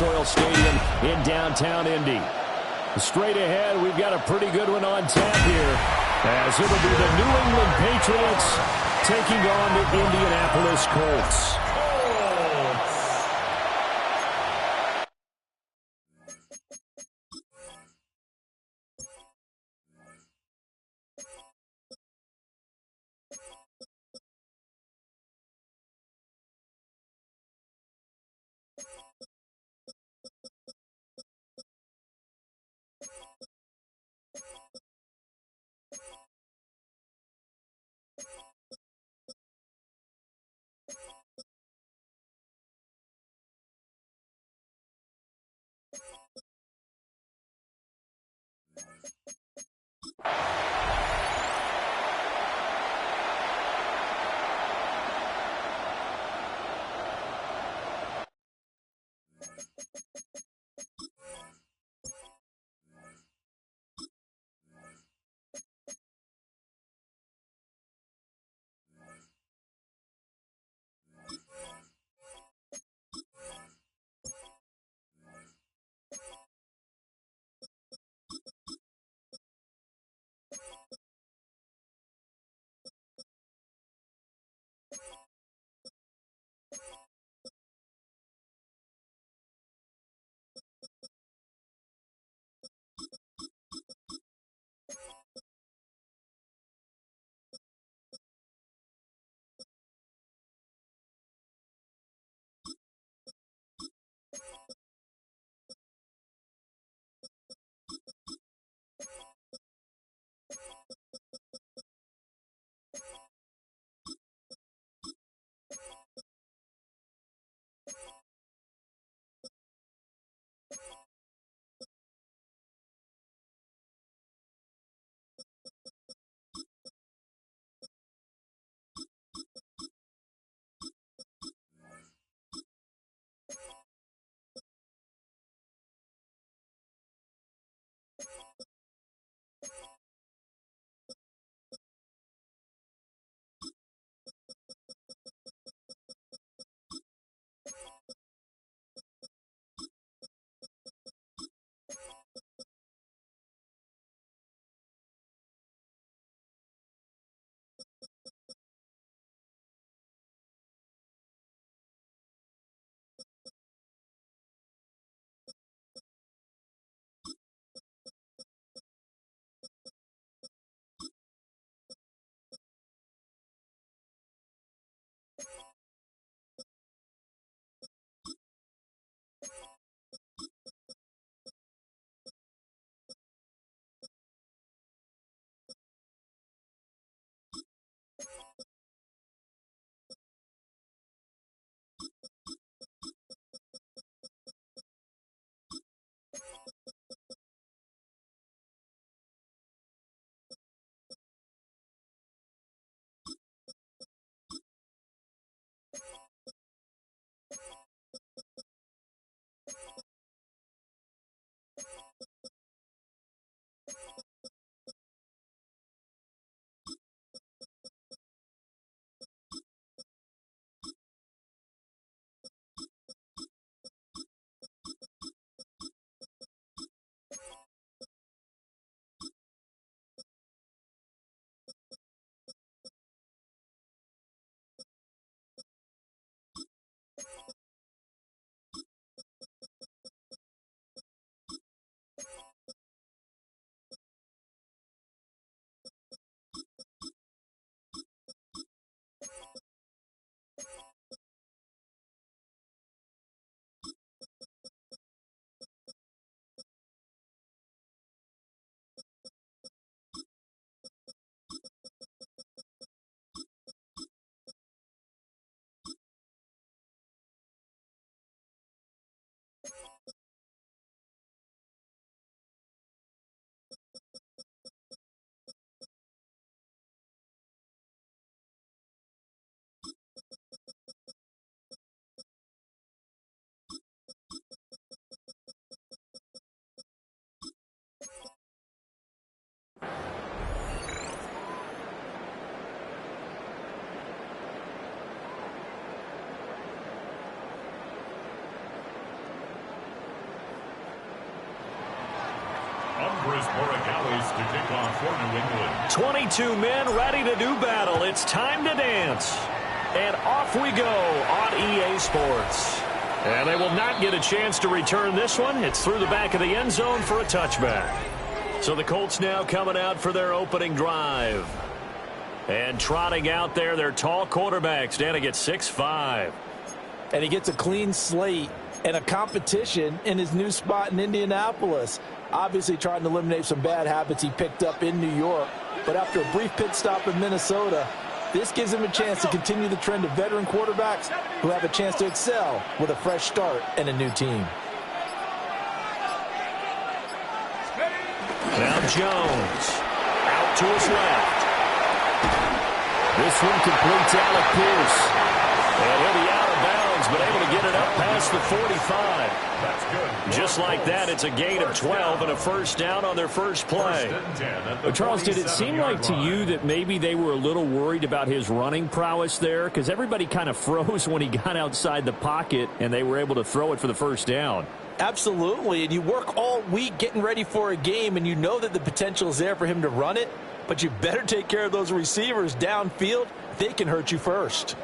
Soil Stadium in downtown Indy. Straight ahead, we've got a pretty good one on tap here, as it'll be the New England Patriots taking on the Indianapolis Colts. to kick off for New England. 22 men ready to do battle. It's time to dance. And off we go on EA Sports. And they will not get a chance to return this one. It's through the back of the end zone for a touchback. So the Colts now coming out for their opening drive. And trotting out there, their tall quarterback standing at 6'5". And he gets a clean slate and a competition in his new spot in Indianapolis. Obviously trying to eliminate some bad habits he picked up in New York. But after a brief pit stop in Minnesota, this gives him a chance to continue the trend of veteran quarterbacks who have a chance to excel with a fresh start and a new team. Now Jones out to his left. This one completes Alec Pierce. And he'll be out of bounds, but able to get it up past the 45. That's good. Just like that, it's a gain of 12 and a first down on their first play. Charles, did it seem like to you that maybe they were a little worried about his running prowess there? Because everybody kind of froze when he got outside the pocket, and they were able to throw it for the first down. Absolutely, and you work all week getting ready for a game, and you know that the potential is there for him to run it, but you better take care of those receivers downfield. They can hurt you first.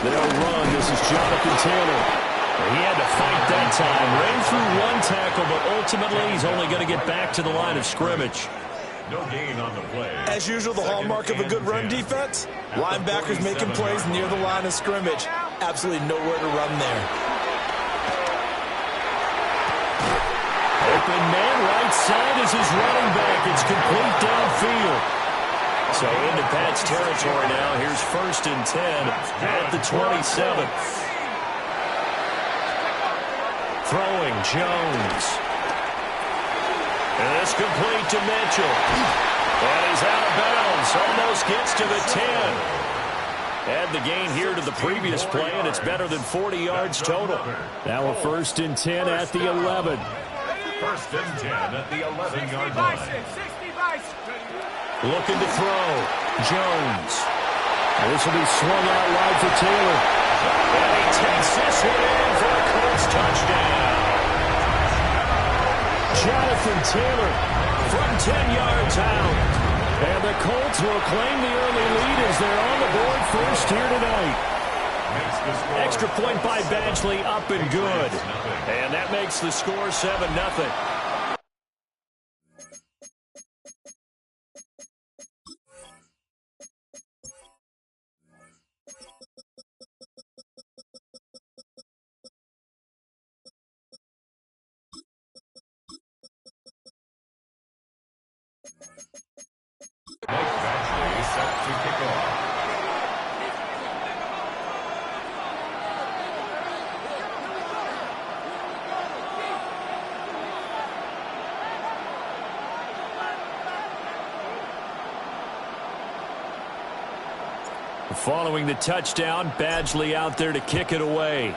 They'll run. This is Jonathan Taylor. He had to fight that time. Ran through one tackle, but ultimately he's only going to get back to the line of scrimmage. No gain on the play. As usual, the hallmark of a good run defense, linebackers making plays near the line of scrimmage. Absolutely nowhere to run there. Open man right side is his running back. It's complete downfield. So into Pat's territory now. Here's 1st and 10 at the 27. Throwing Jones. And this complete to Mitchell. And he's out of bounds. Almost gets to the 10. Add the gain here to the previous play, and it's better than 40 yards total. Now a 1st and 10 at the 11. 1st and 10 at the 11-yard line. Looking to throw. Jones. This will be swung out wide for Taylor. And he takes this one in for a Colts touchdown. Jonathan Taylor from 10 yards out. And the Colts will claim the early lead as they're on the board first here tonight. Extra point by Badgley, up and good. And that makes the score 7-0. Badgley set to kick off. Following the touchdown, Badgley out there to kick it away.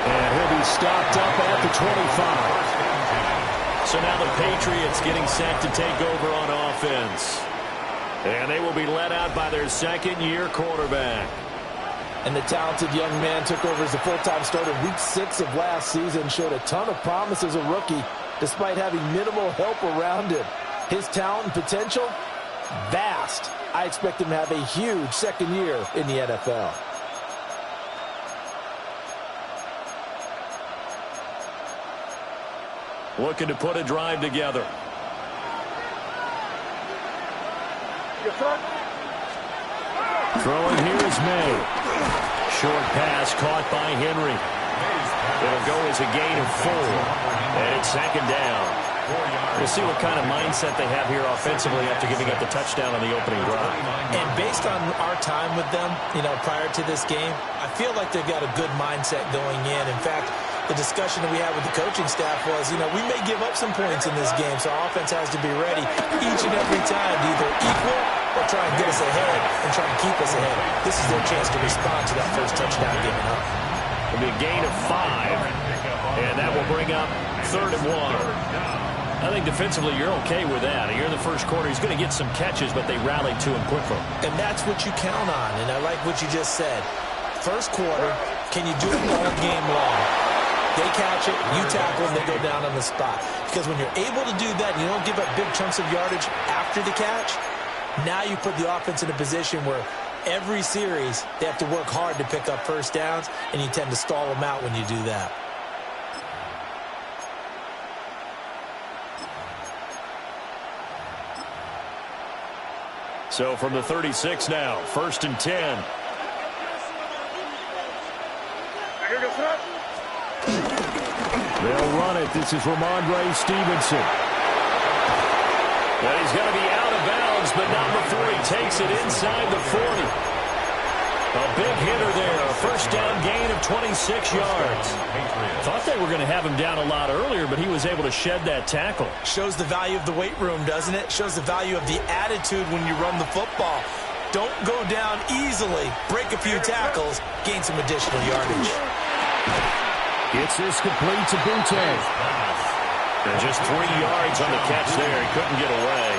And he'll be stopped up at the 25. So now the Patriots getting set to take over on offense. And they will be led out by their second-year quarterback. And the talented young man took over as a full-time starter week 6 of last season, showed a ton of promise as a rookie, despite having minimal help around him. His talent and potential, vast. I expect him to have a huge second year in the NFL. Looking to put a drive together. Throwing here is May. Short pass caught by Henry. It'll go as a gain of 4. And it's 2nd down. We'll see what kind of mindset they have here offensively after giving up the touchdown on the opening drive. And based on our time with them, prior to this game, I feel like they've got a good mindset going in. In fact, the discussion that we had with the coaching staff was, we may give up some points in this game, so our offense has to be ready each and every time to either equal or try and get us ahead and try and keep us ahead. This is their chance to respond to that first touchdown given up. It'll be a gain of 5, and that will bring up 3rd and 1. I think defensively you're okay with that. Here in the first quarter, he's going to get some catches, but they rallied to him quickly. And that's what you count on, and I like what you just said. First quarter, can you do it all game long? They catch it, you tackle, and they go down on the spot. Because when you're able to do that and you don't give up big chunks of yardage after the catch, now you put the offense in a position where every series they have to work hard to pick up first downs, and you tend to stall them out when you do that. So from the 36 now, 1st and 10. They'll run it. This is Ramondre Stevenson. Well, he's going to be out of bounds, but not before he takes it inside the 40. A big hitter there. A first down gain of 26 yards. Thought they were going to have him down a lot earlier, but he was able to shed that tackle. Shows the value of the weight room, doesn't it? Shows the value of the attitude when you run the football. Don't go down easily. Break a few tackles. Gain some additional yardage. Gets this complete to Butte. And just 3 yards on the catch there. He couldn't get away.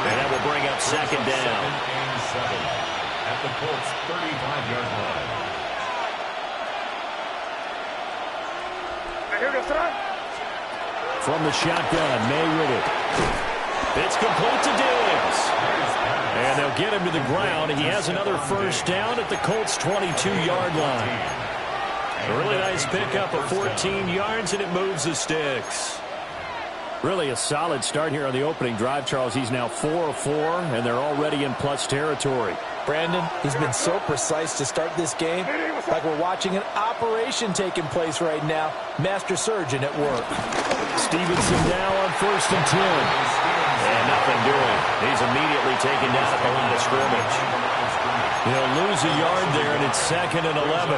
And that will bring up 2nd down. At the Colts' 35-yard line. From the shotgun, May with it. It's complete to Diggs. And they'll get him to the ground. He has another first down at the Colts' 22-yard line. A really nice pickup of 14 yards, and it moves the sticks. Really a solid start here on the opening drive, Charles. He's now 4 of 4, and they're already in plus territory. Brandon, he's been so precise to start this game, like we're watching an operation taking place right now. Master surgeon at work. Stevenson now on 1st and 10. And nothing doing. He's immediately taken down at the line of scrimmage. He'll lose a yard there, and it's 2nd and 11.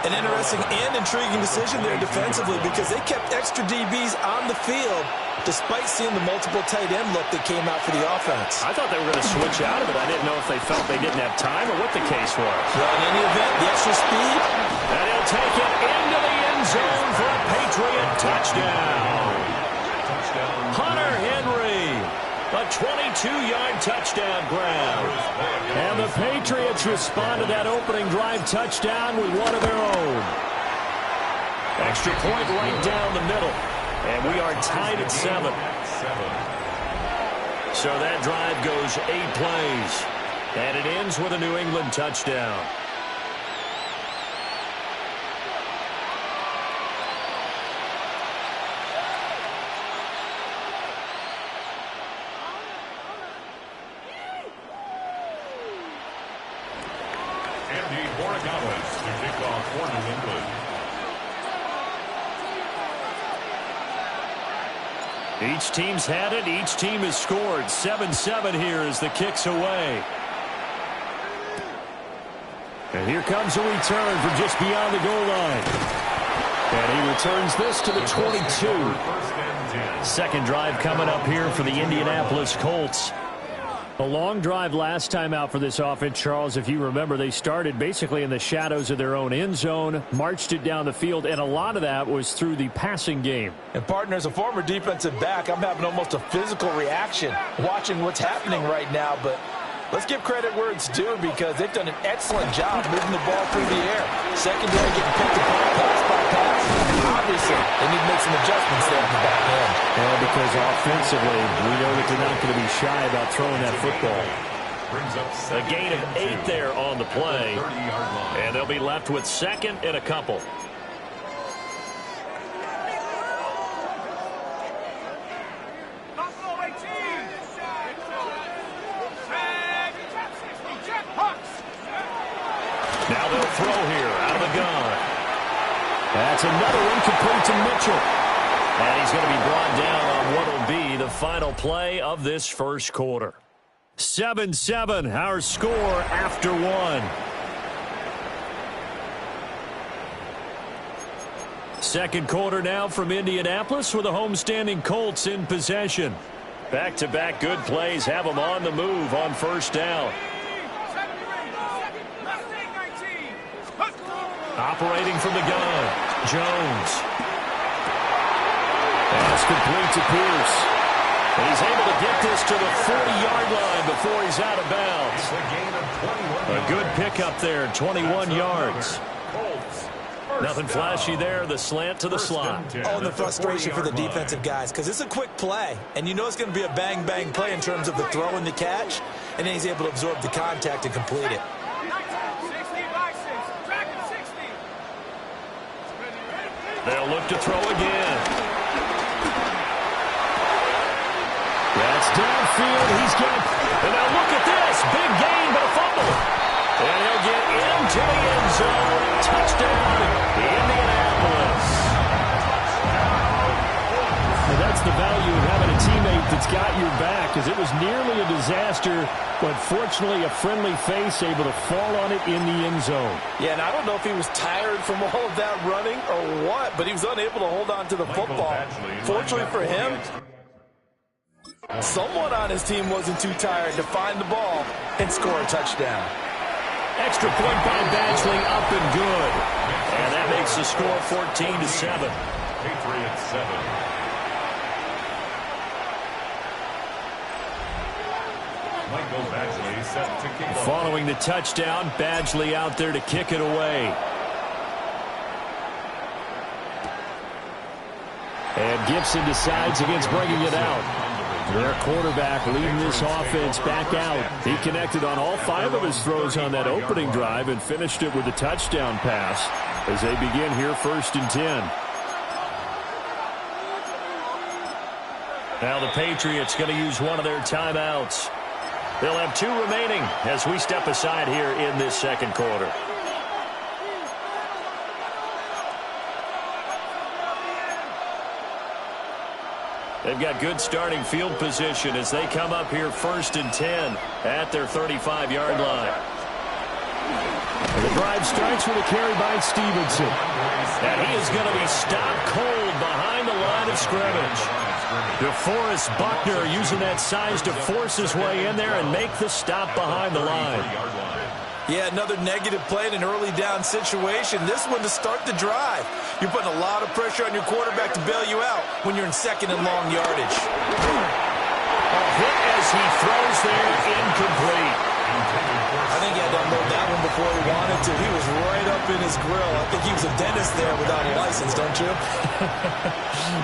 An interesting and intriguing decision there defensively because they kept extra DBs on the field despite seeing the multiple tight end look that came out for the offense. I thought they were going to switch out of it. I didn't know if they felt they didn't have time or what the case was. Well, in any event, the extra speed. And he'll take it into the end zone for a Patriot touchdown. Hunter Henry. A 22-yard touchdown grab. And the Patriots respond to that opening drive touchdown with one of their own. Extra point right down the middle. And we are tied at 7. So that drive goes 8 plays. And it ends with a New England touchdown. Each team's had it. Each team has scored. 7-7 here as the kick's away. And here comes a return from just beyond the goal line. And he returns this to the 22. 2nd drive coming up here for the Indianapolis Colts. A long drive last time out for this offense, Charles. If you remember, they started basically in the shadows of their own end zone, marched it down the field, and a lot of that was through the passing game. And, partner, as a former defensive back, I'm having almost a physical reaction watching what's happening right now. But let's give credit where it's due because they've done an excellent job moving the ball through the air. Secondary getting picked apart pass by pass. Obviously, they need to make some adjustments there in the back end. Well, because offensively, we know that they're not going to be shy about throwing that football. A gain of 8 there on the play. And they'll be left with 2nd and a couple. Now they'll throw here out of the gun. That's another incomplete to Mitchell. And he's going to be brought down on what will be the final play of this first quarter. 7-7, our score after 1. Second quarter now from Indianapolis with the homestanding Colts in possession. Back-to-back good plays have them on the move on first down. Operating from the gun, Jones. And complete to Pierce. And he's able to get this to the 40-yard line before he's out of bounds. A good pickup there, 21 yards. Nothing flashy there, the slant to the slot. Oh, and the frustration for the defensive guys, because it's a quick play, and you know it's going to be a bang-bang play in terms of the throw and the catch, and then he's able to absorb the contact and complete it. They'll look to throw again. That's downfield. He's got... And now look at this. Big gain, but a fumble. And he'll get into the end zone. Touchdown, Indianapolis. Well, that's the value of having a teammate that's got your back, because it was nearly a disaster, but fortunately a friendly face able to fall on it in the end zone. Yeah, and I don't know if he was tired from all of that running or what, but he was unable to hold on to the football. Fortunately for him, someone on his team wasn't too tired to find the ball and score a touchdown. Extra point by Badgley, up and good. And that makes the score 14-7. Patriots 7. Michael Badgley set to kick off. Following the touchdown, Badgley out there to kick it away. And Gibson decides against bringing it out. Their quarterback leading this offense back out. He connected on all 5 of his throws on that opening drive and finished it with a touchdown pass as they begin here 1st and 10. Now the Patriots going to use one of their timeouts. They'll have 2 remaining as we step aside here in this second quarter. They've got good starting field position as they come up here 1st and 10 at their 35-yard line. And the drive starts with a carry by Stevenson. And he is going to be stopped cold behind the line of scrimmage. DeForest Buckner using that size to force his way in there and make the stop behind the line. Yeah, another negative play in an early down situation. This one to start the drive. You're putting a lot of pressure on your quarterback to bail you out when you're in 2nd and long yardage. A hit as he throws there, incomplete. I think he had to unload that one before he wanted to. He was right up in his grill. I think he was a dentist there without a license, don't you?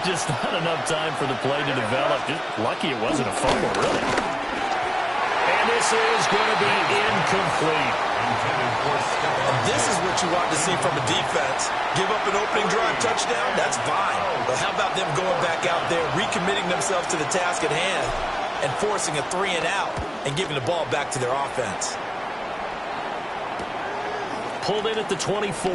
Just not enough time for the play to develop. Just lucky it wasn't a fumble, really. And this is going to be incomplete. And this is what you want to see from a defense. Give up an opening drive touchdown, that's fine. But how about them going back out there, recommitting themselves to the task at hand, and forcing a 3 and out and giving the ball back to their offense. Pulled in at the 24.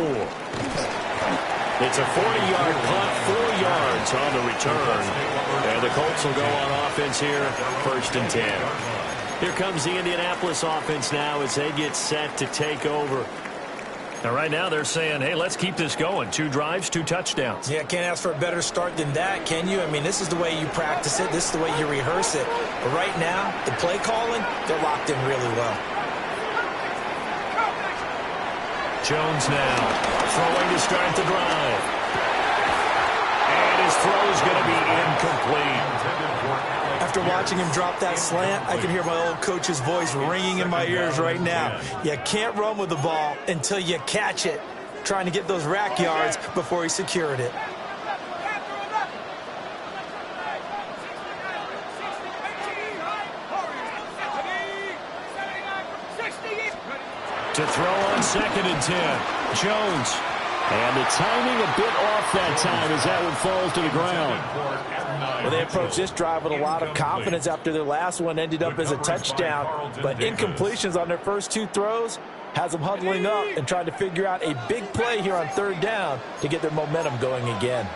It's a 40-yard punt, 4 yards on the return. And the Colts will go on offense here, 1st and 10. Here comes the Indianapolis offense now as they get set to take over. Now, right now, they're saying, hey, let's keep this going. 2 drives, 2 touchdowns. Yeah, can't ask for a better start than that, can you? I mean, this is the way you practice it. This is the way you rehearse it. But right now, the play calling, they're locked in really well. Jones now throwing to start the drive. And his throw is going to be incomplete. After watching him drop that slant, I can hear my old coach's voice ringing in my ears right now. You can't run with the ball until you catch it. Trying to get those rack yards before he secured it. To throw on 2nd and 10. Jones. And the timing a bit off that time as that one falls to the ground. Well, they approached this drive with a lot of confidence after their last one ended up as a touchdown. But incompletions on their first 2 throws has them huddling up and trying to figure out a big play here on 3rd down to get their momentum going again.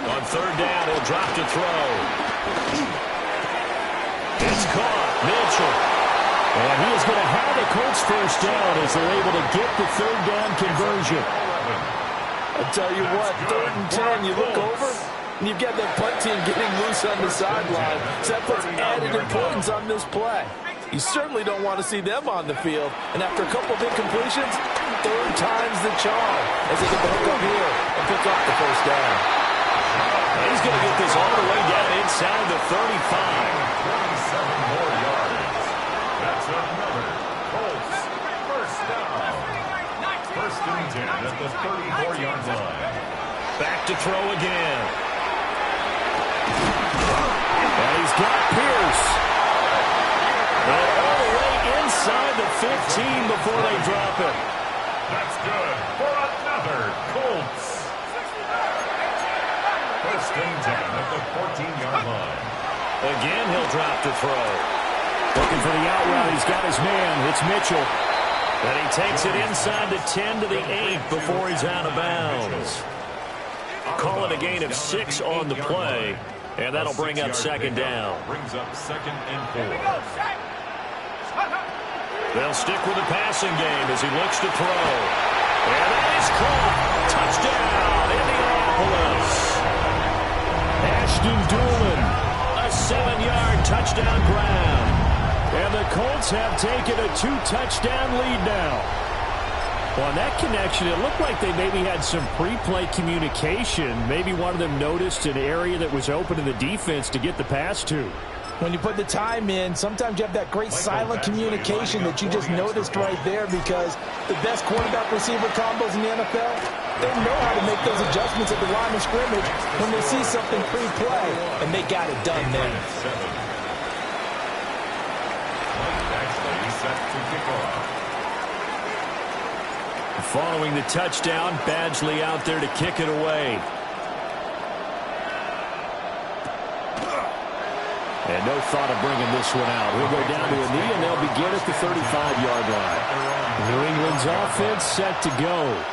On 3rd down, he'll drop to throw. It's caught. Mitchell. And he is going to have a Colts first down as they're able to get the 3rd down conversion. I tell you what, 3rd and 10, you look over, and you've got that punt team getting loose on the sideline. So that puts added importance on this play. You certainly don't want to see them on the field. And after a couple of incompletions, third time's the charm as they get the hook up here and pick up the first down. He's going to get this all the way down inside the 35. 27 more yards. That's another Colts first down. First and 10 at the 34-yard line. Back to throw again. And he's got Pierce. And all the way inside the 15 before they drop it. That's good for another Colts. First and 10 at the 14-yard line. Again, he'll drop to throw. Looking for the out route. He's got his man. It's Mitchell. And he takes it inside the 10 to the 8 before he's out of bounds. Call it a gain of 6 on the play. And that'll bring up second down. Brings up second and 4. They'll stick with the passing game as he looks to throw. And that is caught. Touchdown, Indianapolis. Ashton Doolin. A 7-yard touchdown grab. And the Colts have taken a 2-touchdown lead now. Well, on that connection, it looked like they maybe had some pre-play communication. Maybe one of them noticed an area that was open in the defense to get the pass to. When you put the time in, sometimes you have that great silent communication that you just noticed right there, because the best quarterback-receiver combos in the NFL, they know how to make those adjustments at the line of scrimmage when they see something pre-play, and they got it done there. Set to kick off. Following the touchdown, Badgley out there to kick it away. And no thought of bringing this one out. He'll go down to a knee, and they'll begin at the 35-yard line. New England's offense set to go.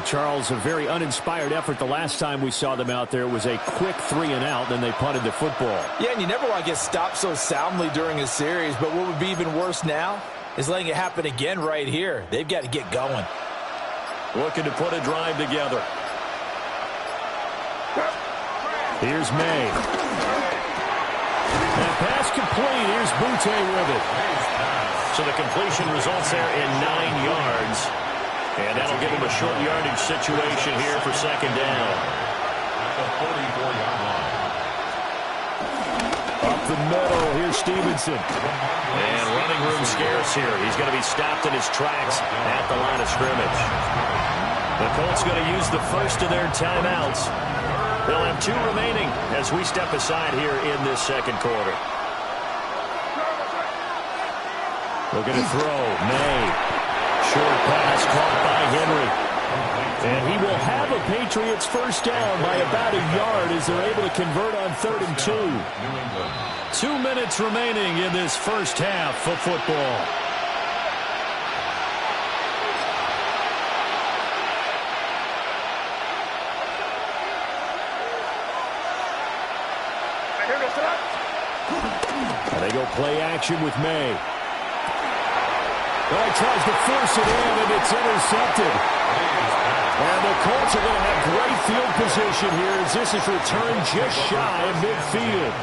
Charles, a very uninspired effort the last time we saw them out there. Was a quick 3-and-out, then they punted the football. Yeah, and you never want to get stopped so soundly during a series, but what would be even worse now is letting it happen again right here. They've got to get going. Looking to put a drive together. Here's May. And pass complete. Here's Butte with it. So the completion results there in 9 yards. And that'll give him a short yardage situation here for second down. At the 44-yard line. Up the middle. Here's Stevenson. And running room scarce here. He's going to be stopped in his tracks at the line of scrimmage. The Colts going to use the first of their timeouts. They'll have 2 remaining as we step aside here in this second quarter. Looking to throw. May. Short pass caught by Henry. And he will have a Patriots first down by about a yard as they're able to convert on 3rd and 2. 2 minutes remaining in this first half of football. And they go play action with May. Well, he tries to force it in, and it's intercepted. And the Colts are going to have great field position here as this is returned just shy of midfield.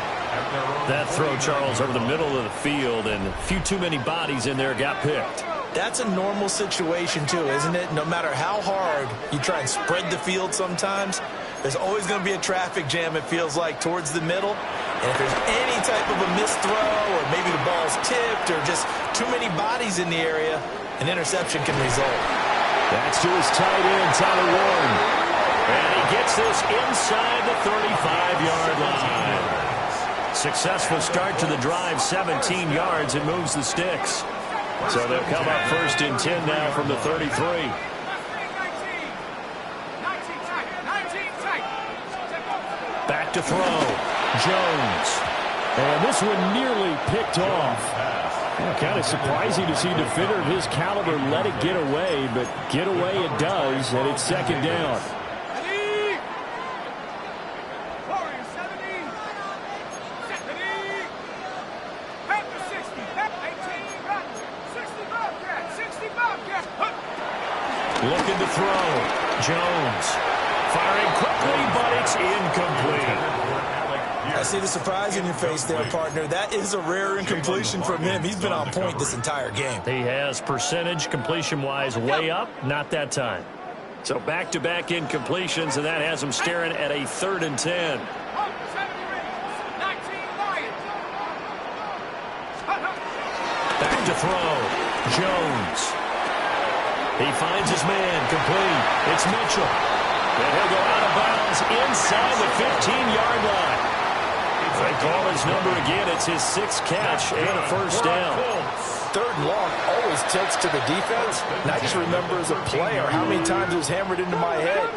That throw, Charles, over the middle of the field, and a few too many bodies in there got picked. That's a normal situation, too, isn't it? No matter how hard you try and spread the field sometimes, there's always going to be a traffic jam, it feels like, towards the middle. And if there's any type of a missed throw, or maybe the ball's tipped, or just too many bodies in the area, an interception can result. That's to his tight end, Tyler Warren. And he gets this inside the 35-yard line. Successful start to the drive, 17 yards, and moves the sticks. So they'll come up first and 10 now from the 33. Back to throw. Jones. And this one nearly picked off. Kind of surprising to see a defender of his caliber let it get away, but get away it does, and it's second down. Looking to throw. Jones. Firing quickly, but it's incomplete. I see the surprise in your face there, partner. That is a rare incompletion from him. He's been on point this entire game. He has percentage completion-wise way up, not that time. So back-to-back incompletions, and that has him staring at a 3rd and 10. Back to throw. Jones. He finds his man. Complete. It's Mitchell. And he'll go out of bounds inside the 15-yard line. They call his number again. It's his 6th catch and a first down. 3rd and long always tilts to the defense. And I just remember as a player how many times it was hammered into my head.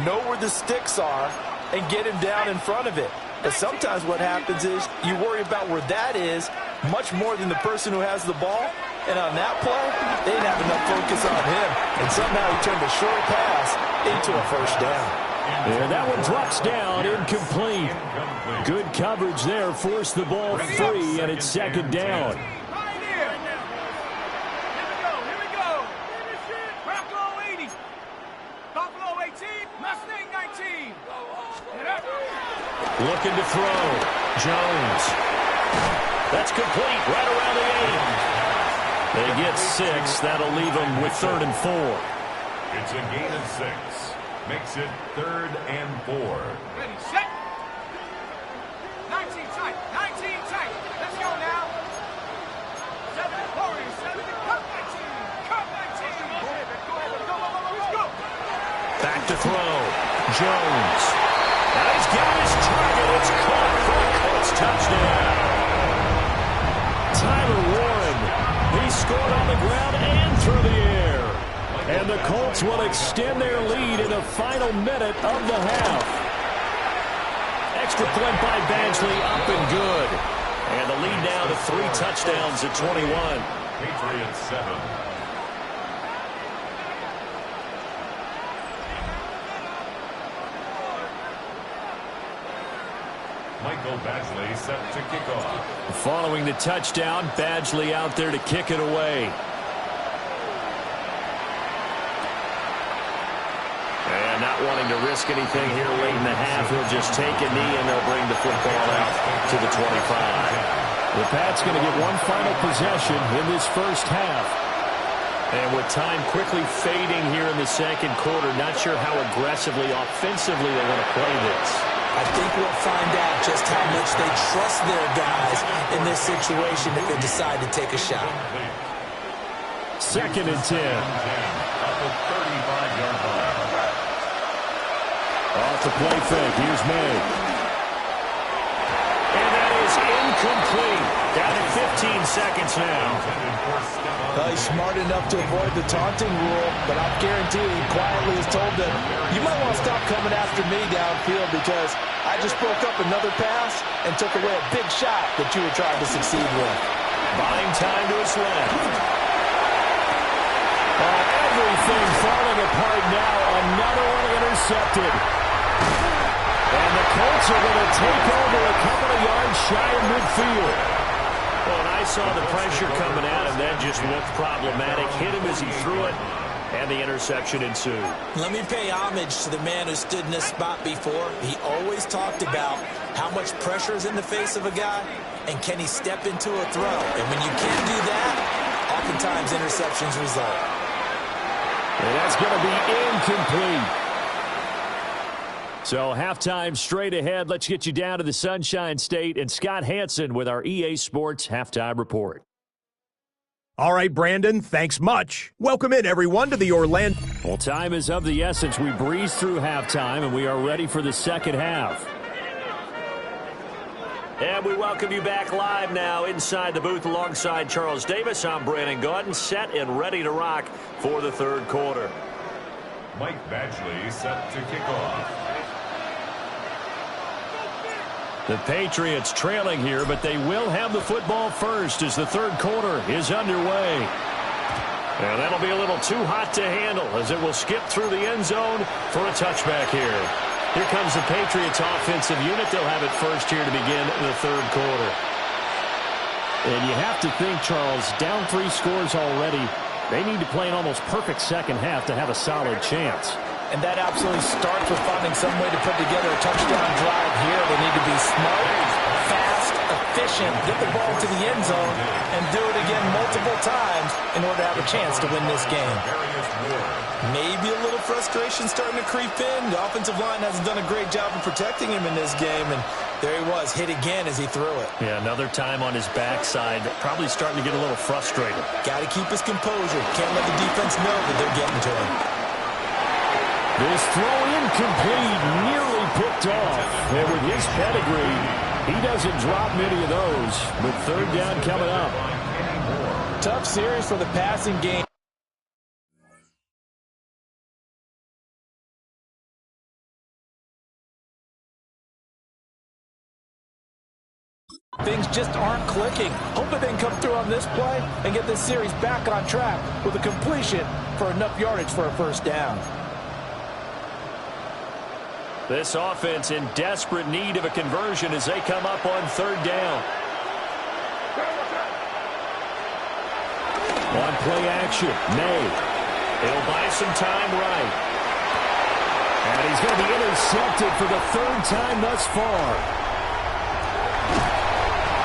Know where the sticks are and get him down in front of it. And sometimes what happens is you worry about where that is much more than the person who has the ball. And on that play, they didn't have enough focus on him. And somehow he turned a short pass into a first down. And that one drops down, incomplete. Good coverage there, forced the ball free, and it's 2nd down. Looking to throw. Jones. That's complete right around the 8. They get 6. That'll leave them with 3rd and 4. It's a gain of 6. Makes it 3rd and 4. Ready, set. 19 tight. 19 tight. Let's go now. 7 Warriors. 7 cut 19. Cut 19. Let's go. Back to throw. Jones. Now he's getting his target. It's caught for a Colts touchdown. Tyler Warren. He scored on the ground and through the air. And the Colts will extend their lead in the final minute of the half. Extra point by Badgley, up and good. And the lead now to 3 touchdowns at 21. Patriots 7. Michael Badgley set to kick off. Following the touchdown, Badgley out there to kick it away. And not wanting to risk anything here late in the half, he'll just take a knee and they'll bring the football out to the 25. The Pats going to get one final possession in this first half. And with time quickly fading here in the 2nd quarter, not sure how aggressively, offensively they want to play this. I think we'll find out just how much they trust their guys in this situation if they decide to take a shot. 2nd and 10. At the 35-yard line. Off the play fake. Here's May. And that is incomplete. Down to 15 seconds now. He's smart enough to avoid the taunting rule, but I'm guaranteeing he quietly has told them, you might want to stop coming after me downfield because I just broke up another pass and took away a big shot that you were trying to succeed with. Buying time to his left. Everything falling apart now. Another one intercepted. And the Colts are going to take over a couple of yards shy of midfield. Well, and I saw the pressure coming at him. That just looked problematic. Hit him as he threw it, and the interception ensued. Let me pay homage to the man who stood in this spot before. He always talked about how much pressure is in the face of a guy, and can he step into a throw. And when you can't do that, oftentimes interceptions result. And that's going to be incomplete. So halftime straight ahead. Let's get you down to the Sunshine State and Scott Hansen with our EA Sports Halftime Report. All right, Brandon, thanks much. Welcome in, everyone, to the Orlando. Well, time is of the essence. We breezed through halftime, and we are ready for the second half. And we welcome you back live now inside the booth alongside Charles Davis. I'm Brandon Gaudin, set and ready to rock for the 3rd quarter. Mike Badgley set to kick off. The Patriots trailing here, but they will have the football first as the 3rd quarter is underway. And that'll be a little too hot to handle as it will skip through the end zone for a touchback here. Here comes the Patriots offensive unit. They'll have it first here to begin the 3rd quarter. And you have to think, Charles, down 3 scores already. They need to play an almost perfect second half to have a solid chance. And that absolutely starts with finding some way to put together a touchdown drive here. They need to be smart, fast, efficient, get the ball to the end zone, and do it again multiple times in order to have a chance to win this game. Maybe a little frustration starting to creep in. The offensive line hasn't done a great job of protecting him in this game, and there he was, hit again as he threw it. Yeah, another time on his backside, probably starting to get a little frustrated. Got to keep his composure. Can't let the defense know that they're getting to him. This throw incomplete, nearly picked off. And with his pedigree, he doesn't drop many of those. But third down coming up. Tough series for the passing game. Things just aren't clicking. Hoping they can come through on this play and get this series back on track with a completion for enough yardage for a first down. This offense in desperate need of a conversion as they come up on third down. On play action, May. It'll buy some time right. And he's going to be intercepted for the third time thus far.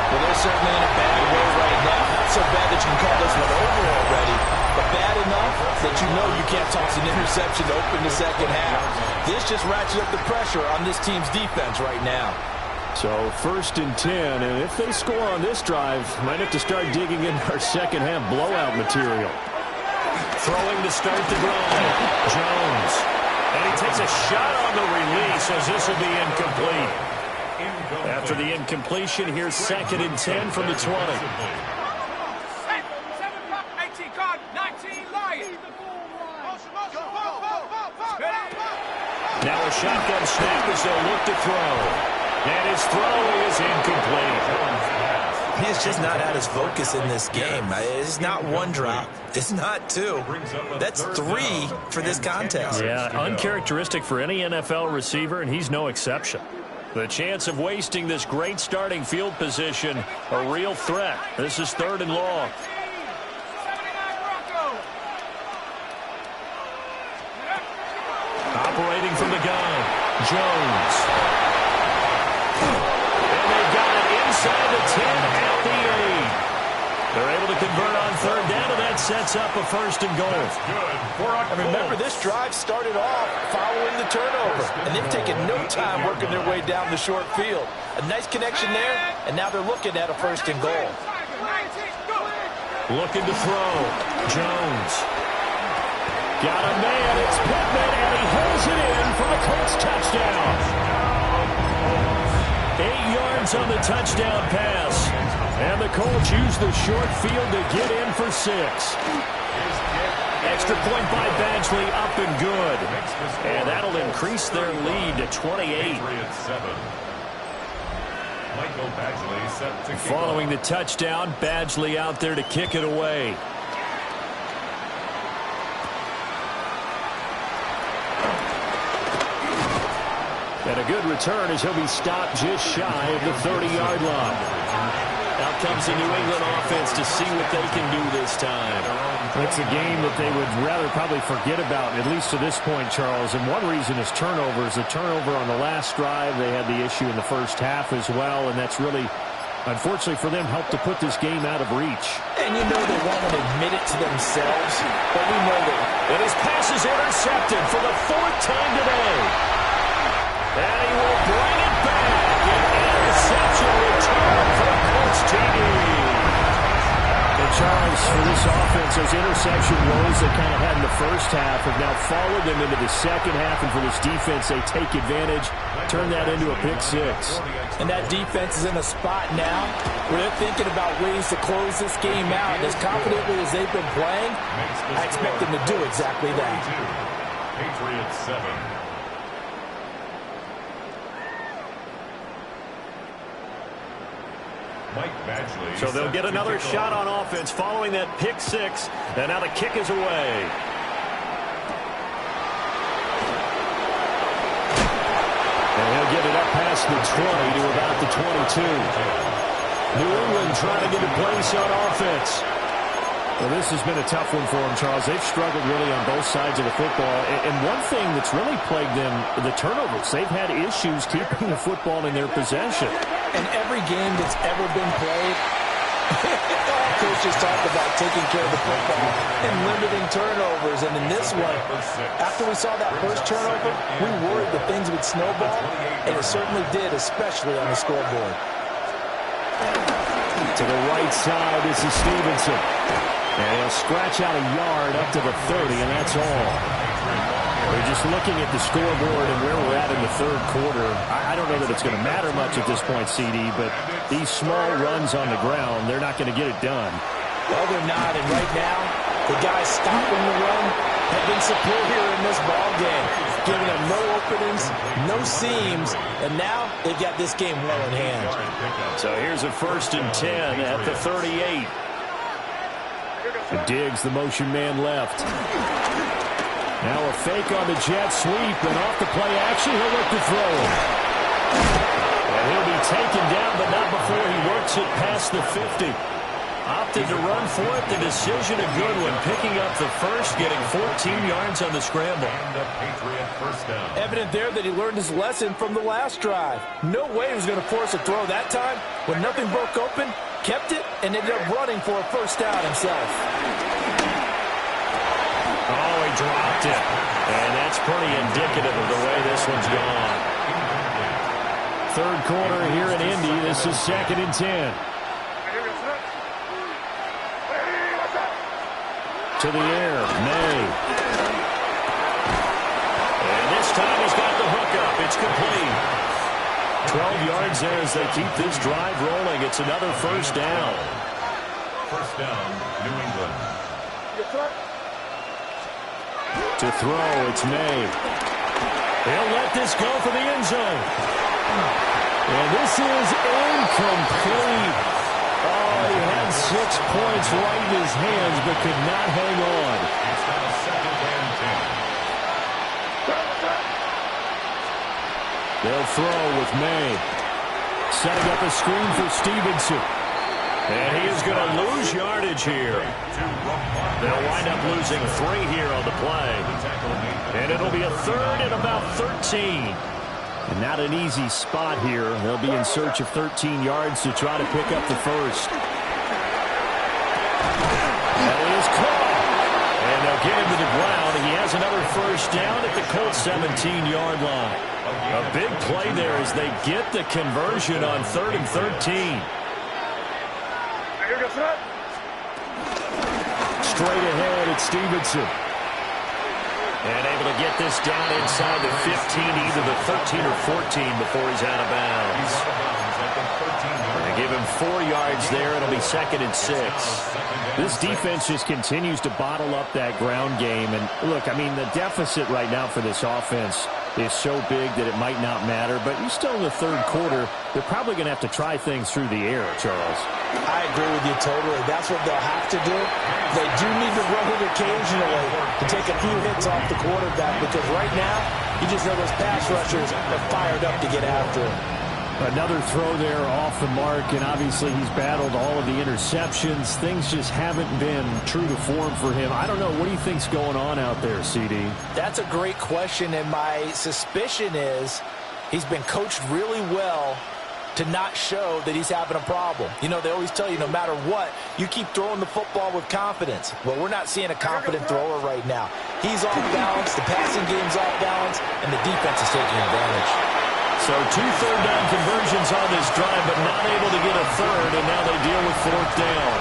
Well, they're certainly in a bad way right now. Not so bad that you can call this one over already, but bad enough that you know you can't toss an interception to open the second half. This just ratchets up the pressure on this team's defense right now. So 1st and 10, and if they score on this drive, might have to start digging in our second half blowout material. Throwing to start the drive. Jones. And he takes a shot on the release as this will be incomplete. After the incompletion, here's 2nd and 10 from the 20. 7, 18, card, 19, Lion. Now a shotgun snap as they'll look to throw. And his throw is incomplete. He's just not at his focus in this game. It's not one drop. It's not two. That's 3 for this contest. Yeah, uncharacteristic for any NFL receiver, and he's no exception. The chance of wasting this great starting field position, a real threat. This is 3rd and long. Operating from the gun, Jones. And they've got it inside the 10 at the 8. They're able to convert on third down, and that sets up a 1st and goal. And remember, this drive started off following the turnover, and they've taken no time working their way down the short field. A nice connection there, and now they're looking at a 1st and goal. Looking to throw, Jones. Got a man, it's Pittman, and he holds it in for the Colts touchdown. 8 yards on the touchdown pass. And the Colts use the short field to get in for 6. Extra point by Badgley, up and good. And that'll increase their lead to 28. Following the touchdown, Badgley out there to kick it away. And a good return as he'll be stopped just shy of the 30-yard line. Out comes the New England offense to see what they can do this time. It's a game that they would rather probably forget about, at least to this point, Charles. And one reason is turnovers. The turnover on the last drive, they had the issue in the first half as well, and that's really, unfortunately for them, helped to put this game out of reach. And you know they won't admit it to themselves, but we know that. And his pass is intercepted for the 4th time today. And he will bring it back. An interception return for the Colts TD. And Charles, for this offense, those interception woes they kind of had in the first half have now followed them into the second half. And for this defense, they take advantage, turn that into a pick 6. And that defense is in a spot now where they're thinking about ways to close this game out. And as confidently as they've been playing, I expect them to do exactly that. Patriots 7. So they'll get another shot on offense following that pick 6. And now the kick is away. And he'll get it up past the 20 to about the 22. New England trying to get a place on offense. Well, this has been a tough one for them, Charles. They've struggled really on both sides of the football. And one thing that's really plagued them, the turnovers. They've had issues keeping the football in their possession. And every game that's ever been played, all coaches talk about taking care of the football and limiting turnovers. And in this one, after we saw that first turnover, we worried that things would snowball, and it certainly did, especially on the scoreboard. To the right side, this is Stevenson. And he'll scratch out a yard up to the 30, and that's all. We're just looking at the scoreboard and where we're at in the third quarter. I don't know that it's going to matter much at this point, CD, but these small runs on the ground, they're not going to get it done. Well, they're not, and right now, the guys stopping the run have been superior in this ball game, giving them no openings, no seams, and now they've got this game well in hand. So here's a 1st and 10 at the 38. Diggs, the motion man left. Now a fake on the jet sweep, and off the play action, he'll look to throw. And he'll be taken down, but not before he works it past the 50. Opted to run for it. The decision a good one. Picking up the first, getting 14 yards on the scramble. Evident there that he learned his lesson from the last drive. No way he was going to force a throw that time. When nothing broke open, kept it, and ended up running for a first down himself. Oh, he dropped it. And that's pretty indicative of the way this one's gone. Third quarter here in Indy. This is 2nd and 10. To the air, May. And this time he's got the hookup. It's complete. 12 yards there as they keep this drive rolling. It's another first down. First down, New England. To throw, it's May. He'll let this go for the end zone. And this is incomplete. Oh, he had 6 points right in his hands, but could not hang on. It's now 2nd and 10. They'll throw with May. Setting up a screen for Stevenson. And he is going to lose yardage here. They'll wind up losing 3 here on the play. And it'll be a 3rd and about 13. And not an easy spot here. They'll be in search of 13 yards to try to pick up the first. That is caught. And they'll get him to the ground. He has another first down at the Colts 17-yard line. A big play there as they get the conversion on 3rd and 13. Straight ahead, it's Stevenson. And able to get this down inside the 15, either the 13 or 14 before he's out of bounds. They give him 4 yards there. It'll be 2nd and 6. This defense just continues to bottle up that ground game. And look, I mean, the deficit right now for this offense is so big that it might not matter. But you're still in the third quarter. They're probably going to have to try things through the air, Charles. I agree with you totally. That's what they'll have to do. They do need to run it occasionally to take a few hits off the quarterback, because right now, you just know those pass rushers are fired up to get after him. Another throw there off the mark, and obviously he's battled all of the interceptions. Things just haven't been true to form for him. I don't know. What do you think's going on out there, CD? That's a great question, and my suspicion is he's been coached really well to not show that he's having a problem. You know, they always tell you no matter what, you keep throwing the football with confidence. Well, we're not seeing a confident thrower right now. He's off balance, the passing game's off balance, and the defense is taking advantage. So 2 third-down conversions on this drive, but not able to get a third, and now they deal with 4th down.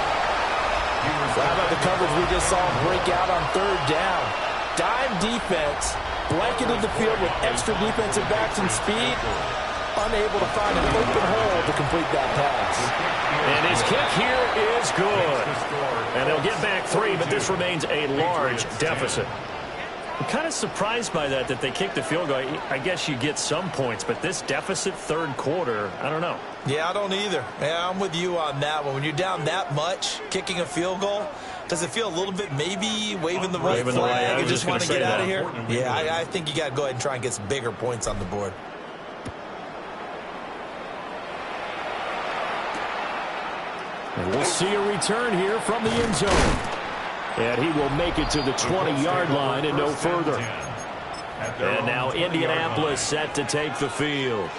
Well, how about the coverage we just saw break out on 3rd down? Dime defense, blanketed the field with extra defensive backs and speed, unable to find an open hole to complete that pass. And his kick here is good. And they'll get back 3, but this remains a large deficit. I'm kind of surprised by that they kicked the field goal. I guess you get some points, but this deficit third quarter, I don't know. Yeah, I don't either. Yeah, I'm with you on that one. When you're down that much, kicking a field goal, does it feel a little bit maybe waving the white flag and just want to get out of here? Yeah, I think you got to go ahead and try and get some bigger points on the board. And we'll see a return here from the end zone. And he will make it to the 20-yard line and no further. And now Indianapolis set to take the field.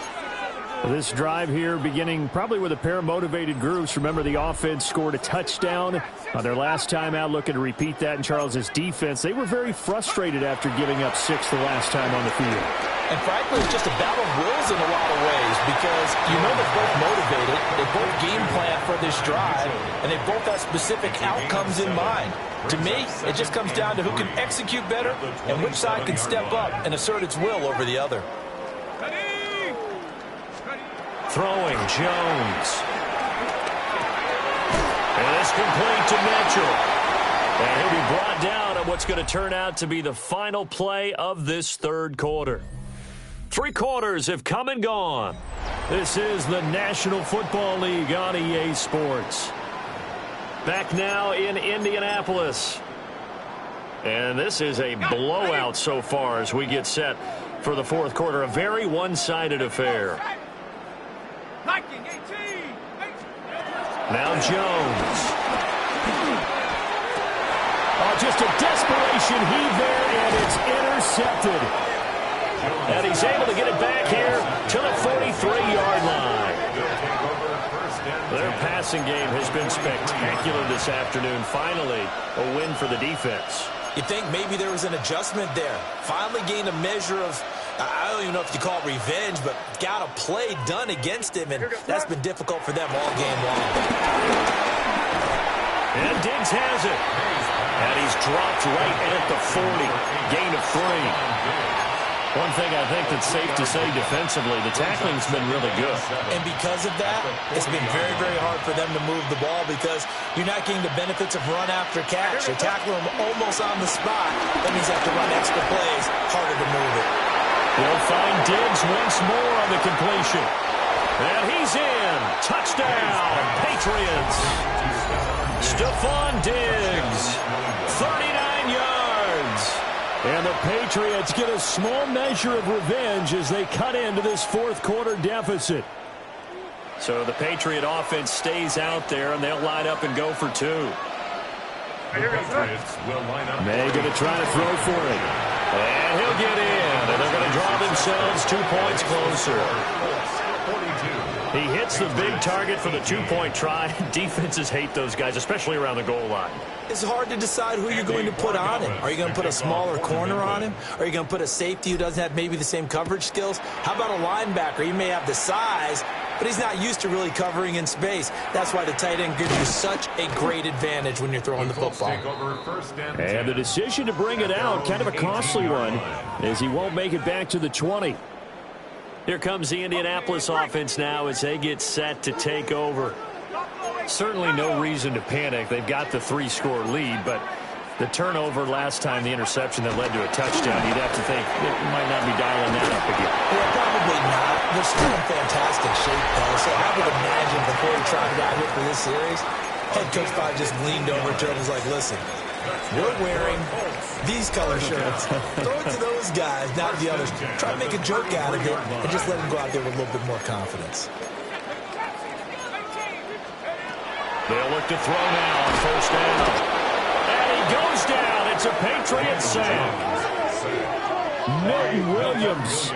This drive here beginning probably with a pair of motivated groups. Remember, the offense scored a touchdown on their last time out, looking to repeat that in Charles's defense. They were very frustrated after giving up 6 the last time on the field. And frankly, it's just a battle of wills in a lot of ways because you know they're both motivated. They both game plan for this drive, and they both have specific outcomes in mind. To me, it just comes down to who can execute better and which side can step up and assert its will over the other. Throwing Jones. And it's complete to Mitchell. And he'll be brought down on what's going to turn out to be the final play of this third quarter. 3 quarters have come and gone. This is the National Football League on EA Sports. Back now in Indianapolis. And this is a blowout so far as we get set for the fourth quarter. A very one-sided affair. Now Jones. Oh, just a desperation heave there, and it's intercepted. And he's able to get it back here to the 43-yard line. Their passing game has been spectacular this afternoon. Finally, a win for the defense. You think maybe there was an adjustment there. Finally gained a measure of, I don't even know if you call it revenge, but got a play done against him, and that's been difficult for them all game long. And Diggs has it. And he's dropped right at the 40. Gain of 3. One thing I think that's safe to say defensively, the tackling's been really good. And because of that, it's been very, very hard for them to move the ball because you're not getting the benefits of run after catch. They tackle him almost on the spot. That means they have to run extra plays, harder to move it. They'll find Diggs once more on the completion. And he's in. Touchdown, Patriots. Stephon Diggs, 39 yards. And the Patriots get a small measure of revenge as they cut into this fourth quarter deficit. So the Patriot offense stays out there, and they'll line up and go for 2. May going to try to throw for it. And he'll get in, and they're going to draw themselves 2 points closer. He hits the big target for the 2-point try. Defenses hate those guys, especially around the goal line. It's hard to decide who you're going to put on him. Are you going to put a smaller corner on him? Are you going to put a safety who doesn't have maybe the same coverage skills? How about a linebacker? He may have the size, but he's not used to really covering in space. That's why the tight end gives you such a great advantage when you're throwing the football. And the decision to bring it out, kind of a costly one, as he won't make it back to the 20. Here comes the Indianapolis offense now as they get set to take over. Certainly no reason to panic. They've got the 3-score lead, but the turnover last time, the interception that led to a touchdown, you'd have to think it might not be dialing that up again. Well, probably not. They're still in fantastic shape, though, so I would imagine before he tried it out here for this series, head coach probably just leaned over to him and was like, listen, we're wearing these color shirts. Throw it to those guys, not the others. Try to make a joke out of it and just let him go out there with a little bit more confidence. They'll look to throw now on first down. And he goes down. It's a Patriot sack. Milton Williams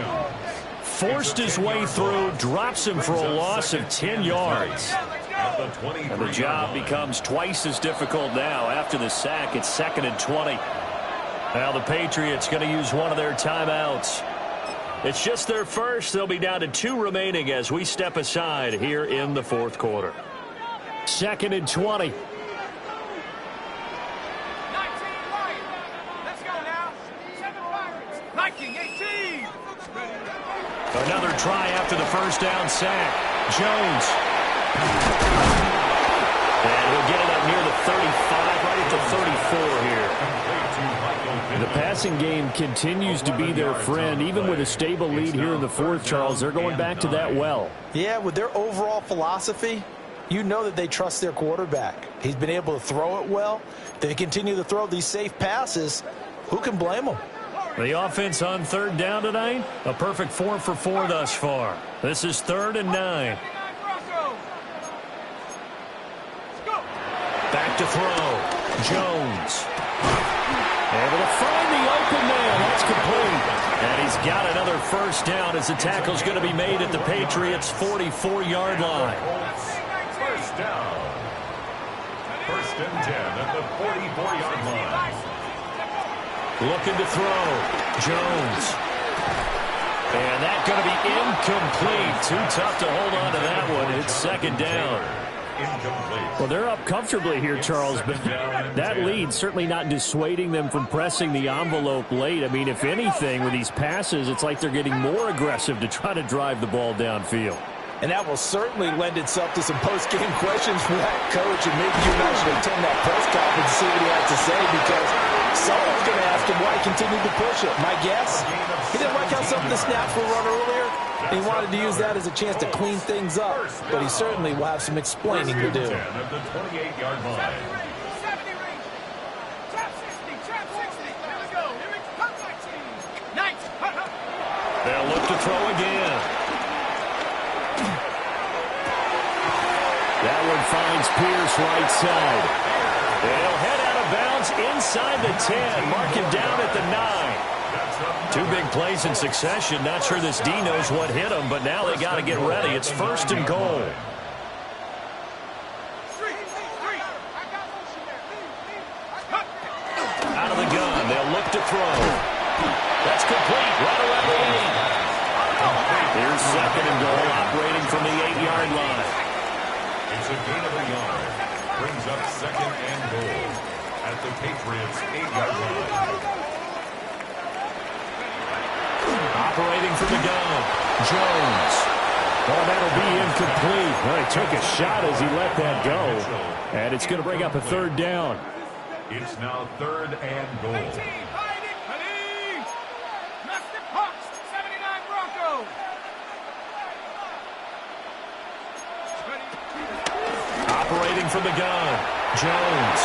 forced his way through, drops him for a loss of 10 yards. And the job becomes twice as difficult now. After the sack, it's 2nd and 20. Now the Patriots going to use one of their timeouts. It's just their first. They'll be down to 2 remaining as we step aside here in the fourth quarter. 2nd and 20. 19 right. Let's go now. 7 Pirates. 19-18. Another try after the first down sack. Jones. And we'll get it up near the 35, right at the 34 here. The passing game continues to be their friend. Even with a stable lead here in the fourth, Charles, they're going back to that well. Yeah, with their overall philosophy, you know that they trust their quarterback. He's been able to throw it well. They continue to throw these safe passes. Who can blame them? The offense on third down tonight, a perfect 4 for 4 thus far. This is 3rd and 9. Back to throw. Jones. Able to find the open man. That's complete. And he's got another first down as the tackle's going to be made at the Patriots' 44-yard line. First down. First and 10 at the 44-yard line. Looking to throw. Jones. And that's going to be incomplete. Too tough to hold on to that one. It's second down. Well, they're up comfortably here, Charles, but that lead certainly not dissuading them from pressing the envelope late. I mean, if anything, with these passes, it's like they're getting more aggressive to try to drive the ball downfield. And that will certainly lend itself to some post-game questions for that coach, and maybe you guys should attend that press conference and see what he has to say, because someone's going to ask him why he continued to push it. My guess, he didn't like how some of the snaps were run earlier, and he wanted to use that as a chance to clean things up, but he certainly will have some explaining to do. At the 28-yard line. They'll look to throw again. That one finds Pierce right side. They'll head out of bounds inside the 10. Mark him down at the 9. Two big plays in succession. Not sure this D knows what hit him, but now they got to get ready. It's first and goal. Out of the gun. They'll look to throw. That's complete. Right around the 8. Here's second and goal, operating from the 8-yard line. It's a gain of a yard. Brings up second and goal at the Patriots' 8-yard line. Operating from the gun, Jones. Oh, that'll be incomplete. Well, he took a shot as he let that go. And it's going to bring up a third down. It's now third and goal. Operating from the gun, Jones.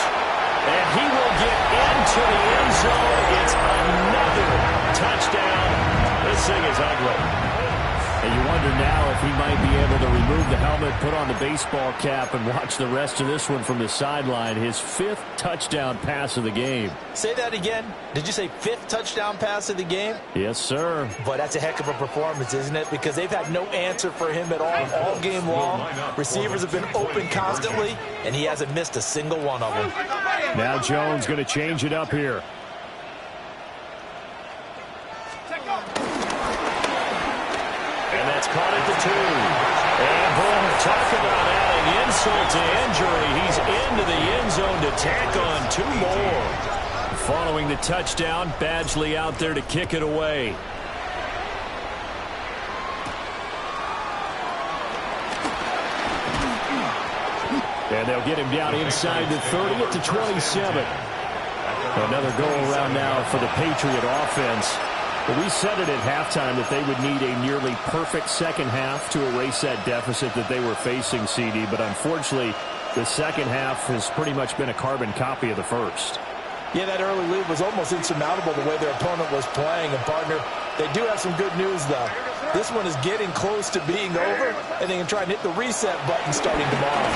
And he will get into the end zone. It's another touchdown. This thing is ugly. And you wonder now if he might be able to remove the helmet, put on the baseball cap, and watch the rest of this one from the sideline. His 5th touchdown pass of the game. Say that again. Did you say 5th touchdown pass of the game? Yes, sir. But that's a heck of a performance, isn't it? Because they've had no answer for him at all game long. Receivers have been open constantly, and he hasn't missed a single one of them. Now Jones going to change it up here. And that's caught at the 2. And boy, talk about adding insult to injury. He's into the end zone to tack on 2 more. Following the touchdown, Badgley out there to kick it away. And they'll get him down inside the 30 at the 27. Another goal around now for the Patriot offense. But we said it at halftime that they would need a nearly perfect second half to erase that deficit that they were facing, CD. But unfortunately, the second half has pretty much been a carbon copy of the first. Yeah, that early lead was almost insurmountable the way their opponent was playing. And, partner, they do have some good news, though. This one is getting close to being over, and they can try and hit the reset button starting tomorrow.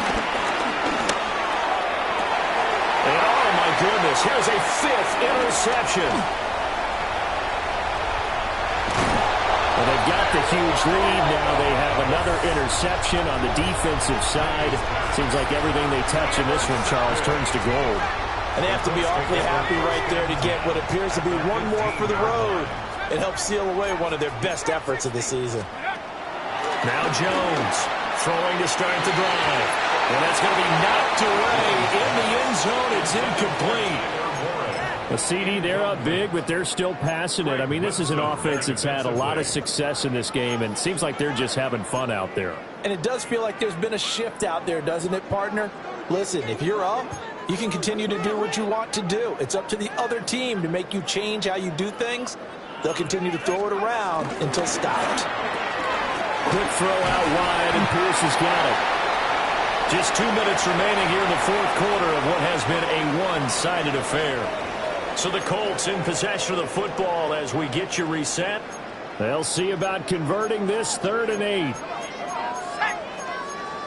And, oh, my goodness, here's a 5th interception. Well, they've got the huge lead. Now they have another interception on the defensive side. Seems like everything they touch in this one, Charles, turns to gold. And they have to be awfully happy right there to get what appears to be one more for the road. It helps seal away one of their best efforts of the season. Now Jones throwing to start the drive. And that's going to be knocked away in the end zone. It's incomplete. The CD, they're up big, but they're still passing it. I mean, this is an offense that's had a lot of success in this game, and it seems like they're just having fun out there. And it does feel like there's been a shift out there, doesn't it, partner? Listen, if you're up, you can continue to do what you want to do. It's up to the other team to make you change how you do things. They'll continue to throw it around until stopped. Quick throw out wide, and Pierce has got it. Just 2 minutes remaining here in the 4th quarter of what has been a one-sided affair. So the Colts in possession of the football as we get you reset. They'll see about converting this 3rd and 8.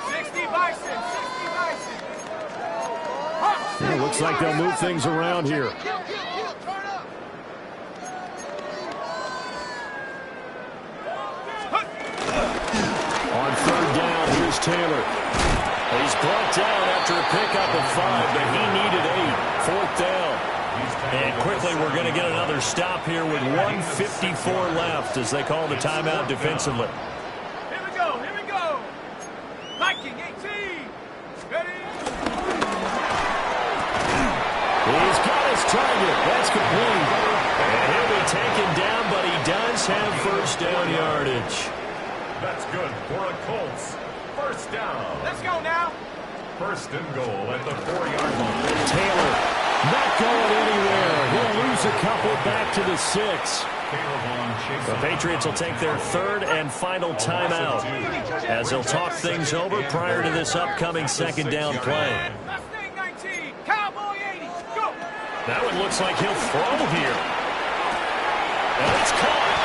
60 Bison, 60 Bison. Yeah, Looks like they'll move things around here. On third down, here's Taylor. He's brought down after a pickup of 5, but he needed 8. Fourth down. And quickly, we're going to get another stop here with 1:54 left as they call the timeout defensively. Here we go, here we go. Viking 18. Ready? He's got his target. That's complete. And he'll be taken down, but he does have first down yardage. That's good for a Colts. First down. Let's go now. First and goal at the 4-yard line. Taylor not going anywhere. He'll lose a couple back to the 6. The Patriots will take their third and final timeout as they'll talk things over prior to this upcoming second down play. Mustang 19. Cowboy 80. Go. That one looks like he'll throw here. And it's caught.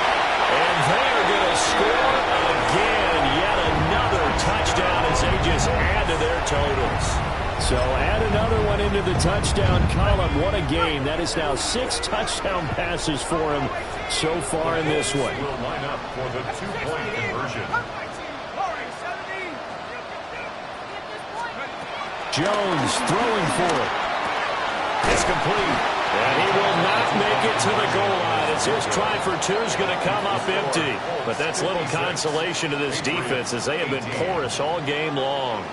And they are going to score again. Yet another touchdown as they just add to their totals. So add another one into the touchdown column. What a game. That is now 6 touchdown passes for him so far in this one. Will line up for the 2-point conversion. Jones throwing for it. It's complete. And he will not make it to the goal line as his try for 2 is going to come up empty. But that's little consolation to this defense as they have been porous all game long.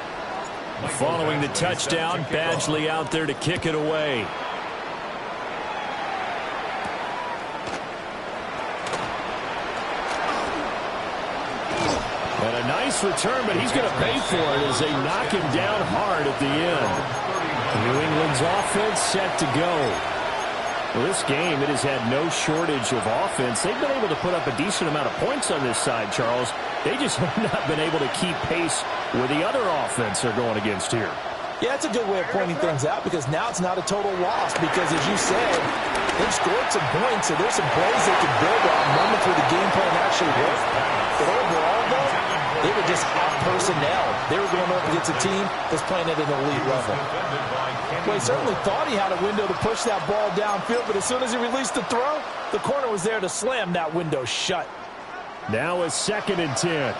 Following the touchdown, Badgley out there to kick it away. And a nice return, but he's going to pay for it as they knock him down hard at the end. New England's offense set to go. Well, this game, it has had no shortage of offense. They've been able to put up a decent amount of points on this side, Charles. They just have not been able to keep pace with the other offense they're going against here. Yeah, it's a good way of pointing things out because now it's not a total loss because, as you said, they've scored some points, so there's some plays they can build on, moments where the game plan actually worked. But overall, though, they were just out-personnel. They were going up against a team that's playing at an elite level. Well, he certainly thought he had a window to push that ball downfield, but as soon as he released the throw, the corner was there to slam that window shut. Now a 2nd and 10.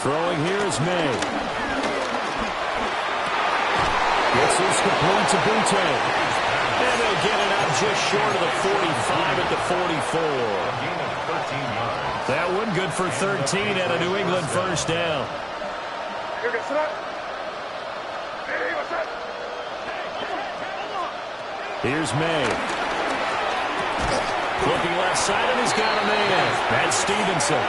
Throwing here is May. Gets this complete to Butte. And they'll get it out just short of the 45 at the 44. That one good for 13 and a New England first down. Here's May. Looking left side, and he's got a man. That's Stevenson.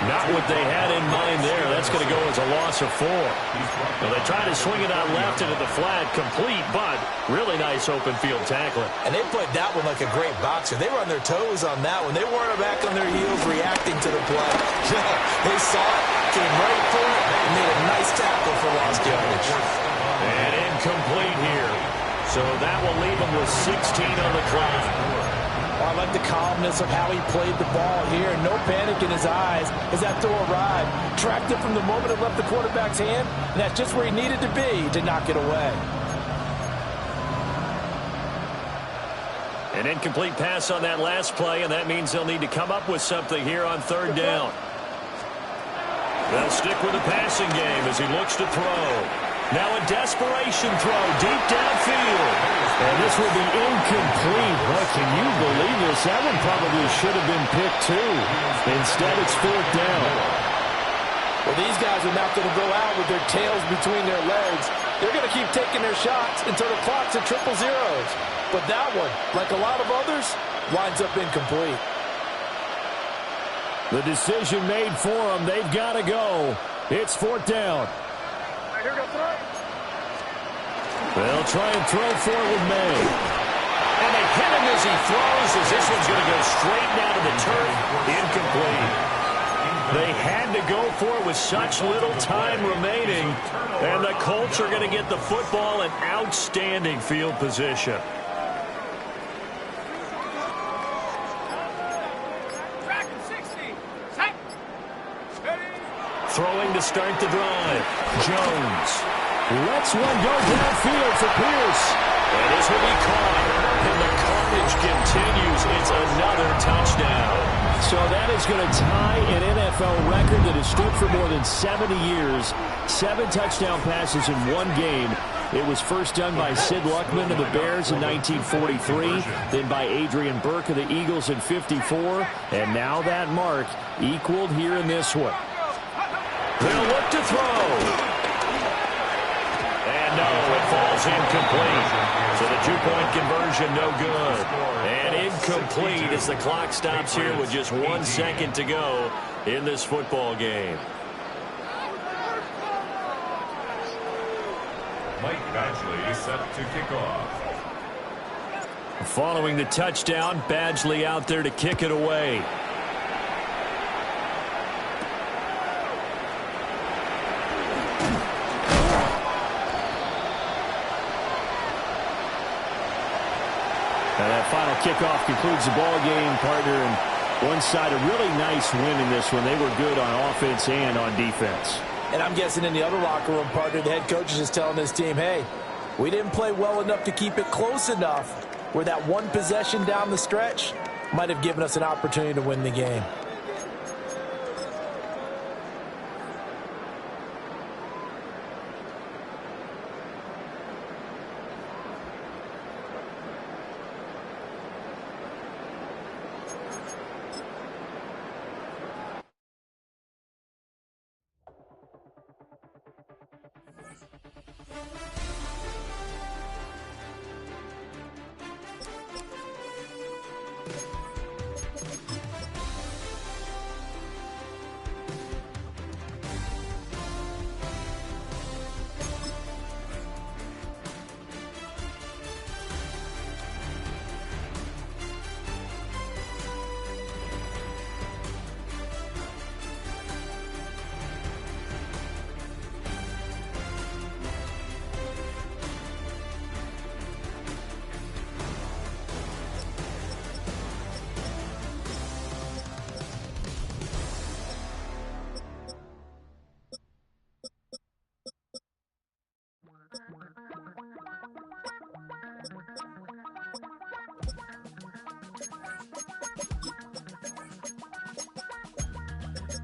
Not what they had in mind there. That's going to go as a loss of 4. Well, they tried to swing it out left into the flat, complete, but really nice open field tackling. And they played that one like a great boxer. They were on their toes on that one. They weren't back on their heels reacting to the play. They saw it, came right for it, and made a nice tackle for lost yardage. And incomplete here. So that will leave him with 16 on the clock. I like the calmness of how he played the ball here. No panic in his eyes as that throw arrived. Tracked it from the moment it left the quarterback's hand, and that's just where he needed to be to knock it away. An incomplete pass on that last play, and that means they'll need to come up with something here on third down. They'll stick with the passing game as he looks to throw. Now a desperation throw deep downfield. And this will be incomplete. Boy, can you believe this? That one probably should have been picked too. Instead, it's 4th down. Well, these guys are not going to go out with their tails between their legs. They're going to keep taking their shots until the clock's at 000. But that one, like a lot of others, winds up incomplete. The decision made for them. They've got to go. It's 4th down. They'll try and throw for it with May. And they hit him as he throws, as this one's going to go straight down to the turf. Incomplete. They had to go for it with such little time remaining. And the Colts are going to get the football in outstanding field position. Throwing to start the drive. Jones. Let's one go downfield for Pierce. And this will be caught. And the carnage continues. It's another touchdown. So that is going to tie an NFL record that has stood for more than 70 years. 7 touchdown passes in one game. It was first done by Sid Luckman of the Bears in 1943, then by Adrian Burke of the Eagles in 54, and now that mark equaled here in this one. They'll look to throw. And no, it falls incomplete. So the two-point conversion no good. And incomplete as the clock stops here with just 1 second to go in this football game. Mike Badgley set to kick off. Following the touchdown, Badgley out there to kick it away. And that final kickoff concludes the ball game, partner. And one side, a really nice win in this one. They were good on offense and on defense. And I'm guessing in the other locker room, partner, the head coach is just telling his team, hey, we didn't play well enough to keep it close enough where that one possession down the stretch might have given us an opportunity to win the game.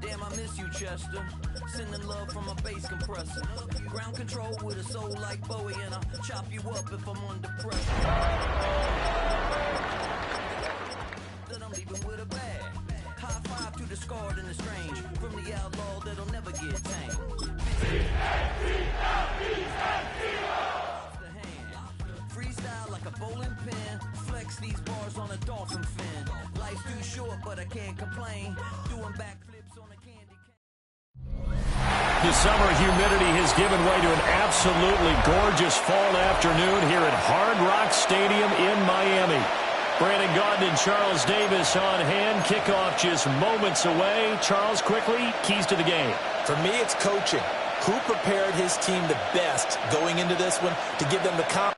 Damn, I miss you, Chester. Sending love from a bass compressor. Ground control with a soul like Bowie, and I'll chop you up if I'm under pressure. That I'm leaving with a bag. High five to the scarred and the strange. From the outlaw that'll never get tamed. Freestyle like a bowling pin. Flex these bars on a dolphin fin. Life's too short, but I can't complain. Doing backflips on a candy cane. The summer humidity has given way to an absolutely gorgeous fall afternoon here at Hard Rock Stadium in Miami. Brandon Gaudin and Charles Davis on hand. Kickoff just moments away. Charles, quickly, keys to the game. For me, it's coaching. Who prepared his team the best going into this one to give them the confidence?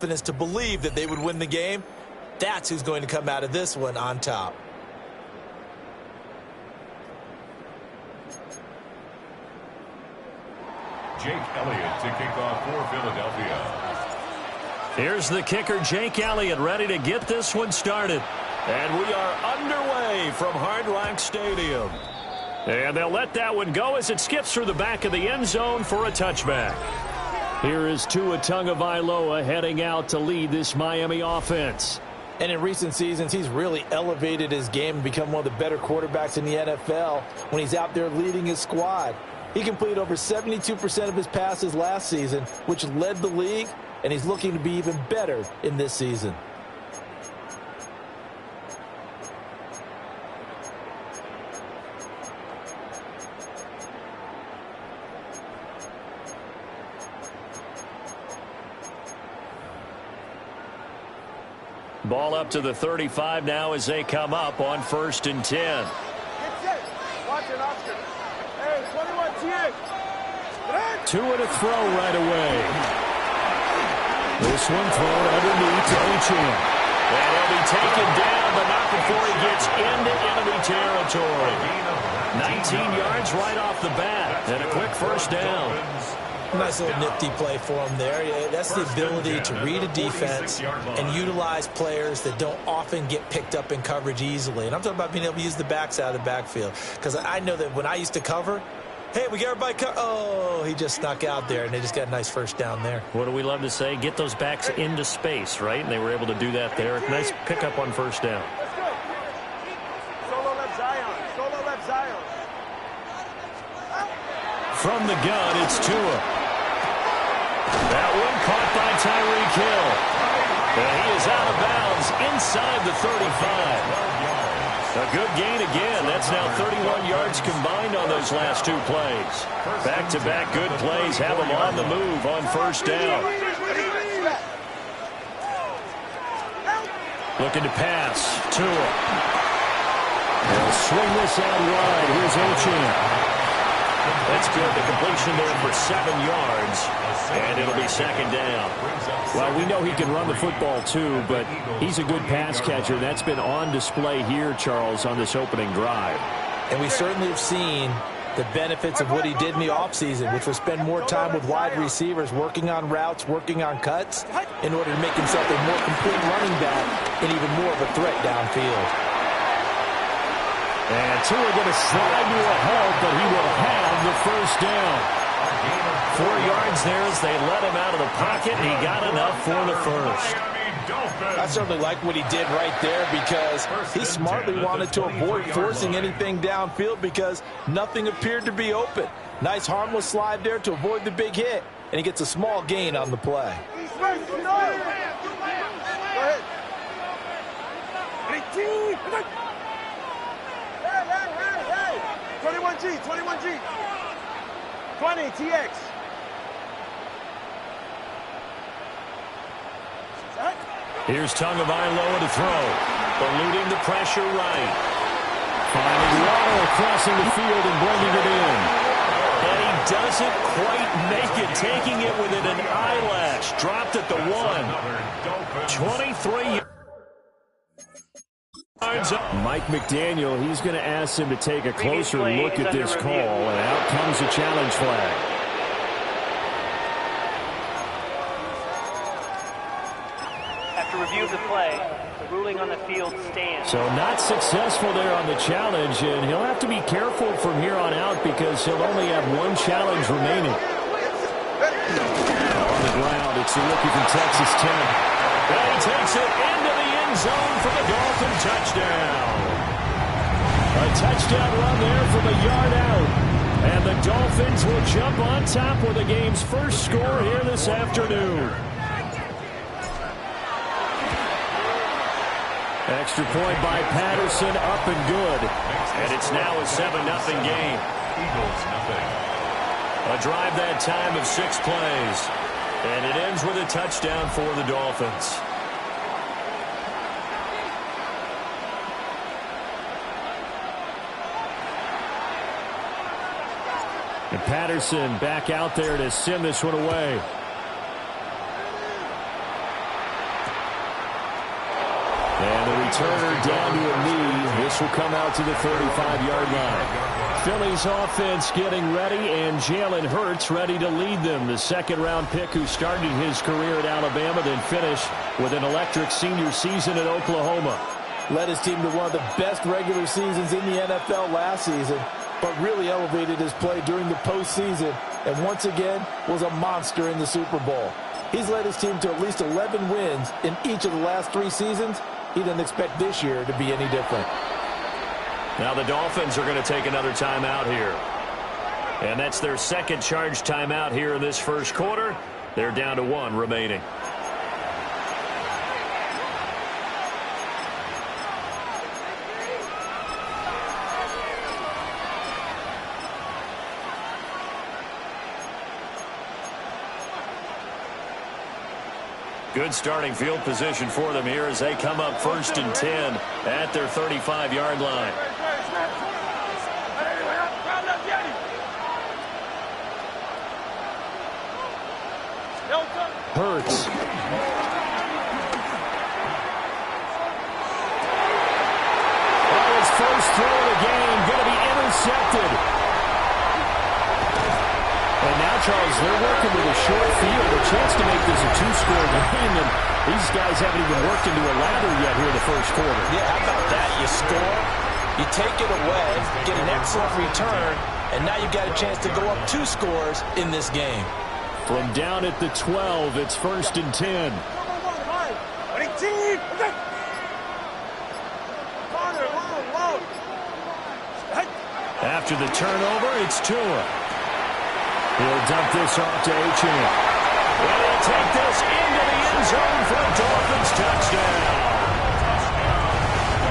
confidence to believe that they would win the game. That's who's going to come out of this one on top. Jake Elliott to kick off for Philadelphia. Here's the kicker, Jake Elliott, ready to get this one started. And we are underway from Hard Rock Stadium. And they'll let that one go as it skips through the back of the end zone for a touchback. Here is Tua Tagovailoa heading out to lead this Miami offense. And in recent seasons, he's really elevated his game and become one of the better quarterbacks in the NFL when he's out there leading his squad. He completed over 72% of his passes last season, which led the league, and he's looking to be even better in this season. Ball up to the 35 now as they come up on 1st and 10. Get set. Watch it, Oscar. Hey, 21 TX. Tua to throw right away. This one thrown underneath to Gtowncapp. And he'll be taken down, but not before he gets into enemy territory. 19 yards right off the bat, and a quick first down. Nice little nifty play for him there. Yeah, that's the ability to read a defense and utilize players that don't often get picked up in coverage easily. And I'm talking about being able to use the backs out of the backfield. Because I know that when I used to cover, hey, we got everybody oh, he just snuck out there, and they just got a nice first down there. What do we love to say? Get those backs into space, right? And they were able to do that there. Nice pickup on first down. Let's go. Solo left Zion. Solo left Zion. From the gun, it's Tua. That one caught by Tyreek Hill. And he is out of bounds inside the 35. A good gain again. That's now 31 yards combined on those last two plays. Back-to-back good plays have them on the move on first down. Looking to pass. Tua. They'll swing this out wide. Here's Gtowncapp. That's good. The completion there for 7 yards. And it'll be second down. Well, we know he can run the football too, but he's a good pass catcher. That's been on display here, Charles, on this opening drive. And we certainly have seen the benefits of what he did in the offseason, which was spend more time with wide receivers, working on routes, working on cuts, in order to make himself a more complete running back and even more of a threat downfield. And Tua going to slide to a halt, but he will have the first down. 4 yards there as they let him out of the pocket, and he got enough for the first. I certainly like what he did right there because he smartly wanted to avoid forcing anything downfield because nothing appeared to be open. Nice harmless slide there to avoid the big hit, and he gets a small gain on the play. Go ahead. Hey. 21G. 20 TX. Here's Tagovailoa to throw. Eluding the pressure right. Finding Waddle crossing the field and bringing it in. And he doesn't quite make it, taking it within an eyelash. Dropped at the 1. 23 yards up. Mike McDaniel, he's going to ask him to take a closer look at this call, and out comes a challenge flag. After review of the play, the ruling on the field stands. So not successful there on the challenge, and he'll have to be careful from here on out because he'll only have one challenge remaining. On the ground, it's the rookie from Texas Tech. And he takes it into the end zone for the Dolphin touchdown. A touchdown run there from a yard out. And the Dolphins will jump on top with the game's first score here this afternoon. Extra point by Patterson, up and good. And it's now a 7-0 game. Eagles nothing. A drive that time of 6 plays. And it ends with a touchdown for the Dolphins. And Patterson back out there to send this one away. And the returner down to a knee. This will come out to the 35-yard line. Philly's offense getting ready, and Jalen Hurts ready to lead them. The second-round pick who started his career at Alabama, then finished with an electric senior season at Oklahoma. Led his team to one of the best regular seasons in the NFL last season, but really elevated his play during the postseason, and once again was a monster in the Super Bowl. He's led his team to at least 11 wins in each of the last 3 seasons. He doesn't expect this year to be any different. Now the Dolphins are going to take another timeout here. And that's their second charge timeout here in this first quarter. They're down to 1 remaining. Good starting field position for them here as they come up 1st and 10 at their 35-yard line. Hurts. Oh, his first throw of the game going to be intercepted. And now, Charles, they're working with a short field, a chance to make this a 2-score game, and these guys haven't even worked into a lather yet here in the first quarter. Yeah, how about that? You score, you take it away, get an excellent return, and now you've got a chance to go up 2 scores in this game. From down at the 12, it's 1st and 10. After the turnover, it's Tua. He'll dump this off to Achane. And he'll take this into the end zone for a Dolphins touchdown.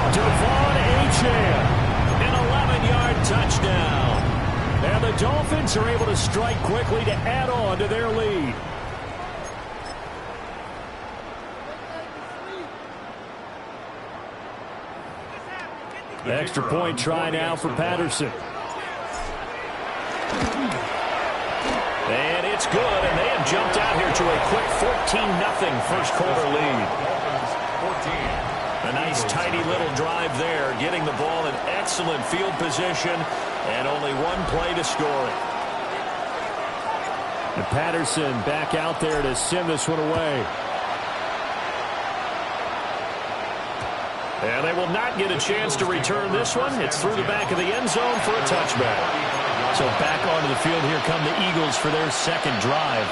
Devon Achane, An 11-yard touchdown. and the Dolphins are able to strike quickly to add on to their lead. Extra point try now for Patterson. And it's good, and they have jumped out here to a quick 14-0 first quarter lead. A nice tidy little drive there, getting the ball in excellent field position, and only 1 play to score it. And Patterson back out there to send this one away. And they will not get a chance to return this one. It's through the back of the end zone for a touchback. So back onto the field, here come the Eagles for their second drive.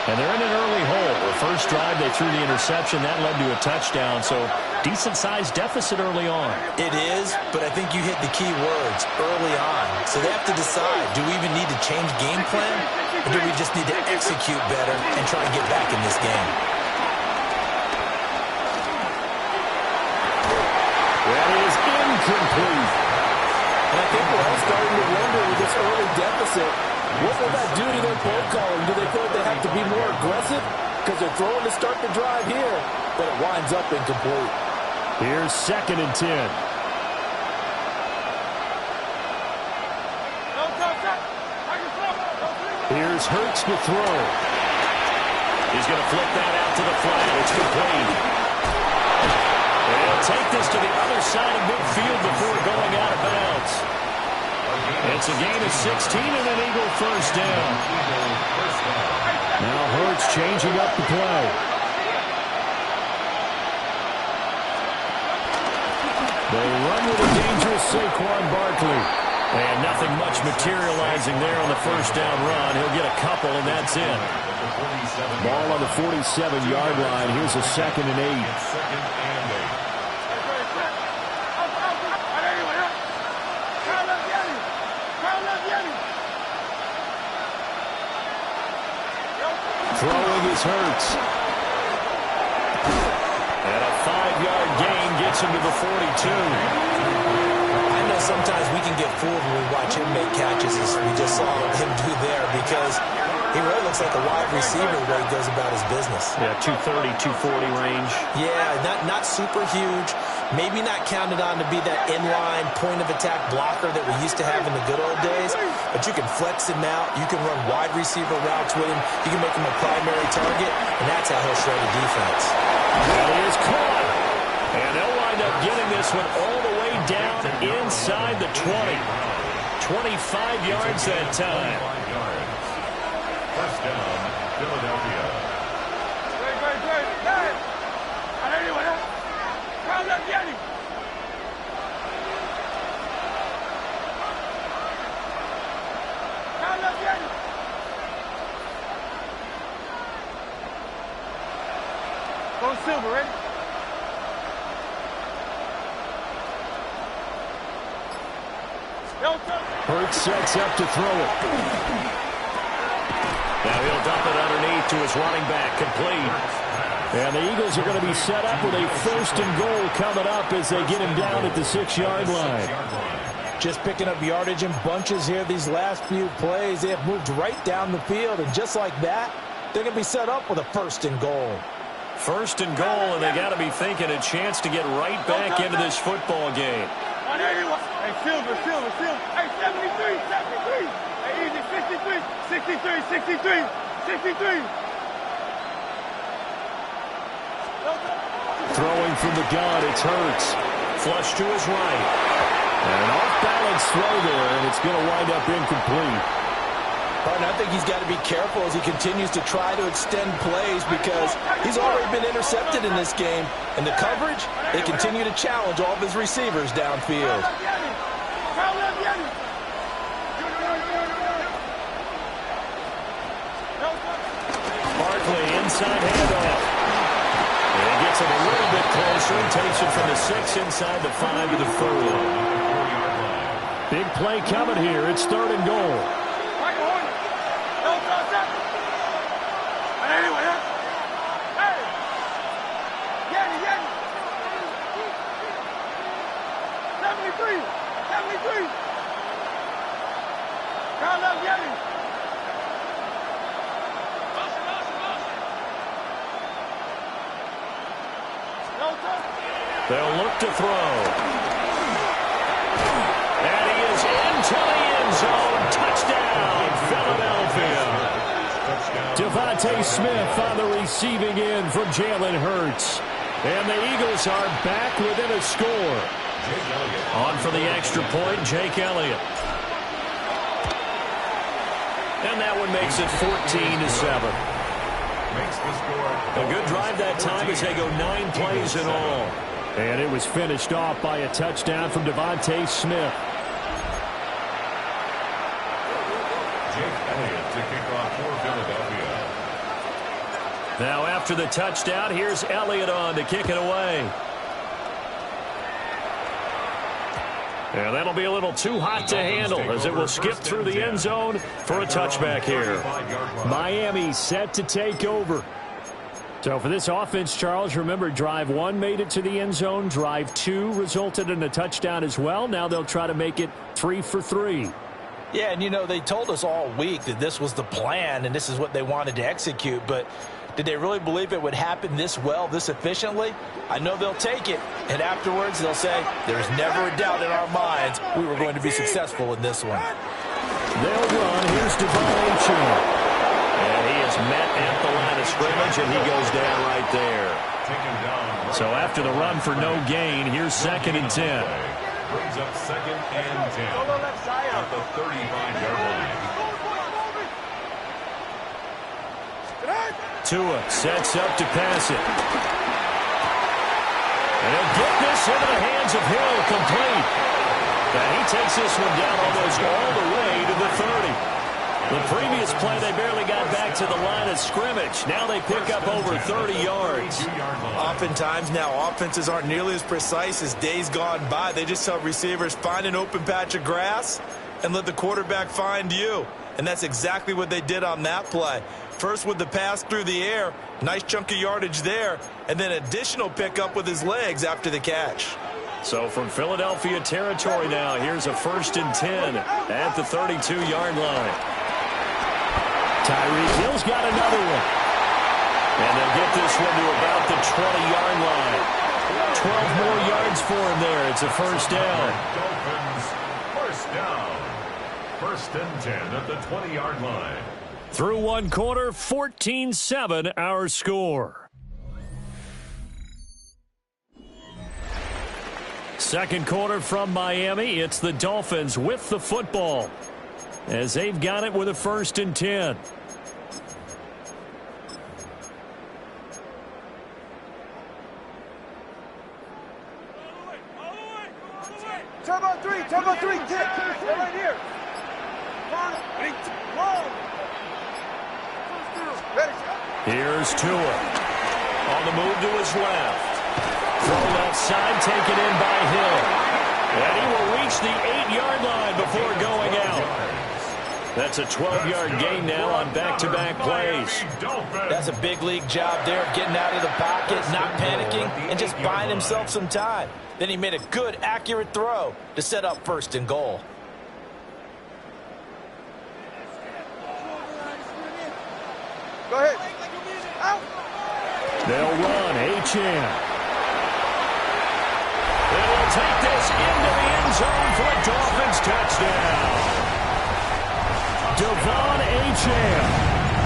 And they're in an early hole. The first drive, they threw the interception. That led to a touchdown. So decent-sized deficit early on. It is, but I think you hit the key words early on. So they have to decide, do we even need to change game plan? Or do we just need to execute better and try to get back in this game? That is incomplete. And I think we're all starting to wonder with this early deficit, what will that do to their play calling? Do they feel like they have to be more aggressive? Because they're throwing to start the drive here, but it winds up incomplete. Here's 2nd and 10. Here's Hurts to throw. He's going to flip that out to the flat. It's complete. They'll take this to the other side of midfield before going out of bounds. It's a gain of 16 and an Eagle first down. Now Hurts changing up the play. They run with a dangerous Saquon Barkley. And nothing much materializing there on the first down run. He'll get a couple, and that's it. Ball on the 47-yard line. Here's a 2nd and 8. Throwing is Hurts. And a 5-yard gain gets him to the 42. I know sometimes we can get fooled when we watch him make catches as we just saw him do there because he really looks like a wide receiver the way he goes about his business. Yeah, 230, 240 range. Yeah, not super huge. Maybe not counted on to be that inline point-of-attack blocker that we used to have in the good old days, but you can flex him out. You can run wide receiver routes with him. You can make him a primary target, and that's how he'll shred a defense. That is caught. And they'll wind up getting this one all the way down inside the 20. 25 yards that time. First down, Philadelphia. Go Silver, ready? Hurts sets up to throw it. Now he'll dump it underneath to his running back, complete. And the Eagles are going to be set up with a 1st and goal coming up as they get him down at the 6-yard line. Just picking up yardage in bunches here these last few plays. They have moved right down the field, and just like that, they're going to be set up with a 1st and goal. 1st and goal, and they got to be thinking a chance to get right back into this football game. Hey, Silver. Hey, 73. Hey, easy, 63. Throwing from the gun, it's Hurts. Flush to his right. And an off-balance throw there, and it's going to wind up incomplete. And I think he's got to be careful as he continues to try to extend plays because he's already been intercepted in this game. And the coverage, they continue to challenge all of his receivers downfield. Barkley inside handoff. And he gets it a little bit closer and takes it from the 6 inside the 5 to the 4. Big play coming here. It's 3rd and goal. They'll look to throw. And he is into the end zone. Touchdown, Philadelphia. Devontae Smith on the receiving end from Jalen Hurts. And the Eagles are back within a score. On for the extra point, Jake Elliott. And that one makes it 14-7. A good drive that time as they go 9 plays in all. And it was finished off by a touchdown from Devontae Smith. Jake Elliott to kick off for Philadelphia. Now after the touchdown, here's Elliott on to kick it away. And that'll be a little too hot to handle as it will skip through the end zone for a touchback here. Miami set to take over. So for this offense, Charles, remember drive 1 made it to the end zone. Drive 2 resulted in a touchdown as well. Now they'll try to make it 3 for 3. Yeah, and you know, they told us all week that this was the plan and this is what they wanted to execute, but did they really believe it would happen this well, this efficiently? I know they'll take it, and afterwards they'll say, there's never a doubt in our minds we were going to be successful in this one. They'll run. Here's Devon Achane. And he is met at the line of scrimmage, and he goes down right there. So after the run for no gain, here's 2nd and 10. Brings up 2nd and 10 at the 35-yard line. Tua sets up to pass it. And he'll get this into the hands of Hill, complete. And he takes this one down almost all the way to the 30. The previous play, they barely got back to the line of scrimmage. Now they pick up over 30 yards. Oftentimes now, offenses aren't nearly as precise as days gone by. They just tell receivers, find an open patch of grass and let the quarterback find you. And that's exactly what they did on that play. First with the pass through the air, nice chunk of yardage there, and then additional pickup with his legs after the catch. So from Philadelphia territory now, here's a 1st and 10 at the 32-yard line. Tyreek Hill's got another one. And they'll get this one to about the 20-yard line. 12 more yards for him there. It's a 1st down. Dolphins, 1st down. 1st and 10 at the 20-yard line. Through 1 quarter, 14-7 our score. Second quarter from Miami. It's the Dolphins with the football as they've got it with a 1st and 10. Turbo 3, get right here. Here's Tua. On the move to his left. Throw left side, taken in by Hill. And he will reach the 8-yard line before going out. That's a 12-yard gain now on back-to-back plays. That's a big league job there, getting out of the pocket, not panicking, and just buying himself some time. Then he made a good, accurate throw to set up 1st and goal. Go ahead. Out. They'll run. Achane. They will take this into the end zone for a Dolphins touchdown. Devon Achane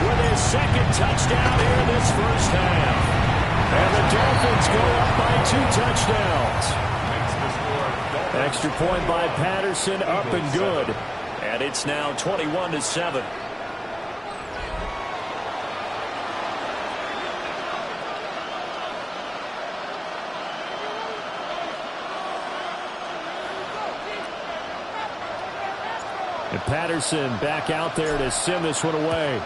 with his 2nd touchdown here in this first half. And the Dolphins go up by 2 touchdowns. Extra point by Patterson, up and good. And it's now 21-7. And Patterson back out there to send this one away.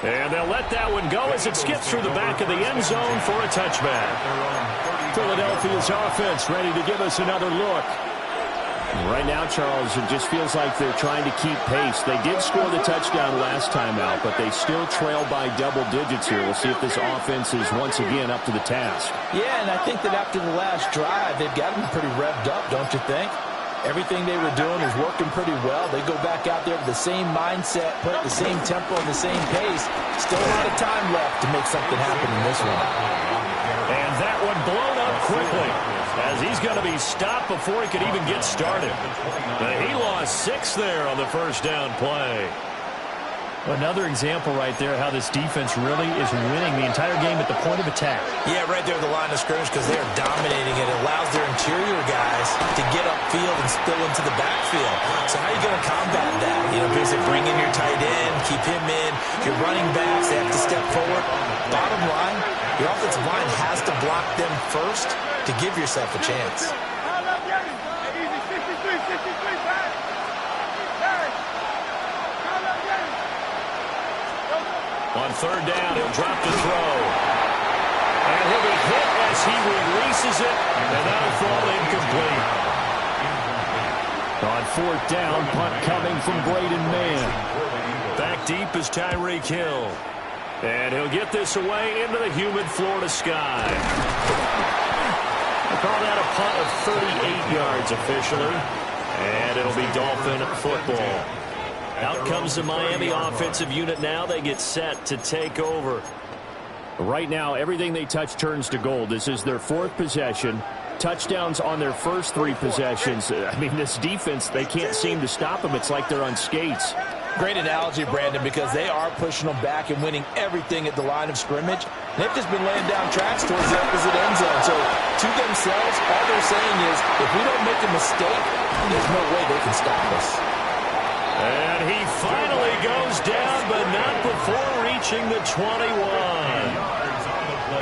And they'll let that one go as it skips through the back of the end zone for a touchback. Philadelphia's offense ready to give us another look. Right now, Charles, it just feels like they're trying to keep pace. They did score the touchdown last time out, but they still trail by double digits here. We'll see if this offense is once again up to the task. Yeah, and I think that after the last drive, they've got them pretty revved up, don't you think? Everything they were doing is working pretty well. They go back out there with the same mindset, put the same tempo and the same pace. Still a lot of time left to make something happen in this one. And that one blown up quickly as he's going to be stopped before he could even get started. But he lost 6 there on the 1st down play. Another example right there how this defense really is winning the entire game at the point of attack. Yeah, right there at the line of scrimmage because they are dominating it. It allows their interior guys to get upfield and spill into the backfield. So how are you going to combat that? You know, basically bring in your tight end, keep him in. Your running backs, they have to step forward. Bottom line, your offensive line has to block them first to give yourself a chance. On 3rd down, he'll drop the throw. And he'll be hit as he releases it, and that'll fall incomplete. On 4th down, punt coming from Braden Mann. Back deep is Tyreek Hill. And he'll get this away into the humid Florida sky. I call that a punt of 38 yards officially. And it'll be Dolphin football. Out comes the Miami offensive unit now. They get set to take over. Right now, everything they touch turns to gold. This is their 4th possession. Touchdowns on their first 3 possessions. I mean, this defense, they can't seem to stop them. It's like they're on skates. Great analogy, Brandon, because they are pushing them back and winning everything at the line of scrimmage. They've just been laying down tracks towards the opposite end zone. So to themselves, all they're saying is, if we don't make a mistake, there's no way they can stop us. And he finally goes down, but not before reaching the 21.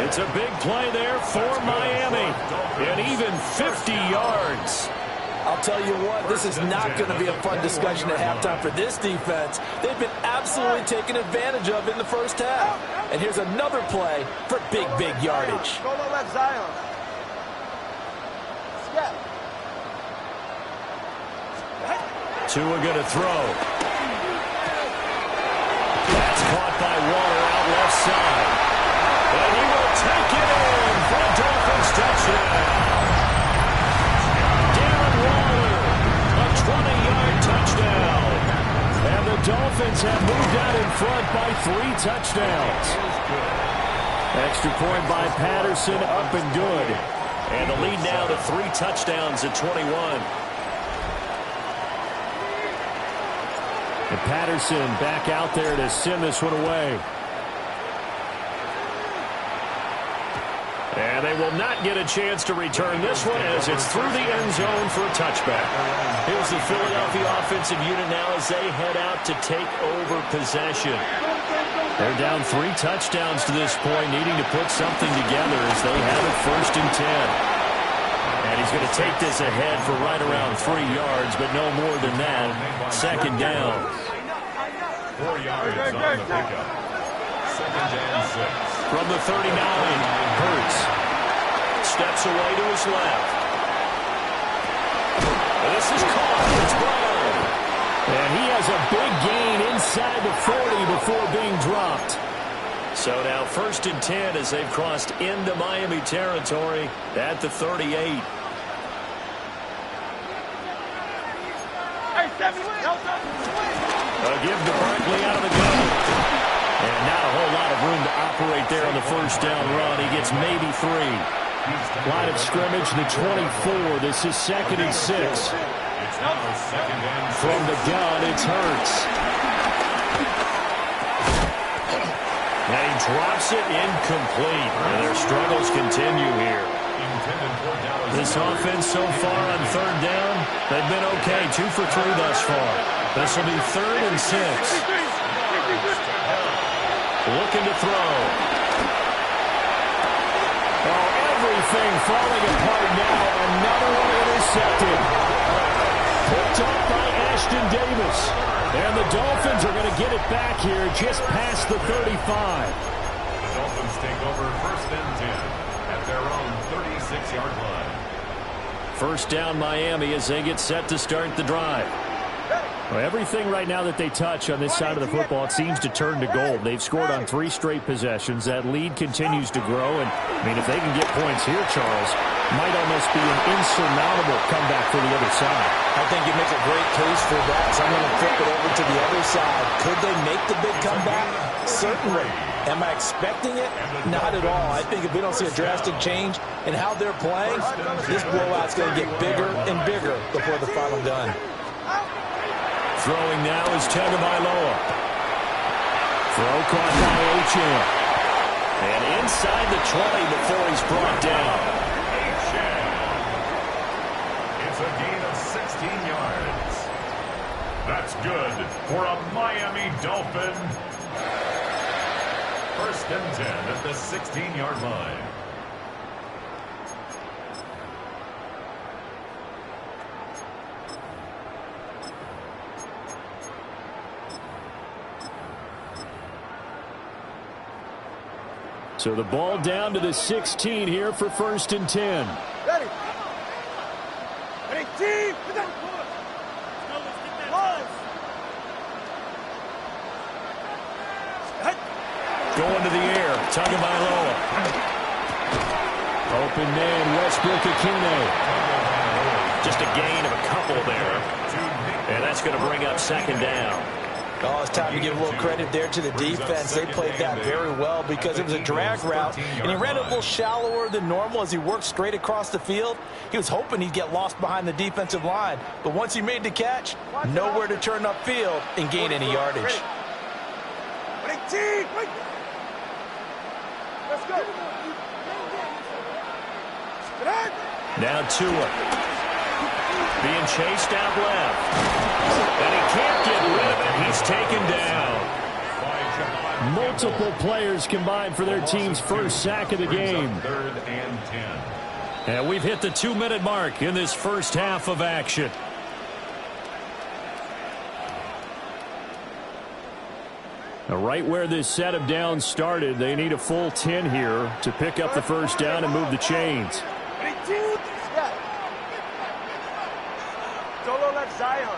It's a big play there for Miami. And even 50 yards. I'll tell you what, this is not going to be a fun discussion at halftime for this defense. They've been absolutely taken advantage of in the first half. And here's another play for big, big yardage. Go low left, Zion. Step. Tua going to throw. That's caught by Waller out left side. And he will take it in for a Dolphins touchdown. A 20-yard touchdown. And the Dolphins have moved out in front by 3 touchdowns. Extra point by Patterson, up and good. And the lead now to 3 touchdowns at 21. And Patterson back out there to send this one away. And they will not get a chance to return this one as it's through the end zone for a touchback. Here's the Philadelphia offensive unit now as they head out to take over possession. They're down 3 touchdowns to this point, needing to put something together as they have it 1st and 10. And he's going to take this ahead for right around 3 yards, but no more than that. 2nd down. 4 yards on the pickup. 2nd and 6. From the 39, Hurts steps away to his left. This is caught. It's Brown. And he has a big gain inside the 40 before being dropped. So now 1st and 10 as they've crossed into Miami territory at the 38. A give to Barkley out of the gun. And not a whole lot of room to operate there on the 1st down run. He gets maybe 3. Line of scrimmage, the 24. This is 2nd and 6. From the gun, it's Hurts. And he drops it incomplete. And their struggles continue here. This offense so far on 3rd down, they've been okay. 2 for 3 thus far. This will be 3rd and 6. Looking to throw. Oh, everything falling apart now. Another one intercepted. Picked up by Ashton Davis. And the Dolphins are going to get it back here just past the 35. The Dolphins take over 1st and 10 at their own 36-yard line. 1st down Miami as they get set to start the drive. Well, everything right now that they touch on this side of the football, it seems to turn to gold. They've scored on 3 straight possessions. That lead continues to grow. And, I mean, if they can get points here, Charles, might almost be an insurmountable comeback for the other side. I think you make a great case for that, so I'm going to flip it over to the other side. Could they make the big comeback? Certainly. Am I expecting it? Not at all. I think if we don't see a drastic change in how they're playing, this blowout's going to get bigger and bigger before the final gun. Throwing now is Tagovailoa. Throw caught by Achane. And inside the 20 before he's brought down. It's a gain of 16 yards. That's good for a Miami Dolphin. 1st and 10 at the 16-yard line. So the ball down to the 16 here for 1st and 10. Ready. Ready, team. Going to the air. Tagovailoa. Open man, Westbrook-Ikhine. Just a gain of a couple there. And that's going to bring up 2nd down. Oh, it's time to give a little credit there to the defense. They played that very well because it was a drag route, and he ran it a little shallower than normal as he worked straight across the field. He was hoping he'd get lost behind the defensive line, but once he made the catch, nowhere to turn upfield and gain any yardage. Let's go. Now Tua. Being chased out left. And he can't get rid of it. He's taken down. Multiple players combined for their team's 1st sack of the game. 3rd and 10. And we've hit the 2-minute mark in this 1st half of action. Now, right where this set of downs started, they need a full 10 here to pick up the 1st down and move the chains. Solo left Zion.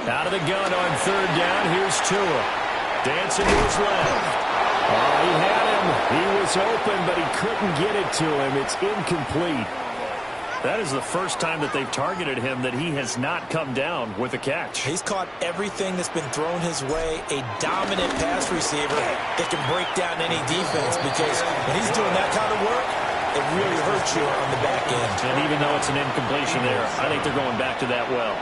Out of the gun on 3rd down. Here's Tua. Dancing to his left. Oh, he had him. He was open, but he couldn't get it to him. It's incomplete. That is the first time that they've targeted him that he has not come down with a catch. He's caught everything that's been thrown his way. A dominant pass receiver that can break down any defense, because when he's doing that kind of work, it really hurts you on the back end. And even though it's an incompletion there, I think they're going back to that well.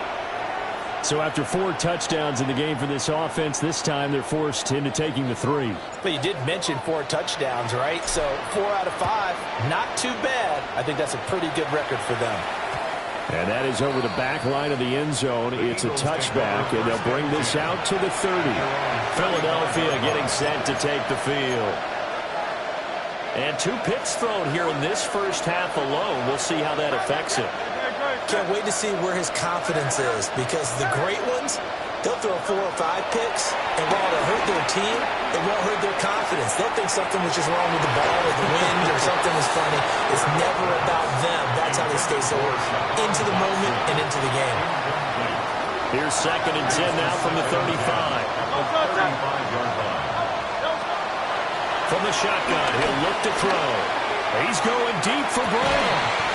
So after 4 touchdowns in the game for this offense, this time they're forced into taking the 3. But you did mention 4 touchdowns, right? So 4 out of 5, not too bad. I think that's a pretty good record for them. And that is over the back line of the end zone. It's a touchback, and they'll bring this out to the 30. Philadelphia getting set to take the field. And 2 picks thrown here in this first half alone. We'll see how that affects him. Can't wait to see where his confidence is, because the great ones, they'll throw 4 or 5 picks, and while it'll hurt their team, it won't hurt their confidence. They'll think something was just wrong with the ball or the wind or something was funny. It's never about them. That's how they stay so into the moment and into the game. Here's 2nd and 10 now from the 35. From the shotgun, he'll look to throw. He's going deep for Brown.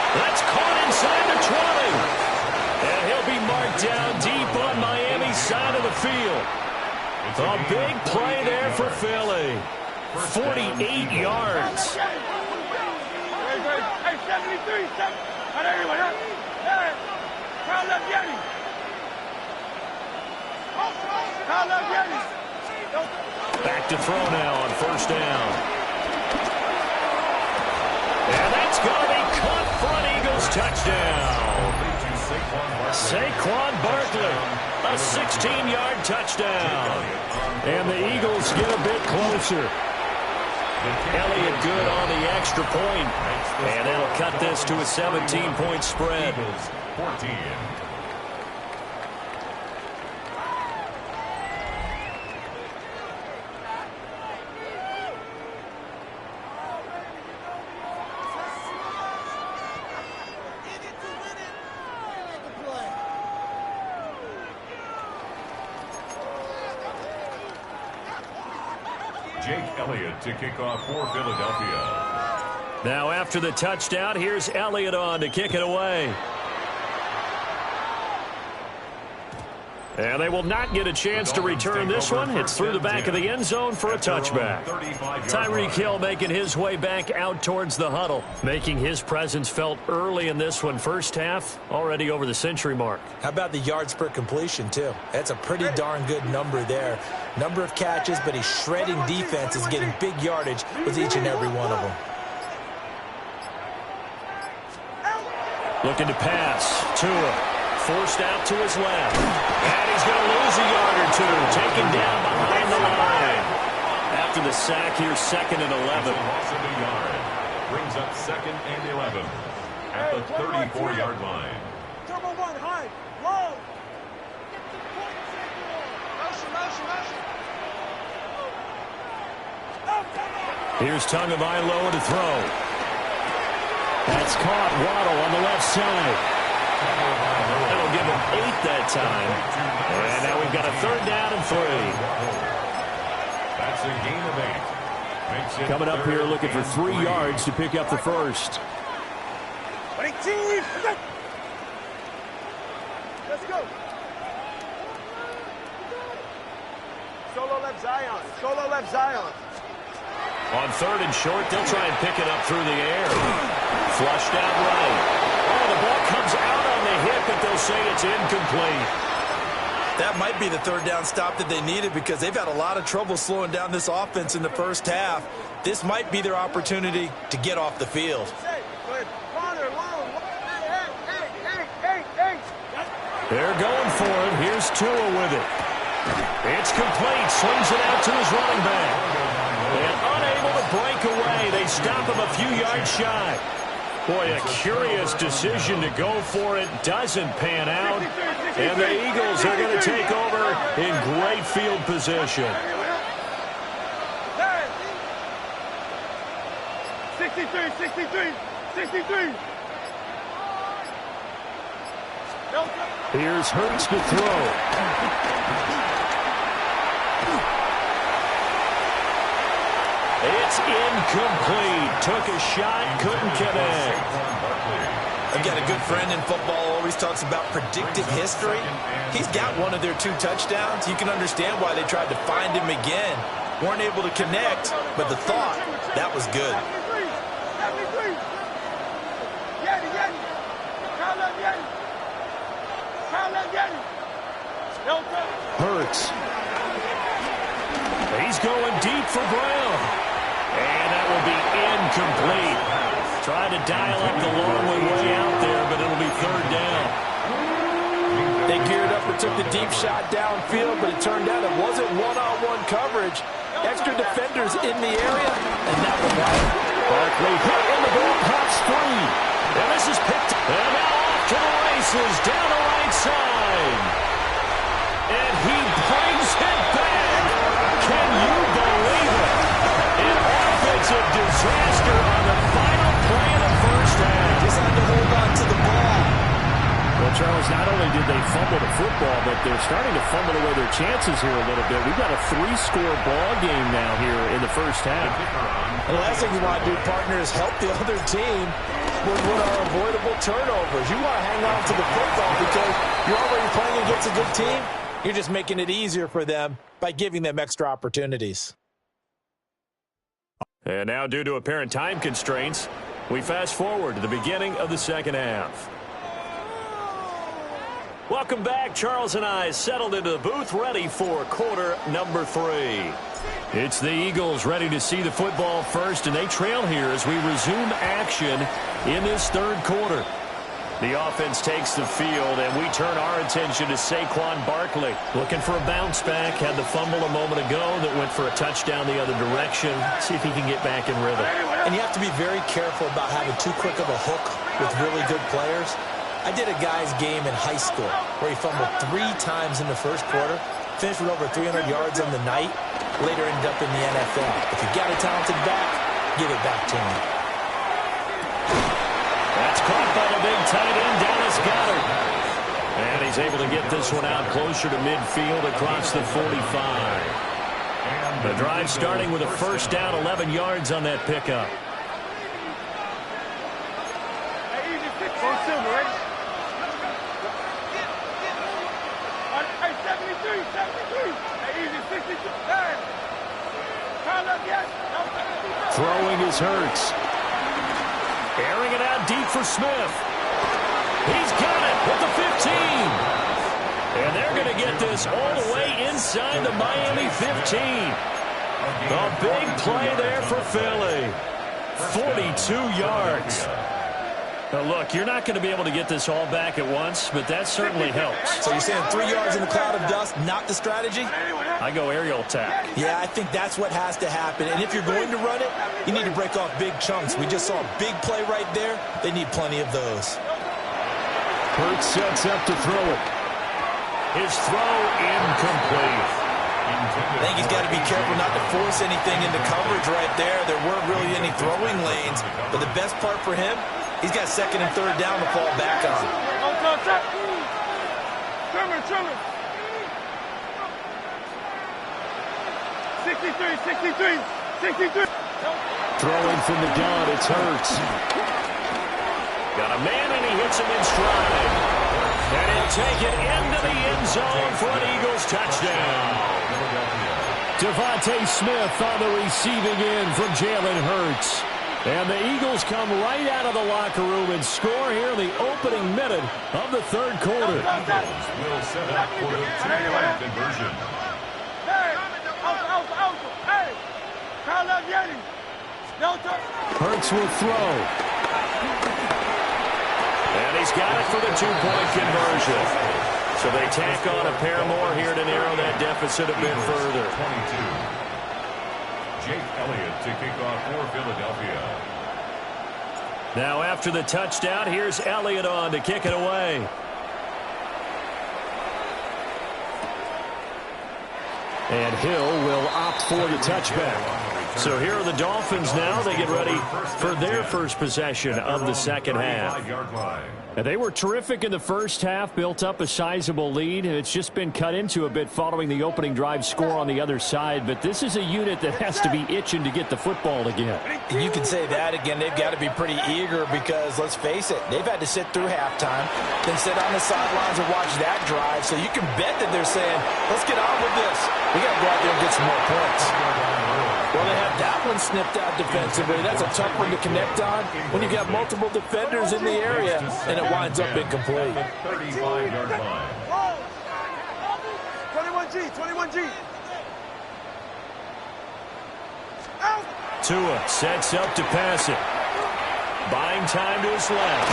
That's caught inside the 20. And he'll be marked down deep on Miami's side of the field. A big play there for Philly. 48 yards. Hey, 73, 7. Not everyone, huh? Hey, crowd left Yeti. Crowd left Yeti. Back to throw now on 1st down. And that's going to be caught for an Eagles touchdown. Saquon Barkley, a 16-yard touchdown. And the Eagles get a bit closer. Elliott good on the extra point. And that'll cut this to a 17-point spread. 14. Jake Elliott to kick off for Philadelphia. Now after the touchdown, here's Elliott on to kick it away. And they will not get a chance to return this one. It's through the back of the end zone for a touchback. Tyreek Hill making his way back out towards the huddle, making his presence felt early in this one. First half, already over the century mark. How about the yards per completion, too? That's a pretty darn good number there. Number of catches, but he's shredding defenses, getting big yardage with each and every one of them. Looking to pass. Tua. Forced out to his left. And he's going to lose a yard or 2. Taken down behind the line. After the sack, here's 2nd and 11. Loss of a yard. Brings up 2nd and 11 at the 34-yard line. Turbo 1, high, low. Here's Tagovailoa to throw. That's caught. Waddle on the left side. That'll give him 8 that time. And now we've got a 3rd down and 3. That's a gain of 8. Makes it Coming up here looking for 3 yards to pick up the first. Let's go. Solo left Zion. Solo left Zion. On 3rd and short, they'll try and pick it up through the air. Flushed out right. Oh, the ball comes out on the hip, but they'll say it's incomplete. That might be the 3rd down stop that they needed, because they've had a lot of trouble slowing down this offense in the first half. This might be their opportunity to get off the field. They're going for it. Here's Tua with it. It's complete. Swings it out to his running back. And unable to break away. They stop him a few yards shy. Boy, a curious decision to go for it. Doesn't pan out. And the Eagles are going to take over in great field position. 63. Here's Hurts to throw. It's incomplete. Took a shot, couldn't connect. I've got a good friend in football, always talks about predictive history. He's got one of their 2 touchdowns. You can understand why they tried to find him again. Weren't able to connect, but the thought, that was good. 73. Yeti. Crowd left Yeti. Hurts. He's going deep for Brown. And that will be incomplete. Trying to dial up the long way out there, but it'll be third down. They geared up and took the deep shot downfield, but it turned out it wasn't one-on-one coverage. Extra defenders in the area, and that was right. Barkley hit in the ball, pops free. And this is picked up. And now off to the races, down the right side. And he brings it back. Can you believe it? An offensive disaster on the final play of the first half. Just had to hold on to the ball. Well, Charles, not only did they fumble the football, but they're starting to fumble away their chances here a little bit. We've got a 3-score ball game now here in the first half. And the last thing you want to do, partner, is help the other team with what are avoidable turnovers. You want to hang on to the football because you're already playing against a good team. You're just making it easier for them by giving them extra opportunities. And now, due to apparent time constraints, we fast forward to the beginning of the second half. Welcome back. Charles and I settled into the booth, ready for quarter number 3. It's the Eagles ready to see the football first, and they trail here as we resume action in this third quarter. The offense takes the field, and we turn our attention to Saquon Barkley. Looking for a bounce back. Had the fumble a moment ago that went for a touchdown the other direction. See if he can get back in rhythm. And you have to be very careful about having too quick of a hook with really good players. I did a guy's game in high school where he fumbled 3 times in the first quarter, finished with over 300 yards on the night, later ended up in the NFL. If you got a talented back, give it back to him. That's caught by the big tight end, Dallas Goedert. And he's able to get this one out closer to midfield across the 45. The drive starting with a first down, 11 yards on that pickup. Throwing is Hurts. Airing it out deep for Smith. He's got it at the 15. And they're going to get this all the way inside the Miami 15. A big play there for Philly. 42 yards. Now, look, you're not going to be able to get this all back at once, but that certainly helps. So you're saying 3 yards in a cloud of dust, not the strategy? I go aerial attack. Yeah, I think that's what has to happen. And if you're going to run it, you need to break off big chunks. We just saw a big play right there. They need plenty of those. Hurts sets up to throw it. His throw incomplete. I think he's got to be careful not to force anything into coverage right there. There weren't really any throwing lanes. But the best part for him, he's got second and third down to fall back on. Trimmer. 63. Throwing from the gun, it's Hurts. Got a man, and he hits him in stride. And he'll take it into the end zone for an Eagles touchdown. Devontae Smith on the receiving end from Jalen Hurts. And the Eagles come right out of the locker room and score here in the opening minute of the third quarter. Will set up for the 2-point conversion. Hurts will throw. And he's got it for the 2-point conversion. So they tack on a pair more here to narrow that deficit a bit further. 22. Jake Elliott to kick off for Philadelphia. Now after the touchdown, here's Elliott on to kick it away. And Hill will opt for the touchback. So here are the Dolphins now. They get ready for their first possession of the second half. And they were terrific in the first half, built up a sizable lead, and it's just been cut into a bit following the opening drive score on the other side. But this is a unit that has to be itching to get the football again. You can say that again. They've got to be pretty eager because, let's face it, they've had to sit through halftime, then sit on the sidelines and watch that drive. So you can bet that they're saying, let's get on with this. We got to go out there and get some more points. Well, they have that one snipped out defensively. That's a tough one to connect on when you got multiple defenders in the area, and it winds up incomplete. 35-yard line. 21G, 21G. Tua sets up to pass it. Buying time to his left.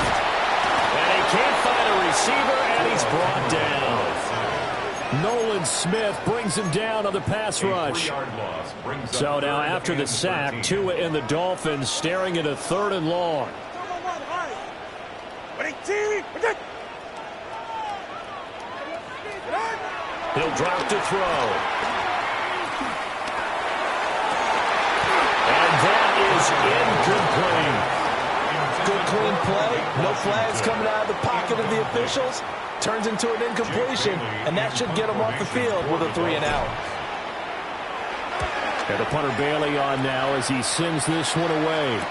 And he can't find a receiver, and he's brought down. Nolan Smith brings him down on the pass rush. So now after the sack, Tua and the Dolphins staring at a 3rd and long. He'll drop to throw. And that is incomplete. Good clean play. No flags coming out of the pocket of the officials. Turns into an incompletion, and that should get him off the field with a 3 and out. And the punter Bailey on now as he sends this one away.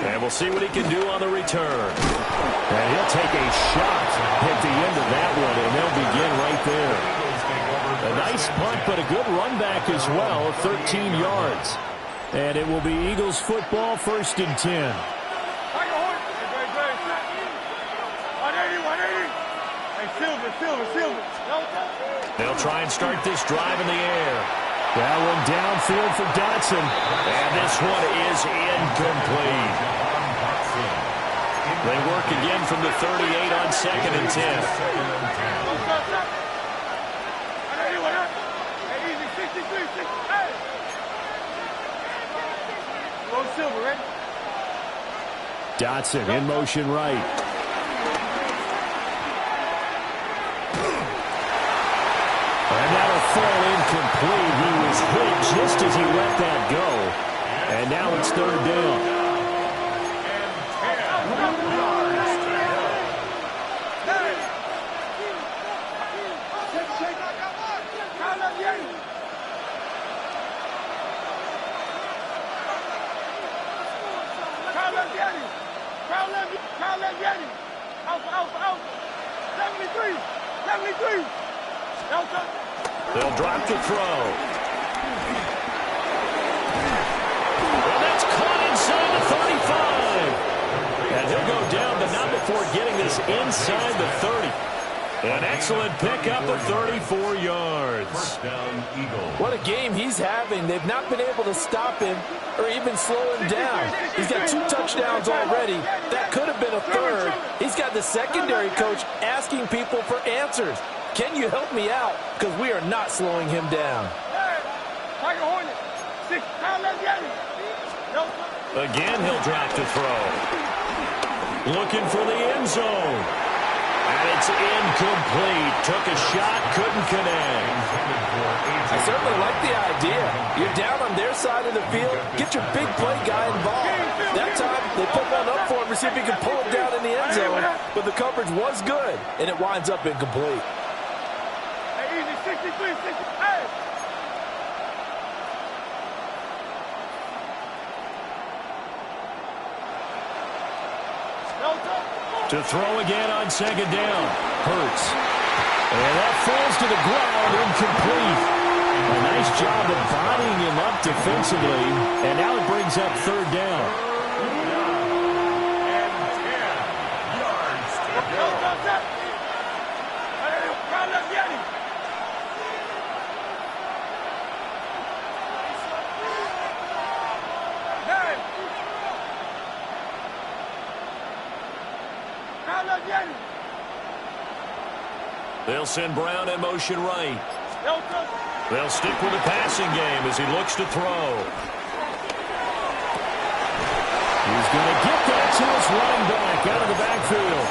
And we'll see what he can do on the return. And he'll take a shot at the end of that one, and they'll begin right there. A nice punt, but a good run back as well, 13 yards. And it will be Eagles football, 1st and 10. They'll try and start this drive in the air. That one downfield for Dotson. And this one is incomplete. They work again from the 38 on 2nd and 10. Dotson in motion right. And that'll fall incomplete. He was hit just as he let that go. And now it's 3rd down. They'll drop to throw. Well, that's caught inside the 35. And he'll go down, but not before getting this inside the 30. An excellent pickup of 34 yards. What a game he's having. They've not been able to stop him or even slow him down. He's got 2 touchdowns already. That could have been a 3rd. He's got the secondary coach asking people for answers. Can you help me out? Because we are not slowing him down. Again, he'll drop to throw. Looking for the end zone. And it's incomplete. Took a shot, couldn't connect. I certainly like the idea. You're down on their side of the field. Get your big play guy involved. That time, they put one up for him to see if he can pull it down in the end zone. But the coverage was good, and it winds up incomplete. To throw again on 2nd down. Hurts. And that falls to the ground, incomplete. A nice job of bodying him up defensively. And now it brings up 3rd down. They'll send Brown in motion right. They'll stick with the passing game as he looks to throw. He's going to get that to his running back out of the backfield.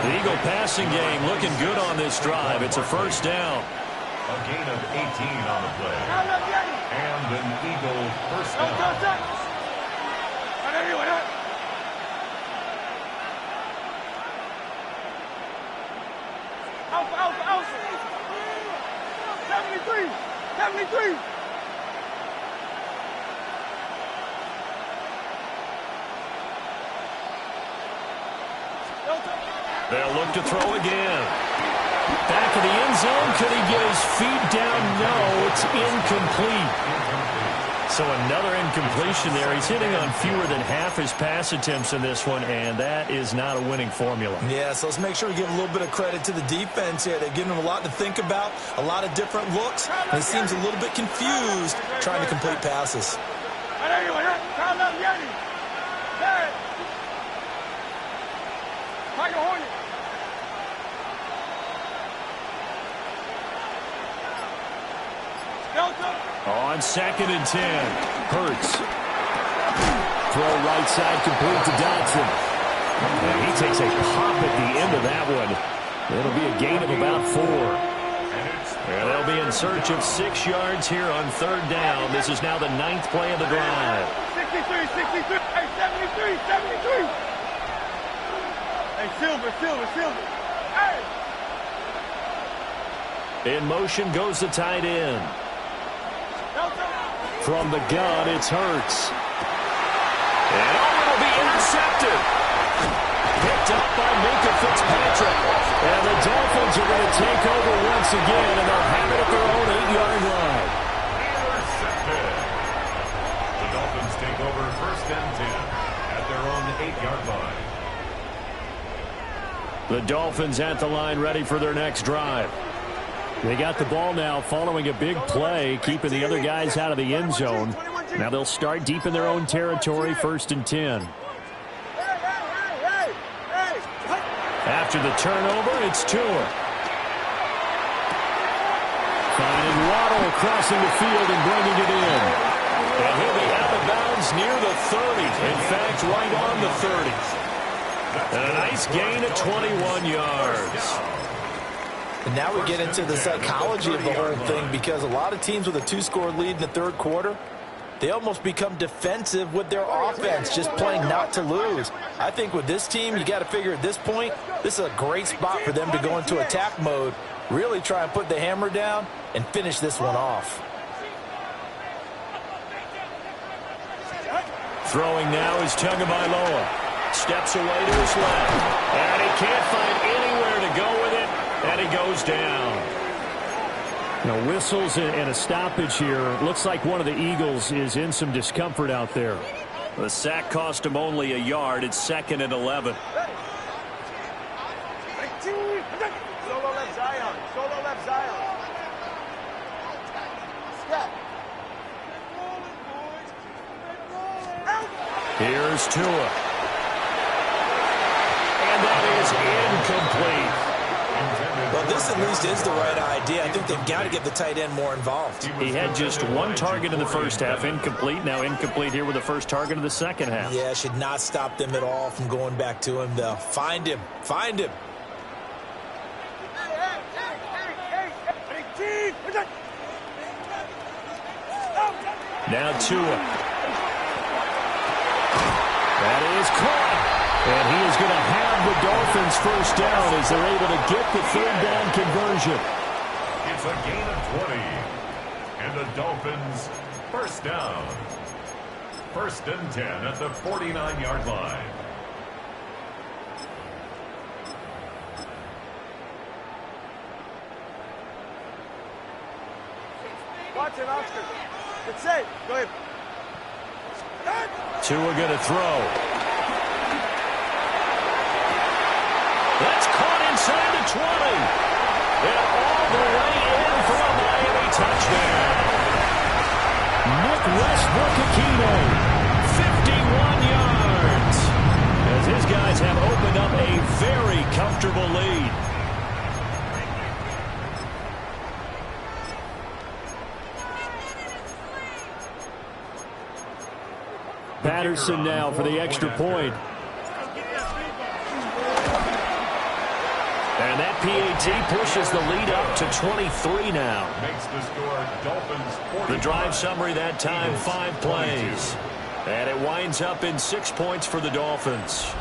The Eagle passing game looking good on this drive. It's a 1st down. A gain of 18 on the play. And an Eagle 1st down. Alpha. 73. They'll look to throw again. Back of the end zone. Could he get his feet down? No, it's incomplete. So another incompletion there. He's hitting on fewer than half his pass attempts in this one, and that is not a winning formula. Yeah, so let's make sure we give a little bit of credit to the defense here. They're giving him a lot to think about, a lot of different looks, and he seems a little bit confused trying to complete passes. On 2nd and 10, Hurts. Throw right side complete to Dotson. And he takes a pop at the end of that one. It'll be a gain of about 4. And they'll be in search of 6 yards here on 3rd down. This is now the 9th play of the drive. 63, 63, hey, 73, 73. Hey, Silver. Hey! In motion goes the tight end. From the gun, it's Hurts. And it'll be intercepted. Picked up by Minka Fitzpatrick. And the Dolphins are going to take over once again, and they'll have it at their own 8-yard line. Intercepted. The Dolphins take over 1st and 10 at their own 8-yard line. The Dolphins at the line, ready for their next drive. They got the ball now following a big play, keeping the other guys out of the end zone. Now they'll start deep in their own territory, 1st and 10. After the turnover, it's Tua. Finding Waddle crossing the field and bringing it in. And he'll be out of bounds near the 30. In fact, right on the 30. And a nice gain of 21 yards. And now we get into the psychology of the whole thing, because a lot of teams with a 2-score lead in the 3rd quarter, they almost become defensive with their offense, just playing not to lose. I think with this team, you got to figure at this point, this is a great spot for them to go into attack mode, really try and put the hammer down and finish this one off. Throwing now is Tagovailoa. Steps away to his left. And he can't find anywhere to go with it. And he goes down. Now, whistles and a stoppage here. Looks like one of the Eagles is in some discomfort out there. The sack cost him only a yard. It's 2nd and 11. Solo left Zion. Solo left Zion. Step. Here's Tua. And that is incomplete. Well, this at least is the right idea. I think they've got to get the tight end more involved. He had just 1 target in the 1st half, incomplete. Now incomplete here with the 1st target of the 2nd half. Yeah, should not stop them at all from going back to him, though. Find him. Find him. Now Tua. That is caught. And he is going to have the Dolphins 1st down as they're able to get the 3rd down conversion. It's a gain of 20. And the Dolphins 1st down. 1st and 10 at the 49-yard line. Watch it, Oscar. It's safe. Go ahead. Tua going to throw. That's caught inside the 20. And all the way in for a Miami touchdown. Nick Westbrook-Aquino, 51 yards. As his guys have opened up a very comfortable lead. Patterson now for the extra point. And that PAT pushes the lead up to 23 now. Makes the score Dolphins 45. The drive summary that time, 5 plays. And it winds up in 6 points for the Dolphins.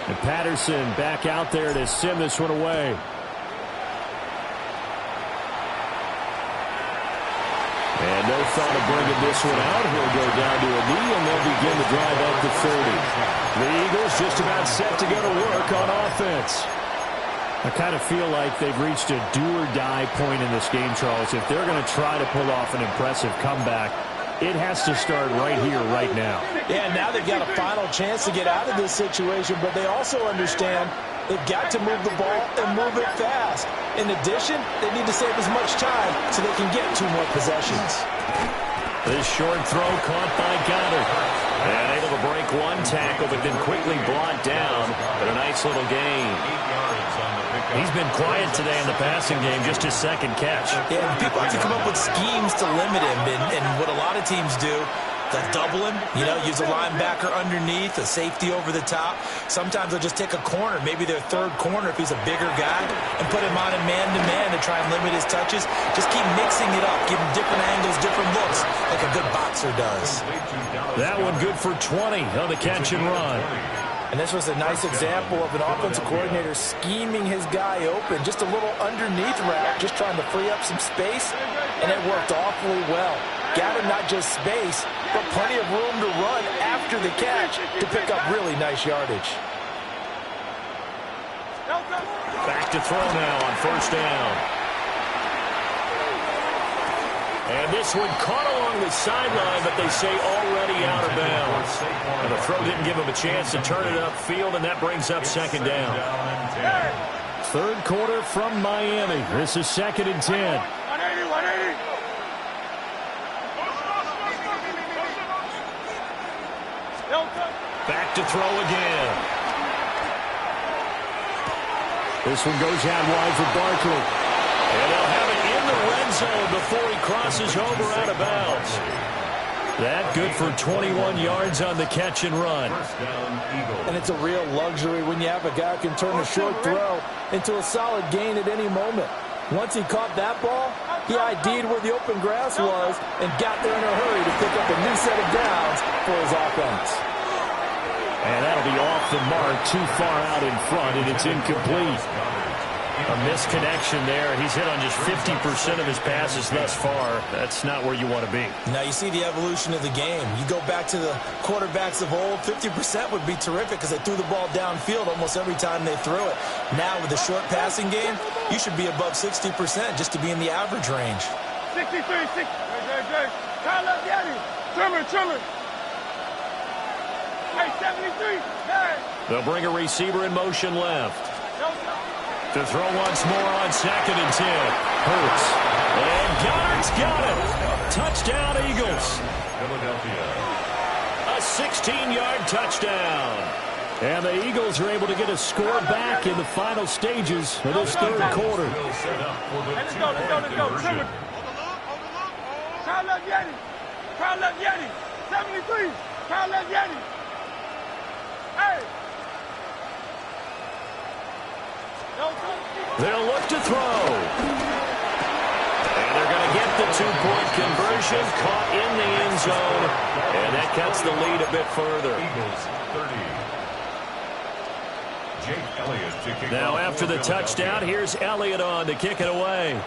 And Patterson back out there to send this one away. And no thought of bringing this one out. He'll go down to a knee, and they'll begin the drive at the 30. The Eagles just about set to go to work on offense. I kind of feel like they've reached a do-or-die point in this game, Charles. If they're going to try to pull off an impressive comeback, it has to start right here, right now. Yeah, now they've got a final chance to get out of this situation, but they also understand they've got to move the ball and move it fast. In addition, they need to save as much time so they can get 2 more possessions. This short throw caught by Goddard. And able to break 1 tackle, but then quickly brought down. But a nice little gain. He's been quiet today in the passing game, just his 2nd catch. Yeah, people have to come up with schemes to limit him, and what a lot of teams do, they'll double him, use a linebacker underneath, a safety over the top. Sometimes they'll just take a corner, maybe their 3rd corner if he's a bigger guy, and put him on a man-to-man to try and limit his touches. Just keep mixing it up, give him different angles, different looks, like a good boxer does. That one good for 20 on the catch and run. And this was a nice example of an offensive coordinator scheming his guy open. Just a little underneath route, just trying to free up some space, and it worked awfully well. Got him not just space, but plenty of room to run after the catch to pick up really nice yardage. Back to throw now on 1st down. And this one caught along the sideline, but they say already out of bounds. And the throw didn't give him a chance to turn it upfield, and that brings up 2nd down. 3rd quarter from Miami. This is 2nd and 10. Back to throw again. This one goes out wide for Barkley. And they'll have it in the red zone before he crosses over out of bounds. That good for 21 yards on the catch and run. And it's a real luxury when you have a guy who can turn a short throw into a solid gain at any moment. Once he caught that ball, he ID'd where the open grass was and got there in a hurry to pick up a new set of downs for his offense. And that'll be off the mark, too far out in front, and it's incomplete. A misconnection there. He's hit on just 50% of his passes thus far. That's not where you want to be. Now you see the evolution of the game. You go back to the quarterbacks of old, 50% would be terrific because they threw the ball downfield almost every time they threw it. Now with the short passing game, you should be above 60% just to be in the average range. 63, 60. Kyle up, Yanni. Trimmer. Hey, 73. Hey. They'll bring a receiver in motion left. To throw once more on 2nd and 10. Hurts. And Goddard's got it. Touchdown, Eagles. Philadelphia. A 16-yard touchdown. And the Eagles are able to get a score back in the final stages of this 3rd quarter. Will set up for the Let's two-point go. conversion. Kyle up, Yanni. 73. Kyle up, Yanni. Hey. They'll look to throw. And they're going to get the 2-point conversion, caught in the end zone. And that cuts the lead a bit further. Eagles 30. Jake Elliott to kick Now off after for the touchdown, here's Elliott on to kick it away.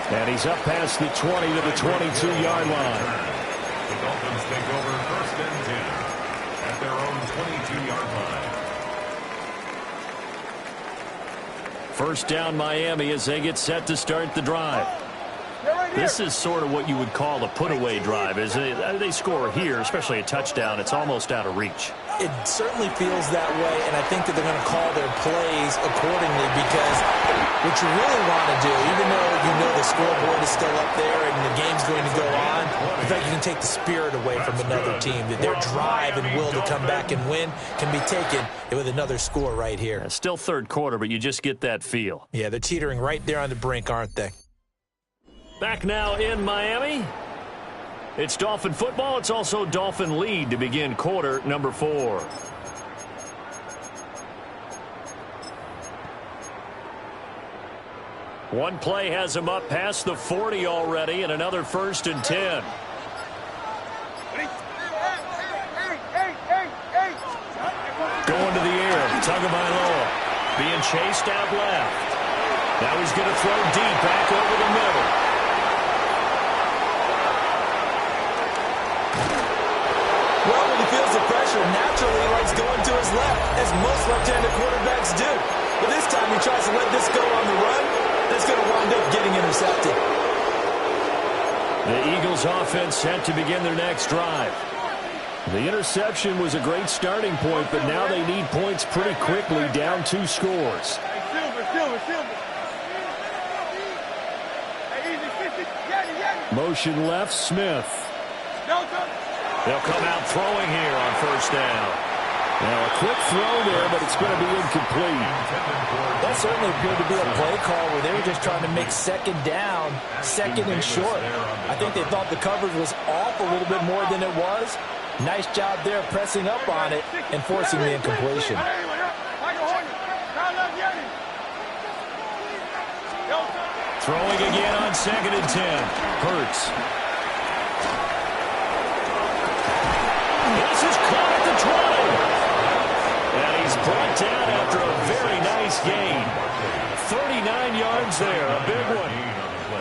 And he's up past the 20 to the 22-yard line. The Dolphins take over 1st and 10 at their own 22-yard line. 1st down Miami as they get set to start the drive. This is sort of what you would call a put-away drive. As they score here, especially a touchdown, it's almost out of reach. It certainly feels that way, and I think that they're going to call their plays accordingly because what you really want to do, even though you know the scoreboard is still up there and the game's going to go on, in fact, you can take the spirit away from another team. That their drive and will to come back and win can be taken with another score right here. Still 3rd quarter, but you just get that feel. Yeah, they're teetering right there on the brink, aren't they? Back now in Miami. It's Dolphin football. It's also Dolphin lead to begin quarter number 4. One play has him up past the 40 already, and another 1st and 10. Going to the air, Tagovailoa. being chased out left. Now he's going to throw deep back over the middle. Well, when he feels the pressure, naturally he likes going to his left, as most left-handed quarterbacks do. But this time he tries to let this go on the run, and it's going to wind up getting intercepted. The Eagles offense set to begin their next drive. The interception was a great starting point, but now they need points pretty quickly, down 2 scores. Motion left, Smith. They'll come out throwing here on first down. Now a quick throw there, but it's going to be incomplete. That certainly appeared to be a play call where they were just trying to make second down, second and short. I think they thought the coverage was off a little bit more than it was. Nice job there pressing up on it and forcing the incompletion. Throwing again on 2nd and 10. Hurts. This is caught at the 20. And he's brought down after a very nice gain. 39 yards there, a big one.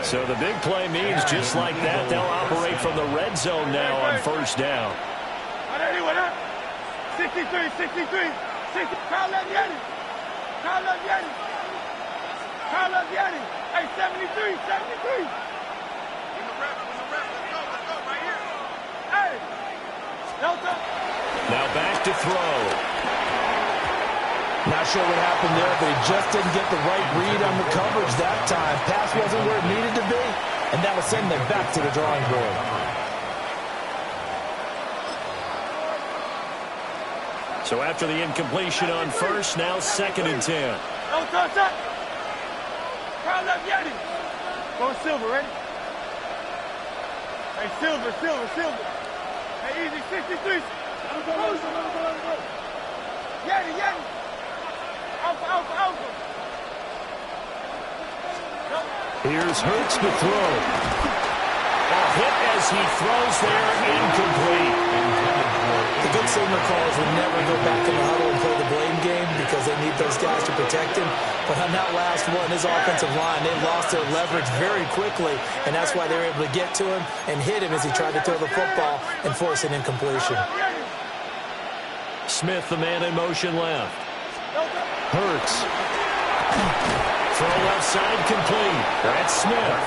So the big play means just like that, they'll operate from the red zone now on first down. 63, 60. Carlos Yeti. Hey, 73. Hey, Delta. Now back to throw. Not sure what happened there, but he just didn't get the right read on the coverage that time. Pass wasn't where it needed to be, and that will send them back to the drawing board. So after the incompletion on first, now 2nd and 10. Carlos Yeti. Go Silver, ready? Hey, Silver. Hey, easy, 63. Yeti. Alpha. Here's Hurts to throw. A hit as he throws there, incomplete. The good signal calls would never go back in the huddle and play the blame game because they need those guys to protect him. But on that last one, his offensive line, they lost their leverage very quickly, and that's why they were able to get to him and hit him as he tried to throw the football and force an incompletion. Smith, the man in motion left. Hurts. Throw left side complete. That's Smith.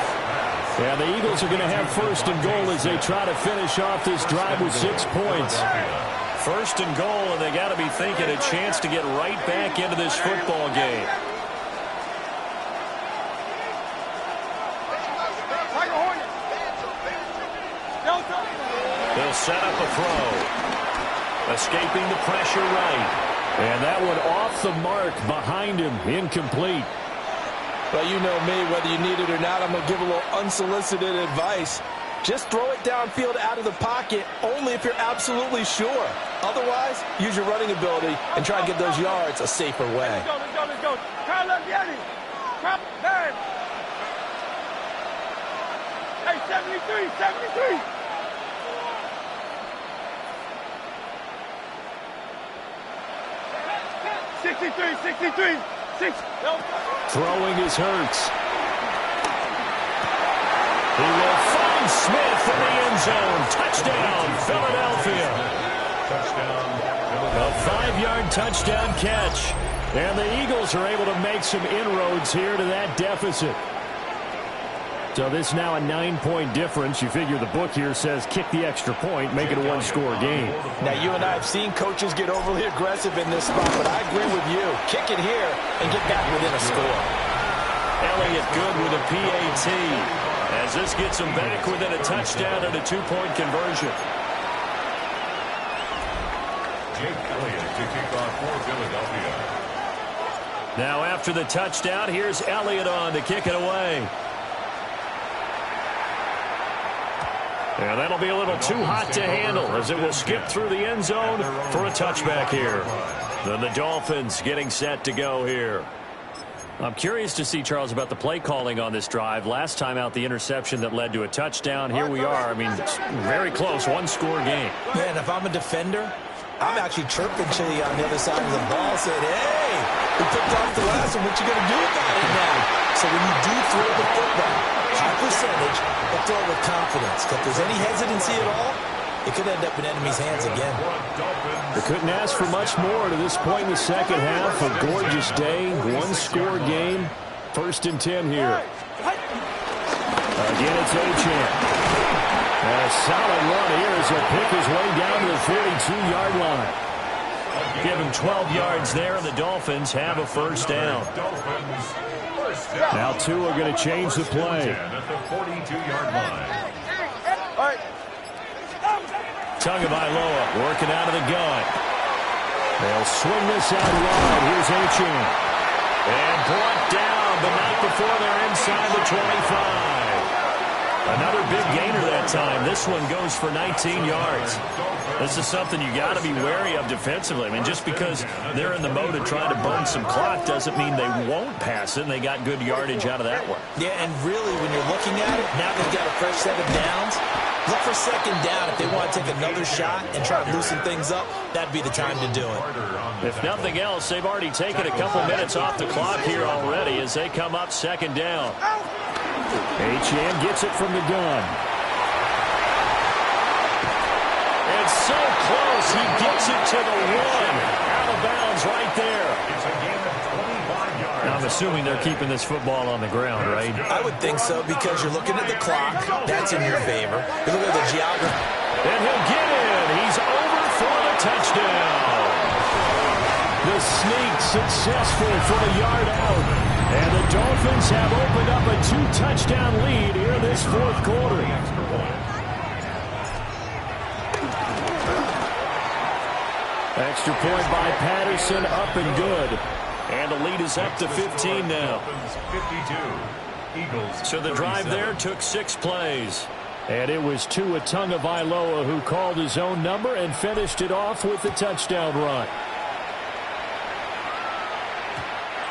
Yeah, the Eagles are going to have 1st and goal as they try to finish off this drive with 6 points. 1st and goal, and they got to be thinking a chance to get right back into this football game. They'll set up a throw. Escaping the pressure right. And that one off the mark behind him, incomplete. Well, you know me, whether you need it or not, I'm going to give a little unsolicited advice. Just throw it downfield out of the pocket only if you're absolutely sure. Otherwise, use your running ability and try and get those yards a safer way. Let's go. Carlos Yeti. Hey, 73. 63. Throwing is Hurts. He will find Smith in the end zone. Touchdown, Philadelphia. A 5-yard touchdown catch. And the Eagles are able to make some inroads here to that deficit. So this now a 9-point difference. You figure the book here says kick the extra point, make it a 1-score game. Now, you and I have seen coaches get overly aggressive in this spot, but I agree with you. Kick it here and get back within a score. Elliott good with a PAT. As this gets him back within a touchdown and a 2-point conversion. Jake Elliott to kick off for Philadelphia. Now after the touchdown, here's Elliott on to kick it away. And that'll be a little too hot to handle as it will skip through the end zone for a touchback here. Then the Dolphins getting set to go here. I'm curious to see, Charles, about the play calling on this drive. Last time out, the interception that led to a touchdown. Here we are. I mean, it's very close, 1-score game. Man, if I'm a defender, I'm actually chirping Chili on the other side of the ball saying, hey, we picked off the last one. What you going to do about it now? So when you do throw the football, high percentage, but throw it with confidence. If there's any hesitancy at all, it could end up in enemy's hands again. They couldn't ask for much more to this point in the second half. A gorgeous day, one-score game. 1st and 10 here. Again, it's Gtowncapp. And a solid run here as he'll pick his way down to the 42-yard line. Give him 12 yards there, and the Dolphins have a first down. Now Tua are going to change the play. At the 42-yard line. Tagovailoa working out of the gun. They'll swing this out wide. Here's Gtowncapp. And brought down, but not before they're inside the 25. Another big gainer that time. This one goes for 19 yards. This is something you got to be wary of defensively. I mean, just because they're in the mode of trying to burn some clock doesn't mean they won't pass it, and they got good yardage out of that one. Yeah, and really, when you're looking at it, now they've got a fresh set of downs. Look for second down. If they want to take another shot and try to loosen things up, that'd be the time to do it. If nothing else, they've already taken a couple minutes off the clock here already as they come up second down. Gtowncapp gets it from the gun. It's so close. He gets it to the 1. Out of bounds right there. It's a gain of 25 yards. Now, I'm assuming they're keeping this football on the ground, right? I would think so because you're looking at the clock. That's in your favor. You look at the geography. And he'll get in. He's over for the touchdown. The sneak successful for the yard out. And the Dolphins have opened up a 2-touchdown lead here in this 4th quarter. Extra point by Patterson, up and good. And the lead is up to 15 now. 52. Eagles. So the drive there took 6 plays. And it was Tua Tagovailoa who called his own number and finished it off with the touchdown run.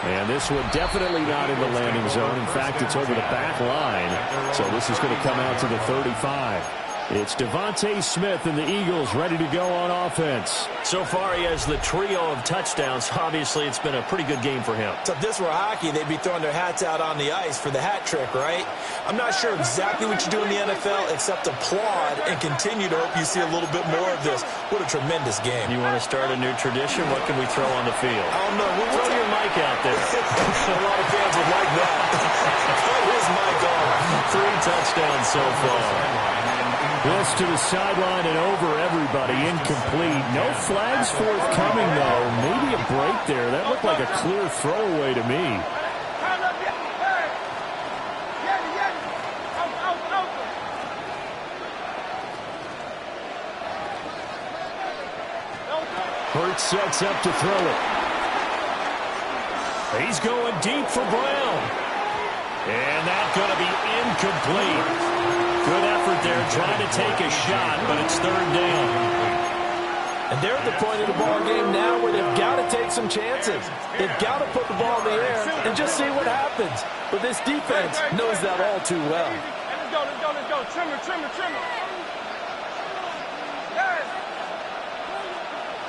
And this one definitely not in the landing zone. In fact, it's over the back line. So this is going to come out to the 35. It's Devontae Smith and the Eagles ready to go on offense. So far, he has the trio of touchdowns. Obviously, it's been a pretty good game for him. So if this were hockey, they'd be throwing their hats out on the ice for the hat trick, right? I'm not sure exactly what you do in the NFL except applaud and continue to hope you see a little bit more of this. What a tremendous game. You want to start a new tradition? What can we throw on the field? I don't know. Throw your mic out there. A lot of fans would like that. Throw his mic on. 3 touchdowns so far. This to the sideline and over everybody. Incomplete. No flags forthcoming, though. Maybe a break there. That looked like a clear throwaway to me. Hurts sets up to throw it. He's going deep for Brown. And that's going to be incomplete. Good effort there trying to take a shot, but it's 3rd down. And they're at the point of the ball game now where they've got to take some chances. They've got to put the ball in the air and just see what happens. But this defense knows that all too well. Let's go, let's go, let's go. Trimmer, trimmer, trimmer. Yes.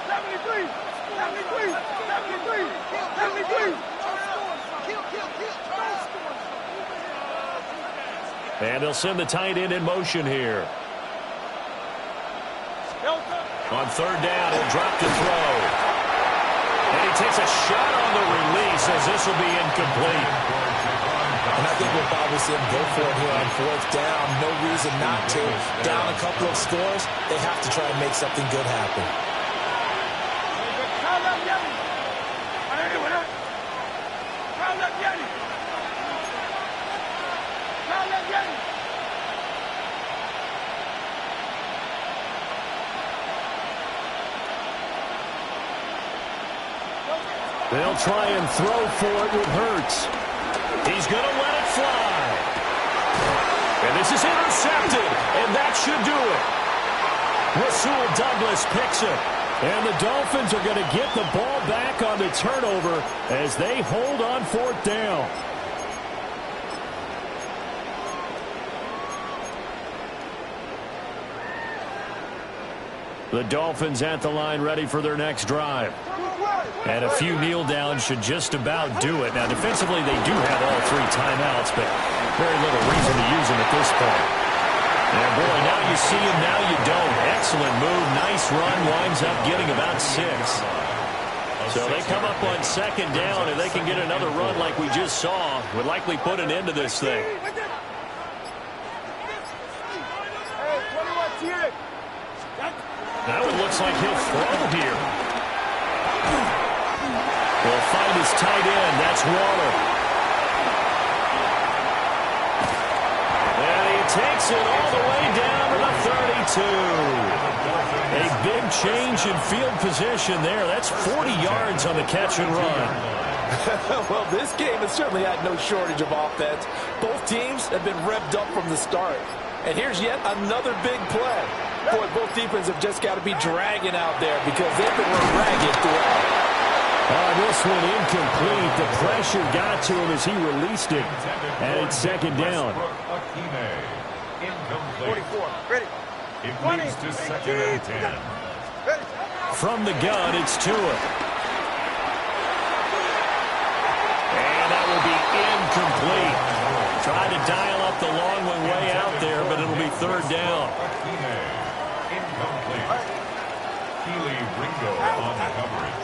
73, 73, 73, 73. And they'll send the tight end in motion here. On 3rd down, he'll drop to throw. And he takes a shot on the release as this will be incomplete. And I think we'll probably see him go for it here on 4th down. No reason not to. Down a couple of scores, they have to try and make something good happen. They'll try and throw for it with Hurts. He's going to let it fly. And this is intercepted, and that should do it. Rasul Douglas picks it. And the Dolphins are going to get the ball back on the turnover as they hold on 4th down. The Dolphins at the line ready for their next drive. And a few kneel downs should just about do it. Now, defensively, they do have all 3 timeouts, but very little reason to use them at this point. And, boy, now you see him, now you don't. Excellent move, nice run, winds up getting about 6. So they come up on 2nd down, and they can get another run like we just saw. Would likely put an end to this thing. Now it looks like he'll throw here. Will find his tight end. That's Waller. And he takes it all the way down to the 32. A big change in field position there. That's 40 yards on the catch and run. Well, this game has certainly had no shortage of offense. Both teams have been revved up from the start. And here's yet another big play. Boy, both defenses have just got to be dragging out there because they've been ragged throughout. This one incomplete. The pressure got to him as he released it. And it's 2nd down. 44. Ready. It leads to 2nd and 10. From the gun, it's Tua. And that will be incomplete. Trying to dial up the long one way out there, but it'll be 3rd down. Incomplete. Keely Ringo on the coverage.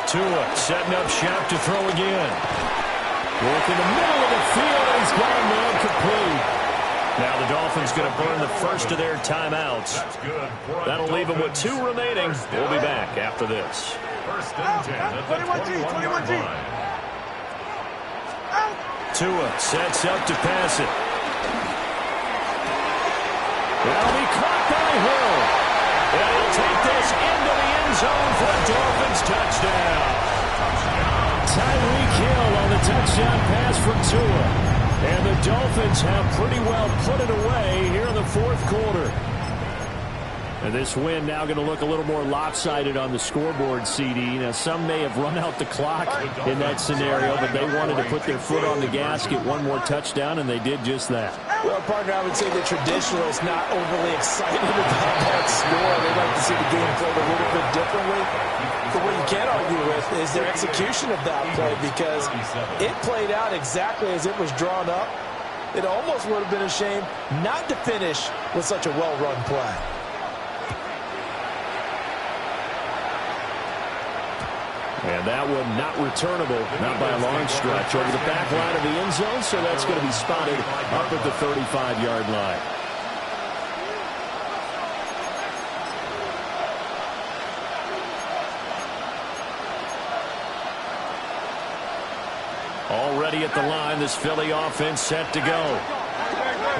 Tua setting up shop to throw again. Work in the middle of the field, and he's gone man complete. Now the Dolphins going to burn the first of their timeouts. That'll leave them with 2 remaining. We'll be back after this. 1st and 10 at the 21-yard line. Tua sets up to pass it. That'll be caught by Hill. And he'll take this into the end zone for a Dolphins touchdown. Tyreek Hill on the touchdown pass from Tua. And the Dolphins have pretty well put it away here in the 4th quarter. And this win now going to look a little more lopsided on the scoreboard, CD. Now, some may have run out the clock in that scenario, but they wanted to put their foot on the gas, get one more touchdown, and they did just that. Well, partner, I would say the traditionalists not overly excited about that score. They'd like to see the game played a little bit differently. But what you can't argue with is their execution of that play, because it played out exactly as it was drawn up. It almost would have been a shame not to finish with such a well-run play. And that one not returnable, not by a long stretch, over the back line of the end zone, so that's going to be spotted up at the 35-yard line. Already at the line, this Philly offense set to go.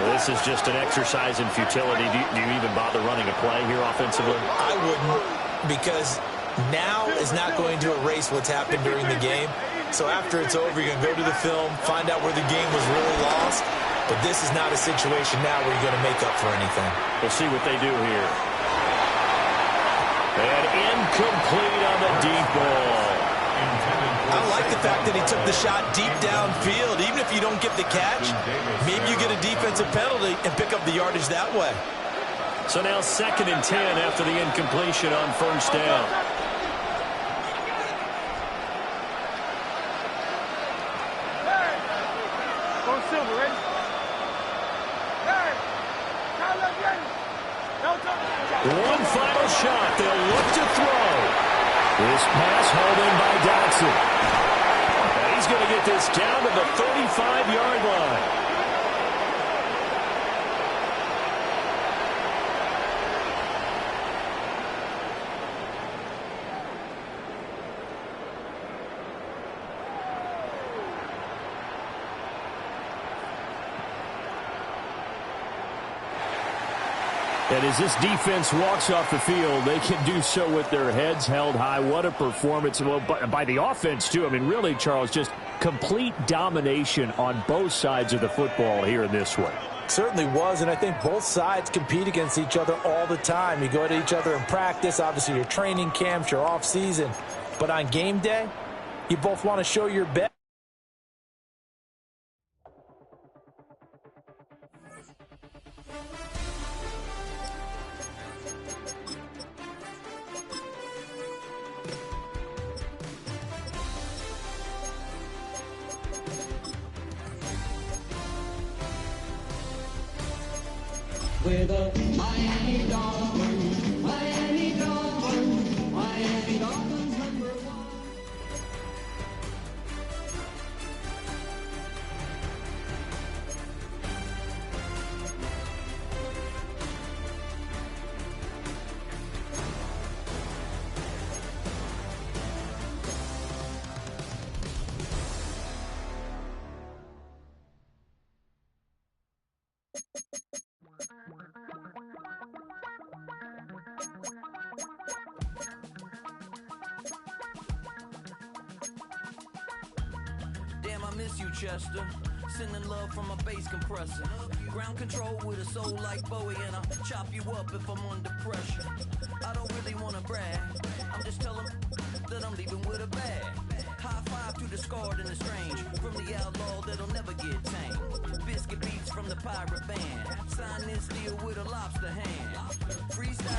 Well, this is just an exercise in futility. Do you even bother running a play here offensively? I wouldn't, because now is not going to erase what's happened during the game. So after it's over, you're going to go to the film, find out where the game was really lost. But this is not a situation now where you're going to make up for anything. We'll see what they do here. And incomplete on the deep ball. I like the fact that he took the shot deep downfield. Even if you don't get the catch, maybe you get a defensive penalty and pick up the yardage that way. So now 2nd and 10 after the incompletion on 1st down. One final shot. They'll look to throw. This pass hauled in by Dotson. And he's going to get this down to the 35-yard line. And as this defense walks off the field, they can do so with their heads held high. What a performance. Well, by the offense, too. I mean, really, Charles, just complete domination on both sides of the football here in this one. Certainly was, and I think both sides compete against each other all the time. You go to each other in practice, obviously your training camps, your off-season. But on game day, you both want to show your best. with a Miami Dolphins, Miami Dolphins, Miami Dolphins #1. Damn, I miss you, Chester. Sending love from a bass compressor. Ground control with a soul like Bowie, and I'll chop you up if I'm under pressure. I don't really wanna brag. I'm just telling that I'm leaving with a bag. High five to the scarred and the strange. From the outlaw that'll never get tamed. Biscuit beats from the pirate band. Sign this deal with a lobster hand. Freestyle.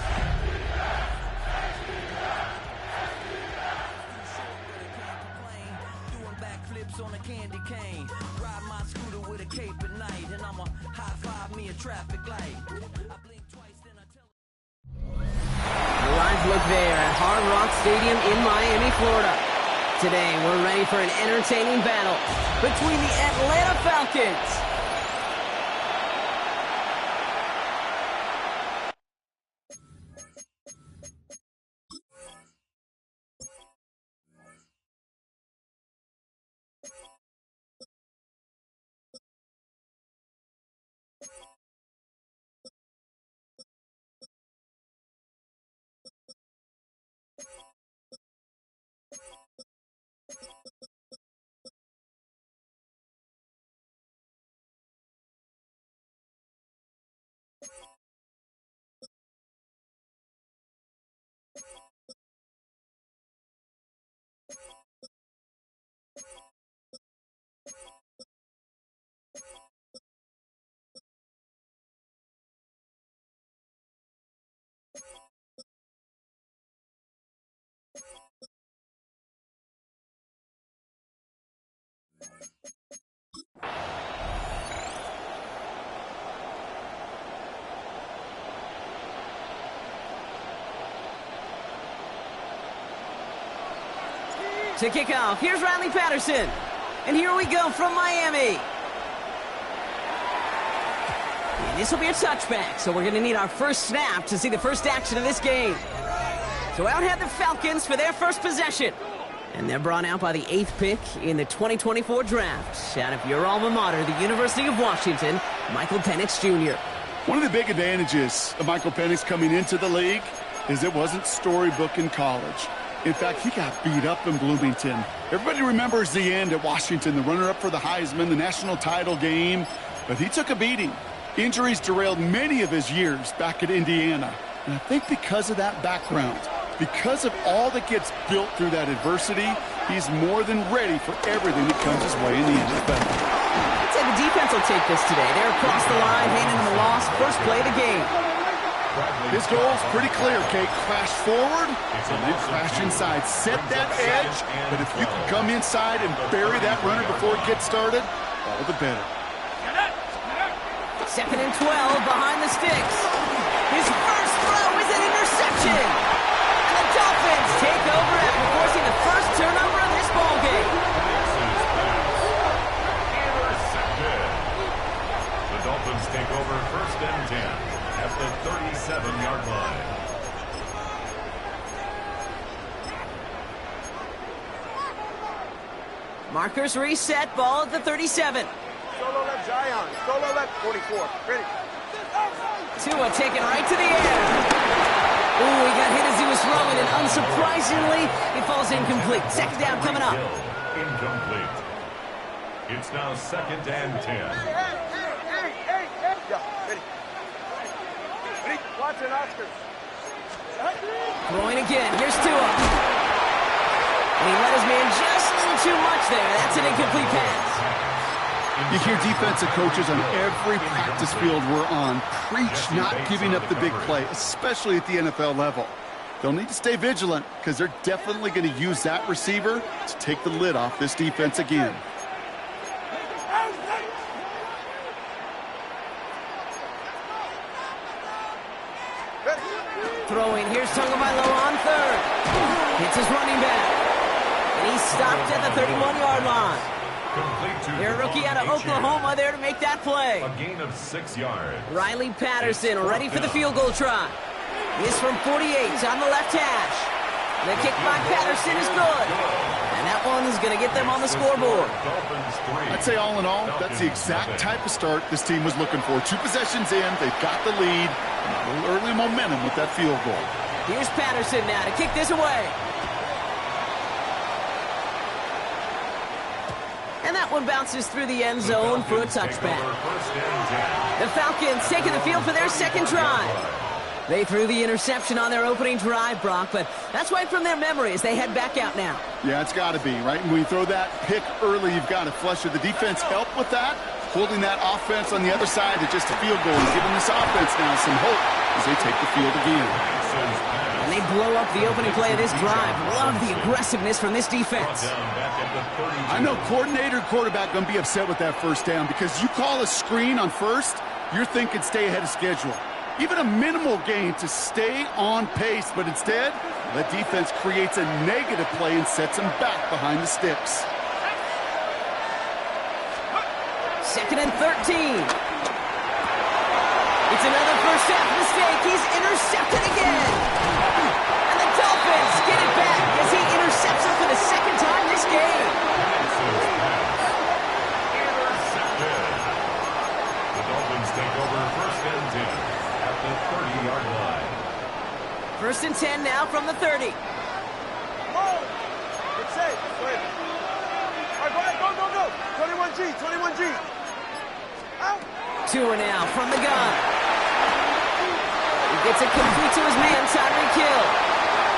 Backflips on a candy cane. Ride my scooter with a cape at night, and I'ma high five me a traffic light. I blink twice, then I tell. A live look there at Hard Rock Stadium in Miami, Florida. Today, we're ready for an entertaining battle between the Atlanta Falcons to kick off. Here's Riley Patterson. And here we go from Miami. And this will be a touchback, so we're going to need our first snap to see the first action of this game. So out head the Falcons for their first possession. And they're brought out by the 8th pick in the 2024 draft. Out of your alma mater, the University of Washington, Michael Penix Jr. One of the big advantages of Michael Penix coming into the league is it wasn't storybook in college. In fact, he got beat up in Bloomington. Everybody remembers the end at Washington, the runner-up for the Heisman, the national title game. But he took a beating. Injuries derailed many of his years back at Indiana. And I think because of that background, because of all that gets built through that adversity, he's more than ready for everything that comes his way in the NFL. I'd say the defense will take this today. They're across the line, handing them the loss, first play of the game. His goal is pretty clear, Kate. Crash forward and then crash inside. Set that edge, but if you can come inside and bury that runner before it gets started, all the better. 2nd and 12 behind the sticks. His first throw is an interception. And the Dolphins take over after forcing the first turnover of this ballgame. Intercepted. The Dolphins take over 1st and 10 at the 37-yard line. Markers reset, ball at the 37. Solo left Zion. Solo left 44. Ready. Tua taken right to the air. Ooh, he got hit as he was throwing, and unsurprisingly, he falls incomplete. 2nd down coming up. Incomplete. It's now 2nd and 10. Yeah, ready. Ready. Watson, Oscar. Throwing again. Here's Tua. And he let his man just a little too much there. That's an incomplete pass. You hear defensive coaches on every practice field we're on preach not giving up the big play, especially at the NFL level. They'll need to stay vigilant because they're definitely going to use that receiver to take the lid off this defense again. Throwing. Here's Tagovailoa on third. Hits his running back. And he's stopped at the 31-yard line. Their rookie out of Oklahoma there to make that play. A gain of 6 yards. Riley Patterson ready for the field goal try. This from 48 on the left hash. The kick by Patterson is good. And that one's going to get them on the scoreboard. I'd say all in all, that's the exact type of start this team was looking for. 2 possessions in, they've got the lead. A little early momentum with that field goal. Here's Patterson now to kick this away. And that one bounces through the end zone for a touchback. The Falcons taking the field for their second drive. They threw the interception on their opening drive, Brock, but that's right from their memory as they head back out now. Yeah, it's got to be, right? And when you throw that pick early, you've got to flush it. The defense helped with that, holding that offense on the other side to just a field goal and giving this offense now some hope as they take the field again. And they blow up the opening play of this drive. Love the aggressiveness from this defense. I know coordinator and quarterback going to be upset with that first down because you call a screen on first, you're thinking stay ahead of schedule. Even a minimal gain to stay on pace, but instead, the defense creates a negative play and sets them back behind the sticks. 2nd and 13. It's another first half mistake. He's intercepted again. And the Dolphins get it back as he intercepts him for the second time this game. Intercepted. The Dolphins take over 1st and 10. At the 30-yard line. 1st and 10 now from the 30. It's safe. Go ahead. All right, go. 21G. Out. Tua now from the gun. He gets it complete to his man, Tyreek Hill.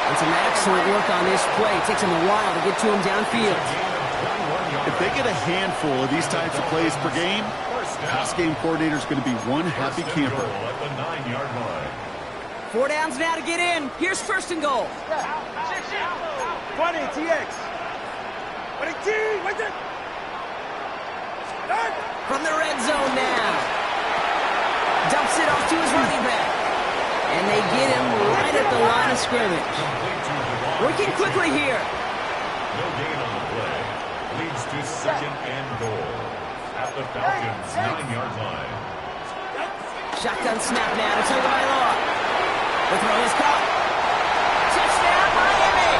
And some excellent work on this play. It takes him a while to get to him downfield. If they get a handful of these types of plays per game, pass game coordinator is going to be one happy camper. At the 9-yard line. 4 downs now to get in. Here's 1st and goal. 20, TX. 20T, right there. From the red zone now. Dumps it off to his running back. And they get him right at the line of scrimmage. Working quickly here. No gain on the play. Leads to 2nd and goal. At the Falcons' 9-yard line. Shotgun snap now to Tagovailoa. The throw is caught. Touchdown, Miami!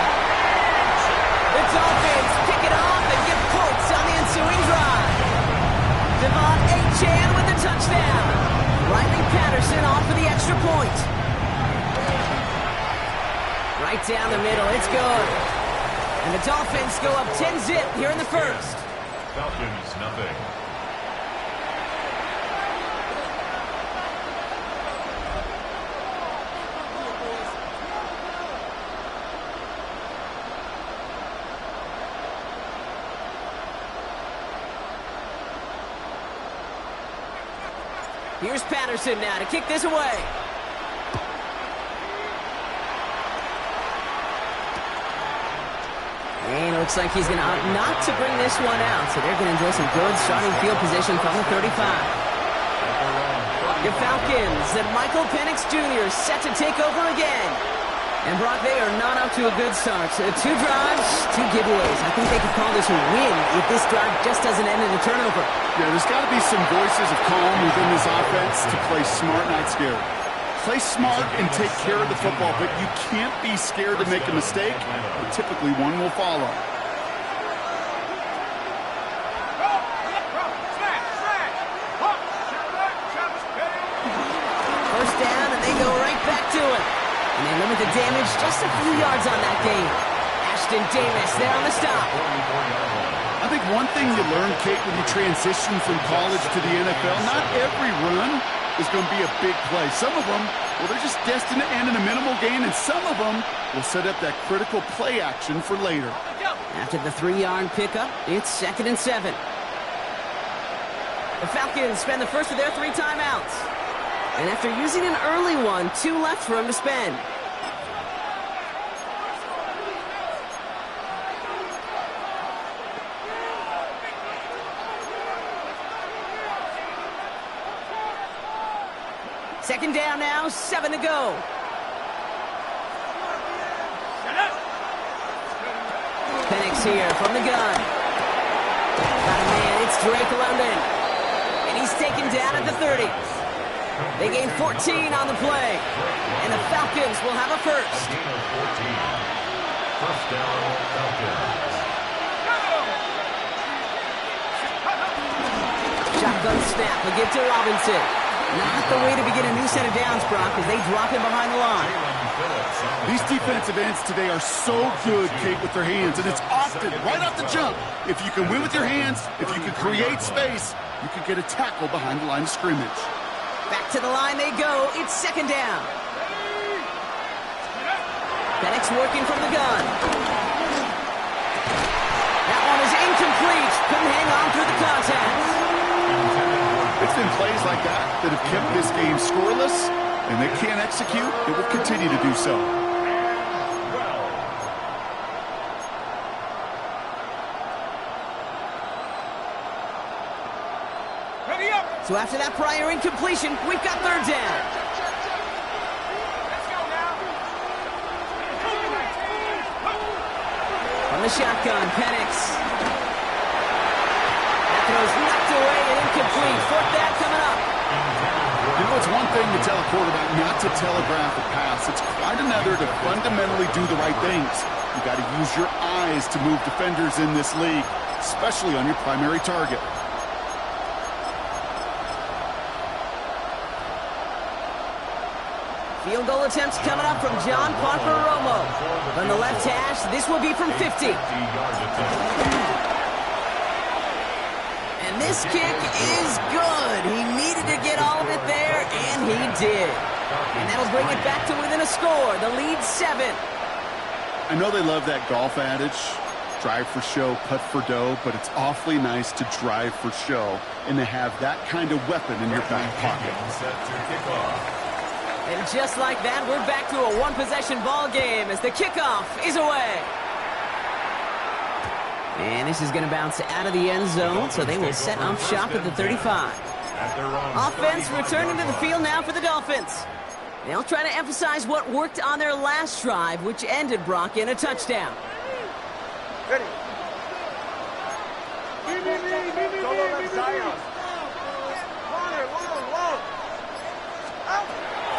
The Dolphins pick it off and get points on the ensuing drive. Devon Achane with the touchdown. Riley Patterson off for the extra point. Right down the middle, it's good. And the Dolphins go up 10-zip here in the first. Falcons, nothing. Here's Patterson now to kick this away. And it looks like he's going to opt not to bring this one out. So they're going to enjoy some good starting field position from the 35. The Falcons and Michael Penix Jr. set to take over again. And Brock, they are not up to a good start. So 2 drives, 2 giveaways. I think they could call this a win if this drive just doesn't end in a turnover. Yeah, there's got to be some voices of calm within this offense to play smart, not scared. Play smart and take care of the football, but you can't be scared to make a mistake. Typically, one will follow. First down, and they go right back to it. And they limit the damage just a few yards on that game. Ashton Davis there on the stop. I think one thing you learn, Kate, when you transition from college to the NFL, not every run is going to be a big play. Some of them, well, they're just destined to end in a minimal gain, and some of them will set up that critical play action for later. After the 3-yard pickup, it's 2nd and 7. The Falcons spend the first of their 3 timeouts. And after using an early one, 2 left for him to spend. Second down now, 7 to go. Penix here from the gun. Got a man, it's Drake London. And he's taken down at the 30. They gain 14 on the play. And the Falcons will have a first. First down, Falcons. Shotgun snap, will give to Robinson. Not the way to begin a new set of downs, Brock, as they drop him behind the line. These defensive ends today are so good, Kate, with their hands, and it's often right off the jump. If you can win with your hands, if you can create space, you can get a tackle behind the line of scrimmage. Back to the line they go. It's second down. Penix working from the gun. That one is incomplete. Couldn't hang on through the contact. It's been plays like that that have kept this game scoreless, and they can't execute. It will continue to do so. Ready up. So after that prior incompletion, we've got third down. Let's go now. From the shotgun, Penix. That throw's knocked away and incomplete. Fourth down coming up. You know, it's one thing to tell a quarterback not to telegraph a pass. It's quite another to fundamentally do the right things. You got to use your eyes to move defenders in this league, especially on your primary target. Field goal attempts coming up from John Ponferomo. On the left hash, this will be from 50. And this kick is good. He needed to get all of it there, and he did. And that'll bring it back to within a score. The lead 7. I know they love that golf adage, drive for show, putt for dough, but it's awfully nice to drive for show and to have that kind of weapon in your back pocket. Set to kick off. And just like that, we're back to a one-possession ball game as the kickoff is away. And this is going to bounce out of the end zone, so they will set up shop at the 35. Offense returning to the field now for the Dolphins. They'll try to emphasize what worked on their last drive, which ended, Brock, in a touchdown. Ready.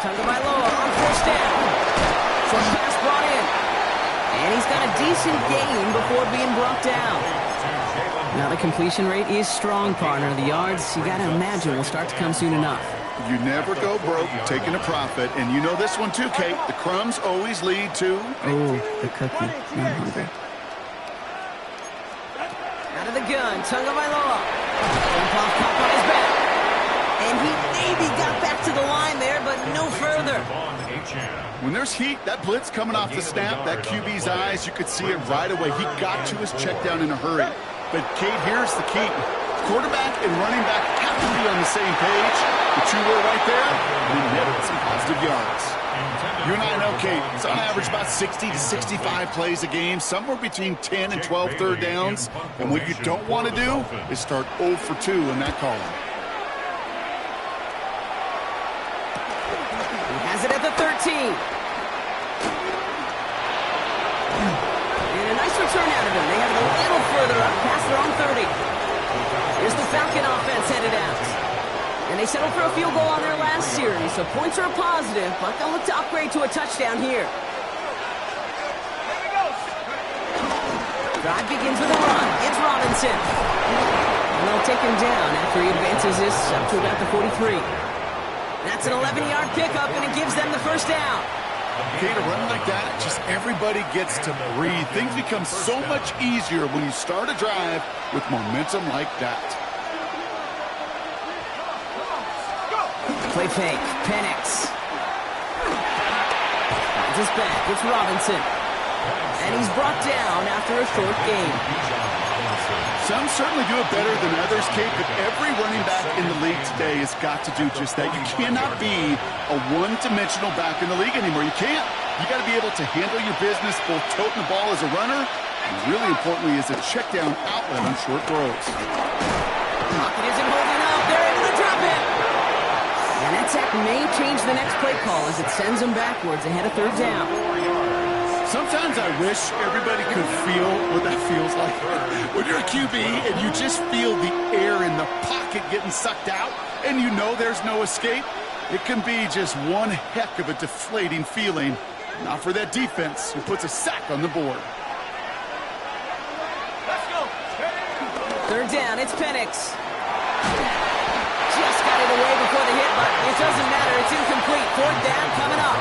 Tagovailoa on first down. Short pass brought in. And he's got a decent gain before being brought down. Now the completion rate is strong, partner. The yards, you got to imagine, will start to come soon enough. You never go broke taking a profit, and you know this one too, Kate. The crumbs always lead to... Oh, the cookie. Now I'm hungry. Out of the gun, Tagovailoa. Jump off, caught on his back. And he maybe got back to the line there, but no further. When there's heat, that blitz coming off the snap, that QB's eyes, you could see it right away. He got to his check down in a hurry. But, Kate, here's the key. Quarterback and running back have to be on the same page. The two were right there, and he netted some positive yards. You and I know, Kate, it's on average about 60 to 65 plays a game, somewhere between 10 and 12 third downs. And what you don't want to do is start 0 for 2 in that column. He has it at the 13. And a nice return out of him. They have it a little further up past their own 30. Here's the Falcon offense headed out. And they settled for a field goal on their last series, so points are a positive, but they'll look to upgrade to a touchdown here. Drive begins with a run. It's Robinson. And they'll take him down after he advances this up to about the 43. That's an 11-yard pickup, and it gives them the first down. Okay, to run like that, just everybody gets to breathe. Things become so much easier when you start a drive with momentum like that. Play fake. Penix. Finds his back. It's Robinson. And he's brought down after a short gain. Some certainly do it better than others, Kate, but every running back in the league today has got to do just that. You cannot be a one-dimensional back in the league anymore. You can't. You got to be able to handle your business, both toting the ball as a runner, and really importantly as a check-down outlet on short throws. Pocket isn't holding up. They're able to drop it. And that sack may change the next play call as it sends them backwards ahead of third down. Sometimes I wish everybody could feel what that feels like. When you're a QB and you just feel the air in the pocket getting sucked out and you know there's no escape, it can be just one heck of a deflating feeling. Not for that defense who puts a sack on the board. Let's go. Third down, it's Penix. Just got it away before the hit, but it doesn't matter. It's incomplete. Fourth down coming up.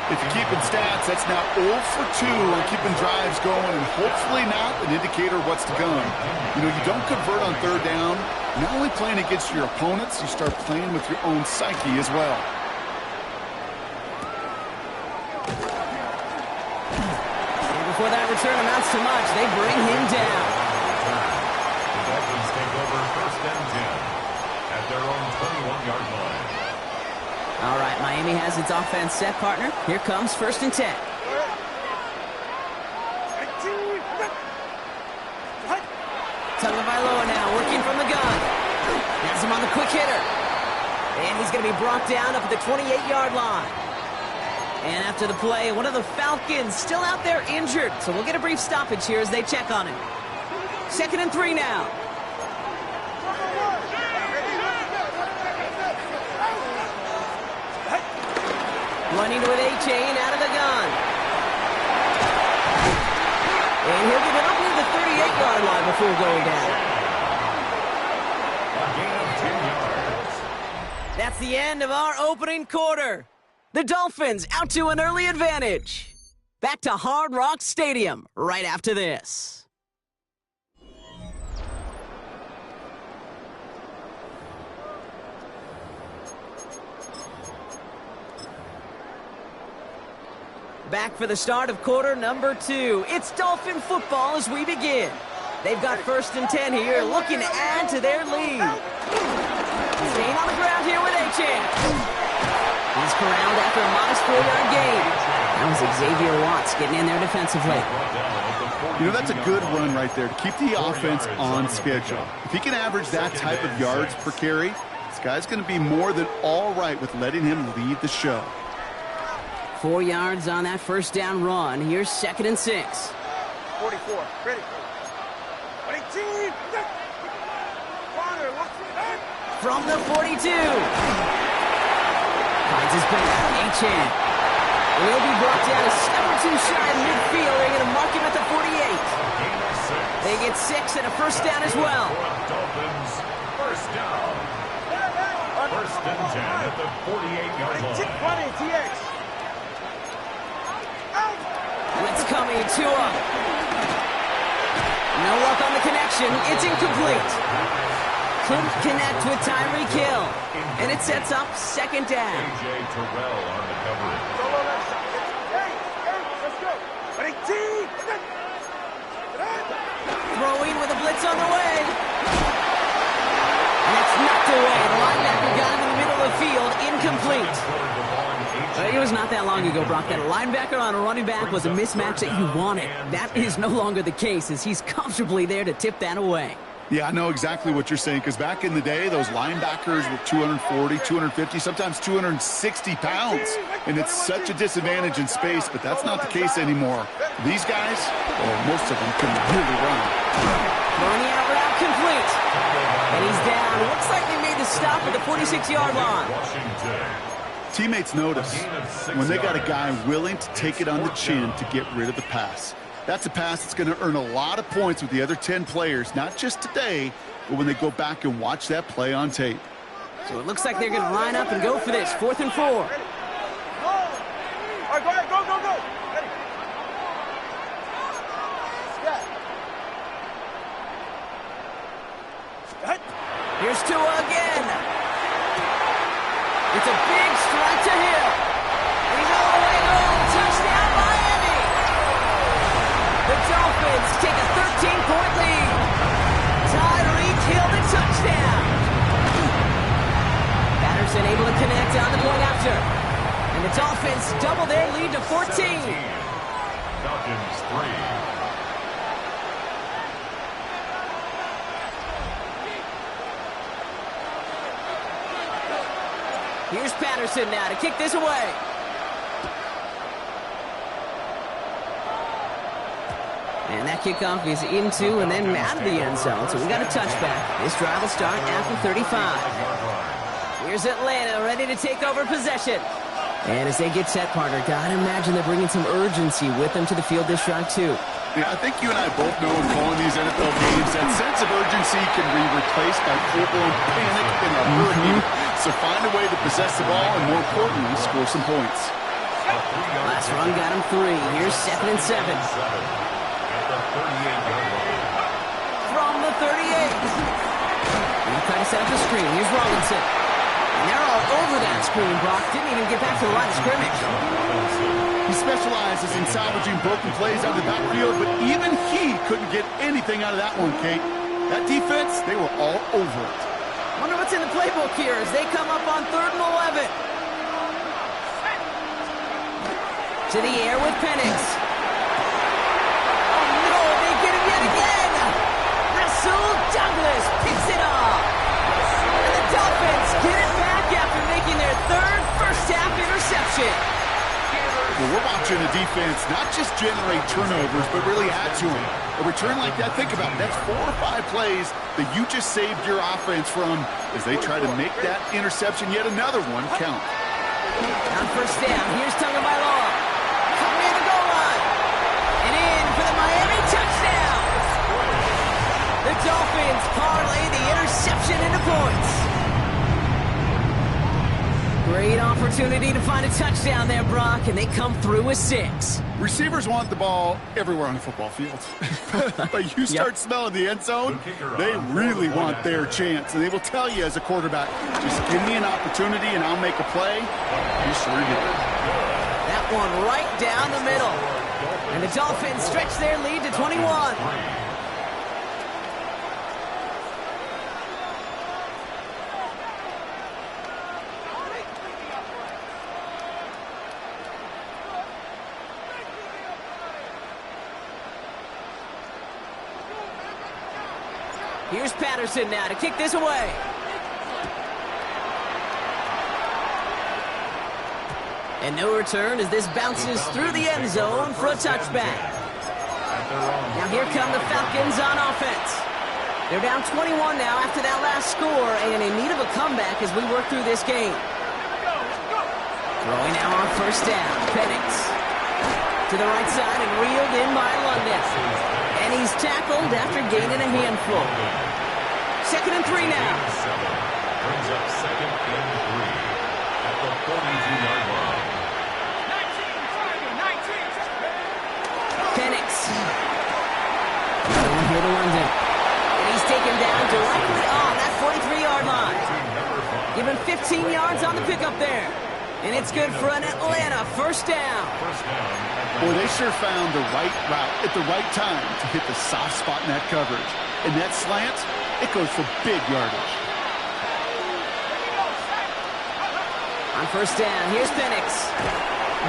If you're keeping stats, that's now 0 for 2 on keeping drives going, and hopefully not an indicator of what's to come. You know, you don't convert on third down. Not only playing against your opponents, you start playing with your own psyche as well. And before that return amounts to much, they bring him down. The Dolphins take over first and 10 at their own 21-yard line. All right, Miami has its offense set, partner. Here comes first and 10. Tagovailoa now working from the gun. Has him on the quick hitter. And he's going to be brought down up at the 28-yard line. And after the play, one of the Falcons still out there injured. So we'll get a brief stoppage here as they check on him. 2nd and 3 now. Running with A-Chain out of the gun. And he'll get it up near the 38-yard line before going down. A gain of 10 yards. That's the end of our opening quarter. The Dolphins out to an early advantage. Back to Hard Rock Stadium right after this. Back for the start of quarter number 2. It's Dolphin football as we begin. They've got first and 10 here, looking to add to their lead. Staying on the ground here with A-Chan. He's corralled after a modest 4-yard gain. That was Xavier Watts getting in there defensively. You know, that's a good run right there to keep the offense on schedule. If he can average that type of yards per carry, this guy's going to be more than all right with letting him lead the show. 4 yards on that first down run. Here's 2nd and 6. 44. Ready. 18. From the 42. Finds his back. A-Chan. He'll be brought down a step or two shy of midfield. They're going to mark him at the 48. They get 6 and a first down as well. Dolphins, first down. First and 10 at the 48-yard line. 20 TX. Blitz coming, Tua. No luck on the connection. It's incomplete. Couldn't connect with Tyreek Hill. And it sets up 2nd down. A.J. Terrell on the coverage. Solo left side. Hey, let's go. 18. Throwing with a blitz on the way. And it's knocked away. The linebacker got him in the middle of the field. Incomplete. It was not that long ago, Brock, that a linebacker on a running back was a mismatch that you wanted. That is no longer the case, as he's comfortably there to tip that away. Yeah, I know exactly what you're saying, because back in the day, those linebackers were 240, 250, sometimes 260 pounds. And it's such a disadvantage in space, but that's not the case anymore. These guys, well, most of them can really run. Throwing the out route complete. And he's down. Looks like they made the stop at the 46-yard line. Teammates notice when they got a guy willing to take it on the chin to get rid of the pass. That's a pass that's going to earn a lot of points with the other 10 players, not just today, but when they go back and watch that play on tape. So it looks like they're going to line up and go for this. 4th and 4. All right, go ahead, go. Ready. Here's Tua again. It's a big strike to Hill. And he's all the way home. Touchdown, Miami. The Dolphins take a 13-point lead. Tyreek Hill the touchdown. Patterson able to connect on the point after. And the Dolphins double their lead to 14. Falcons 3. Here's Patterson now to kick this away. And that kickoff is into and then out of the end zone. So we got a touchback. This drive will start after 35. Here's Atlanta ready to take over possession. And as they get set, partner, gotta imagine they're bringing some urgency with them to the field this drive, too. Yeah, I think you and I both know in calling these NFL games that sense of urgency can be replaced by full-blown panic in a hurry. So find a way to possess the ball and, more importantly, score some points. Last run got him 3. Here's 2nd and 7. From the 38. He's trying to set up the screen. Here's Robinson. And they're all over that screen, Brock. Didn't even get back to the line of scrimmage. He specializes in salvaging broken plays out of the backfield, but even he couldn't get anything out of that one, Kate. That defense, they were all over it. Wonder what's in the playbook here as they come up on 3rd and 11. To the air with Penix. Oh, no, they get him yet again. Rasul Douglas picks it off. And the Dolphins get it back after making their 3rd first-half interception. Well, we're watching the defense not just generate turnovers, but really add to them. A return like that, think about it, that's 4 or 5 plays that you just saved your offense from as they try to make that interception, yet another one, count. On 1st down, here's Tagovailoa. Coming in the goal line. And in for the Miami touchdown. The Dolphins parlay the interception into points. Great opportunity to find a touchdown there, Brock, and they come through with 6. Receivers want the ball everywhere on the football field. But you start smelling the end zone, they really want their chance. And they will tell you as a quarterback, just give me an opportunity and I'll make a play. You sure did. That one right down the middle. And the Dolphins stretch their lead to 21. Here's Patterson now to kick this away. And no return as this bounces through the end zone for a touchback. Now here come the Falcons on offense. They're down 21 now after that last score and in need of a comeback as we work through this game. Throwing now on 1st down. Penix to the right side and reeled in by London. And he's tackled after gaining a handful. 2nd and 3 now. Brings up 2nd and 3 at the 42-yard line. 19. Penix. Going here to London. And he's taken down directly on that 43-yard line. Give him 15 yards on the pickup there. And it's good for an Atlanta 1st down. Boy, they sure found the right route at the right time to hit the soft spot in that coverage. And that slant, it goes for big yardage. On 1st down, here's Penix.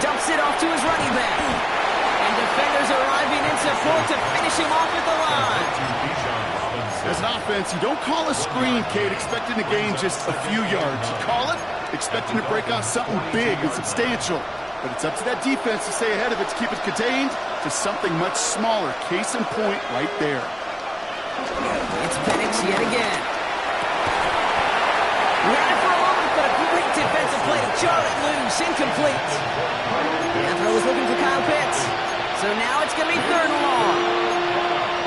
Dumps it off to his running back. And defenders arriving in support to finish him off at the line. As an offense, you don't call a screen, Kate, expecting to gain just a few yards. You call it expecting to break off something big and substantial. But it's up to that defense to stay ahead of it, to keep it contained to something much smaller. Case in point right there. It's Penix yet again. Ran it for a moment, but a great defensive play to jar it loose. Incomplete. That throw was looking for Kyle Pitts. So now it's going to be 3rd and long.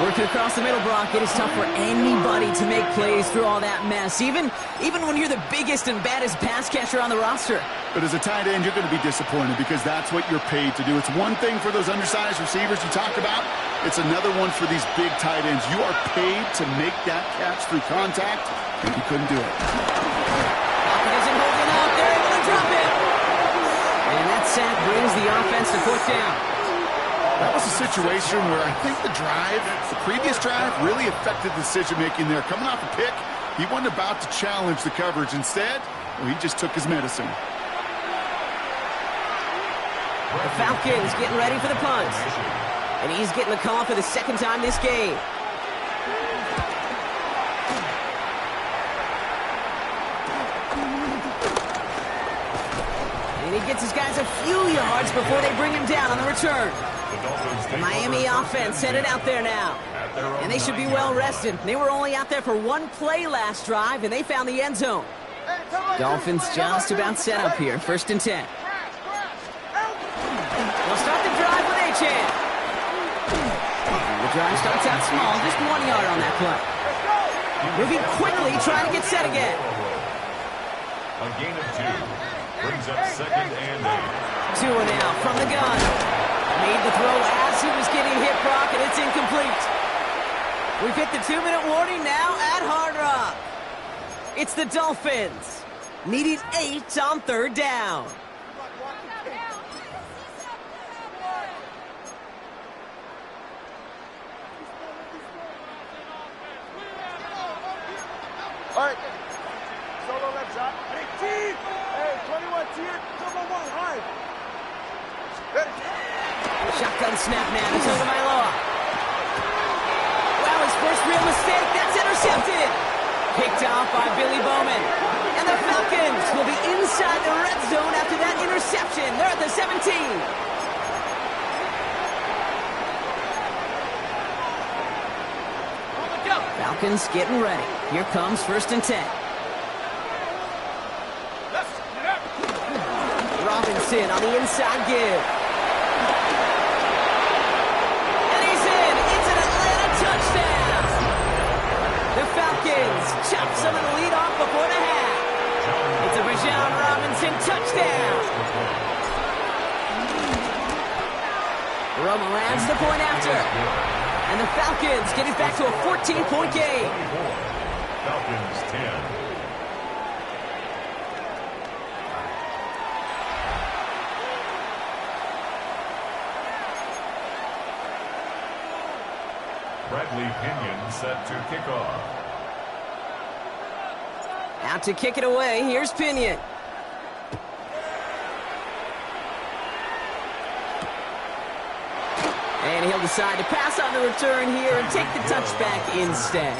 Working across the middle, Brock, it is tough for anybody to make plays through all that mess, even when you're the biggest and baddest pass catcher on the roster. But as a tight end, you're going to be disappointed because that's what you're paid to do. It's one thing for those undersized receivers you talk about. It's another one for these big tight ends. You are paid to make that catch through contact, and you couldn't do it. Pocket isn't holding out. They're able to drop it. And that sack brings the offense to 4th down. That was a situation where I think the previous drive, really affected the decision-making there. Coming off a pick, he wasn't about to challenge the coverage. Instead, well, he just took his medicine. The Falcons getting ready for the punt. And he's getting the call for the 2nd time this game. And And he gets his guys a few yards before they bring him down on the return. The Miami offense headed out there now. And they should be well rested. They were only out there for one play last drive, and they found the end zone. Dolphins just about set up here. 1st and 10. They'll start the drive with Achane. The drive starts out small, just 1 yard on that play. Moving quickly, trying to get set again. A gain of 2 brings up 2nd and 8. Tua now from the gun. Made the throw as he was getting hit, Brock, and it's incomplete. We've hit the 2-minute warning now at Hard Rock. It's the Dolphins, needing 8 on 3rd down. All right. Solo left side. Hey, team. Hey, 21 tier. Number 1 high. Ready. Shotgun snap now to Tagovailoa. Well, his first real mistake. That's intercepted. Picked off by Billy Bowman. And the Falcons will be inside the red zone after that interception. They're at the 17. Falcons getting ready. Here comes 1st and 10. Robinson on the inside give. And he's in. It's an Atlanta touchdown. The Falcons chop some of the lead off before the half. It's a Bijan Robinson touchdown. Romo adds the point after. And the Falcons get it back to a 14-point game. Falcons 10. Bradley Pinion set to kick off. Out to kick it away. Here's Pinion. And he'll decide to pass on the return here and take the touchback instead.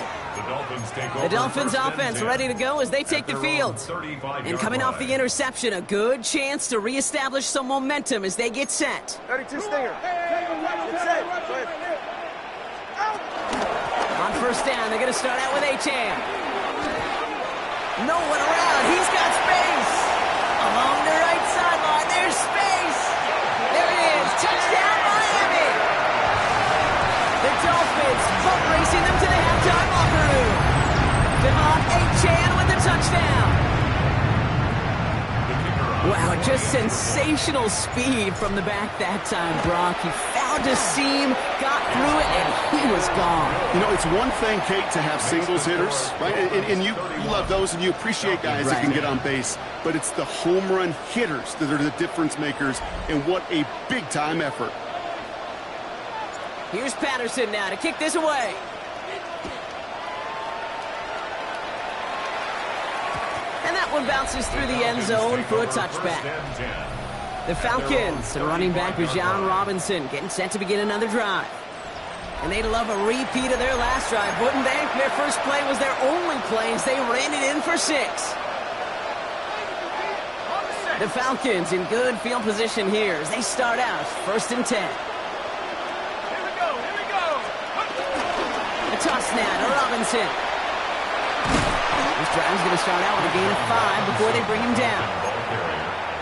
The Dolphins offense ready to go as they take the field. And coming off the interception, a good chance to reestablish some momentum as they get set. 32 Stinger. Get set. On 1st down, they're going to start out with Achane. No one around. He's got space. Along the right sideline, there's space. There it is. Touchdown, Miami. The Dolphins boat racing them to the halftime locker room. Achane with the touchdown. Wow, just sensational speed from the back that time, Brock. He found a seam, got through it, and he was gone. You know, it's one thing, Kate, to have singles hitters, right? And you love those, and you appreciate guys that can get on base. But it's the home run hitters that are the difference makers, and what a big-time effort. Here's Patterson now to kick this away. And that one bounces through the end zone for a touchback. The Falcons and running back Bijan Robinson getting set to begin another drive. And they'd love a repeat of their last drive, wouldn't they? Their first play was their only play as they ran it in for 6. The Falcons in good field position here as they start out 1st and 10. Here we go. A toss now to Robinson. This drive's going to start out with a gain of 5 before they bring him down.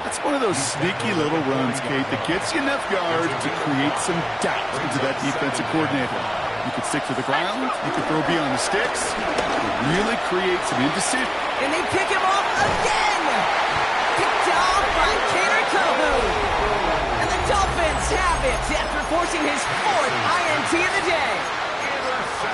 That's one of those sneaky little runs, Kate, that gets you enough yards to create some doubt into that defensive coordinator. You could stick to the ground, you could throw beyond the sticks, really create some indecision. And they pick him off again! Picked off by Kader Kobu. And the Dolphins have it after forcing his 4th INT of the day.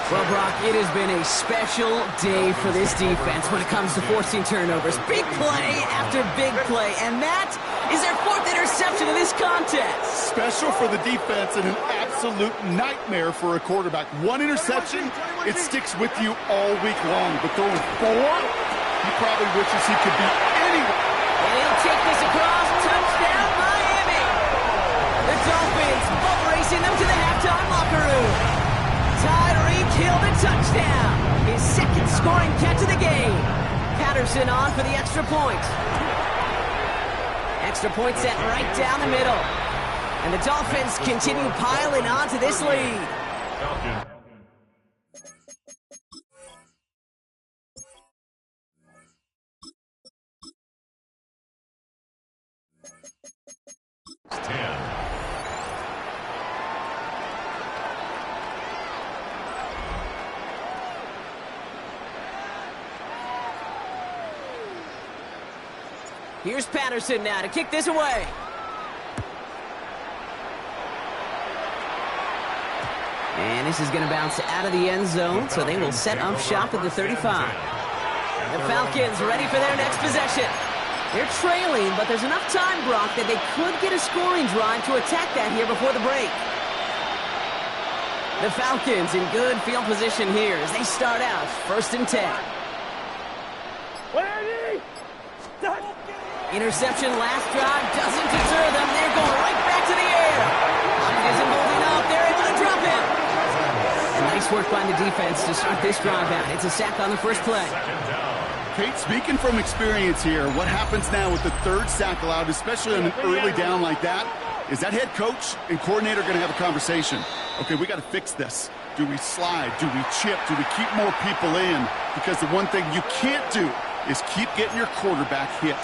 Well, Brock, it has been a special day for this defense when it comes to forcing turnovers. Big play after big play, and that is their 4th interception of this contest. Special for the defense and an absolute nightmare for a quarterback. 1 interception, it sticks with you all week long. But throwing 4, he probably wishes he could be anywhere. And he'll take this across. Touchdown, Miami. The Dolphins boat racing them to the halftime locker room. Tyreek Hill the touchdown. His 2nd scoring catch of the game. Patterson on for the extra point. Extra point set right down the middle. And the Dolphins continue piling onto this lead. Falcons. Here's Patterson now to kick this away. And this is going to bounce out of the end zone, so they will set up shop at the 35. The Falcons ready for their next possession. They're trailing, but there's enough time, Brock, that they could get a scoring drive to attack that here before the break. The Falcons in good field position here as they start out 1st and 10. Interception last drive doesn't deter them. They're going right back to the air. Hunt isn't holding up. They're able to drop it. And nice work by the defense to start this drive out. It's a sack on the first play. Kate, speaking from experience here, what happens now with the 3rd sack allowed, especially on an early down like that, is that head coach and coordinator going to have a conversation. Okay, we got to fix this. Do we slide? Do we chip? Do we keep more people in? Because the one thing you can't do is keep getting your quarterback hit.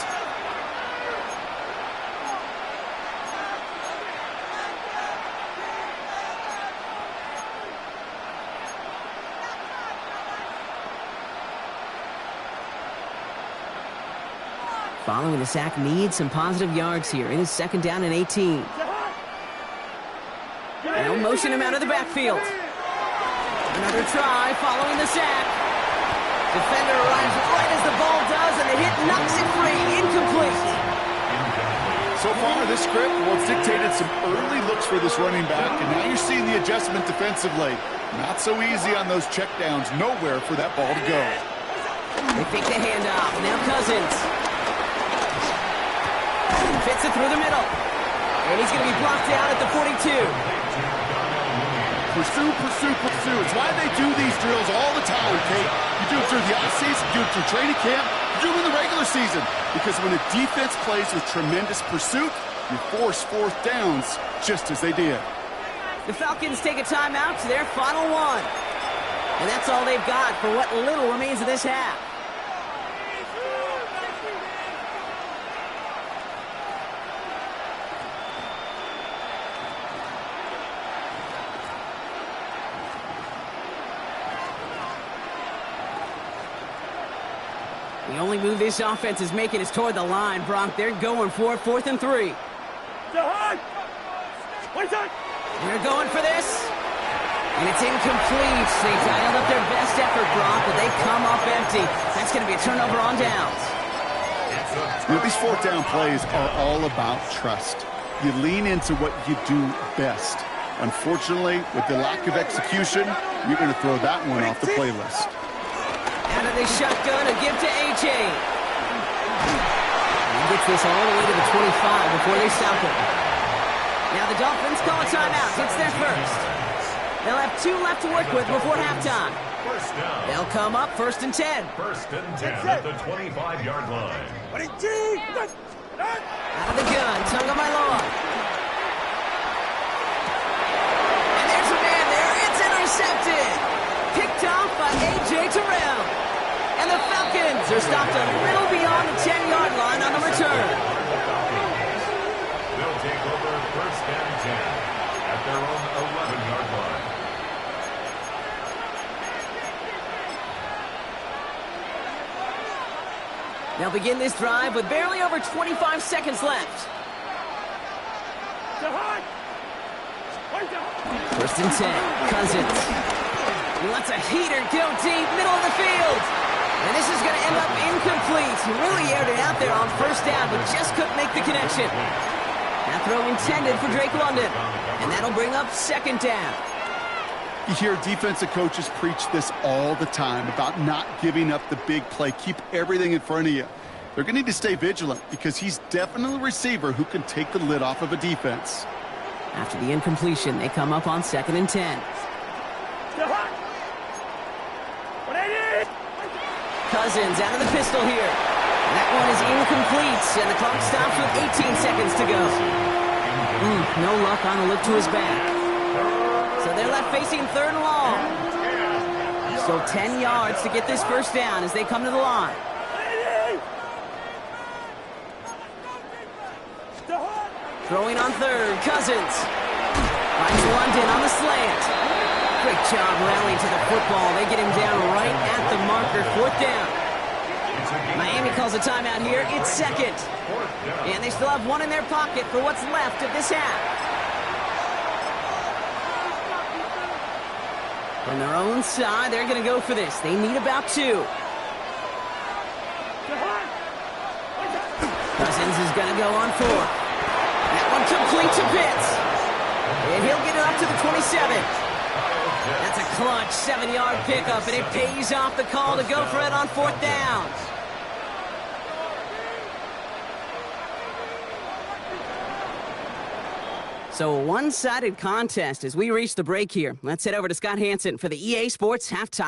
Following the sack needs some positive yards here. It is 2nd down and 18. They'll motion him out of the backfield. Another try following the sack. Defender arrives right as the ball does, and the hit knocks it free. Incomplete. So far, this script, well, it's dictated some early looks for this running back, and now you're seeing the adjustment defensively. Not so easy on those checkdowns. Nowhere for that ball to go. They fake the handoff. Now Cousins. Fits it through the middle. And he's going to be blocked out at the 42. Pursue, pursue, pursue. It's why they do these drills all the time, Kate. You do it through the offseason, you do it through training camp, you do it in the regular season. Because when a defense plays with tremendous pursuit, you force 4th downs just as they did. The Falcons take a timeout to their final one. And that's all they've got for what little remains of this half. The only move this offense is making is toward the line, Bronk. They're going for it, 4th and 3. They're going for this. And it's incomplete. They dialed up their best effort, Bronk, but they come up empty. That's going to be a turnover on downs. You know, these 4th down plays are all about trust. You lean into what you do best. Unfortunately, with the lack of execution, you're going to throw that one off the playlist. Out of the shotgun and give to A.J. He gets this all the way to the 25 before they stop him. Now the Dolphins call a timeout. It's their first. They'll have 2 left to work with before halftime. They'll come up 1st and 10. 1st and 10 at the 25-yard line. Out of the gun, Tagovailoa. And there's a man there. It's intercepted. Picked off by A.J. Terrell. And the Falcons are stopped a little beyond the 10-yard line on the return. They'll take over 1st and 10 at their own 11-yard line. They'll begin this drive with barely over 25 seconds left. 1st and 10. Cousins. He lets a heater go deep, middle of the field. And this is going to end up incomplete. He really aired it out there on 1st down, but just couldn't make the connection. That throw intended for Drake London. And that'll bring up 2nd down. You hear defensive coaches preach this all the time about not giving up the big play. Keep everything in front of you. They're going to need to stay vigilant because he's definitely a receiver who can take the lid off of a defense. After the incompletion, they come up on 2nd and 10. Cousins out of the pistol here. That one is incomplete, and the clock stops with 18 seconds to go. No luck on the look to his back. So they're left facing third and long. So 10 yards to get this first down as they come to the line. Throwing on third, Cousins. Finds London on the slant. Great job rallying to the football. They get him down right at the marker, fourth down. Miami calls a timeout here. It's second. And they still have one in their pocket for what's left of this half. On their own side, they're going to go for this. They need about 2. Cousins is going to go on 4. That one complete to Pitts. And he'll get it up to the 27. That's a clutch 7-yard pickup, and it pays off the call to go for it on 4th down. So a one-sided contest as we reach the break here. Let's head over to Scott Hansen for the EA Sports Halftime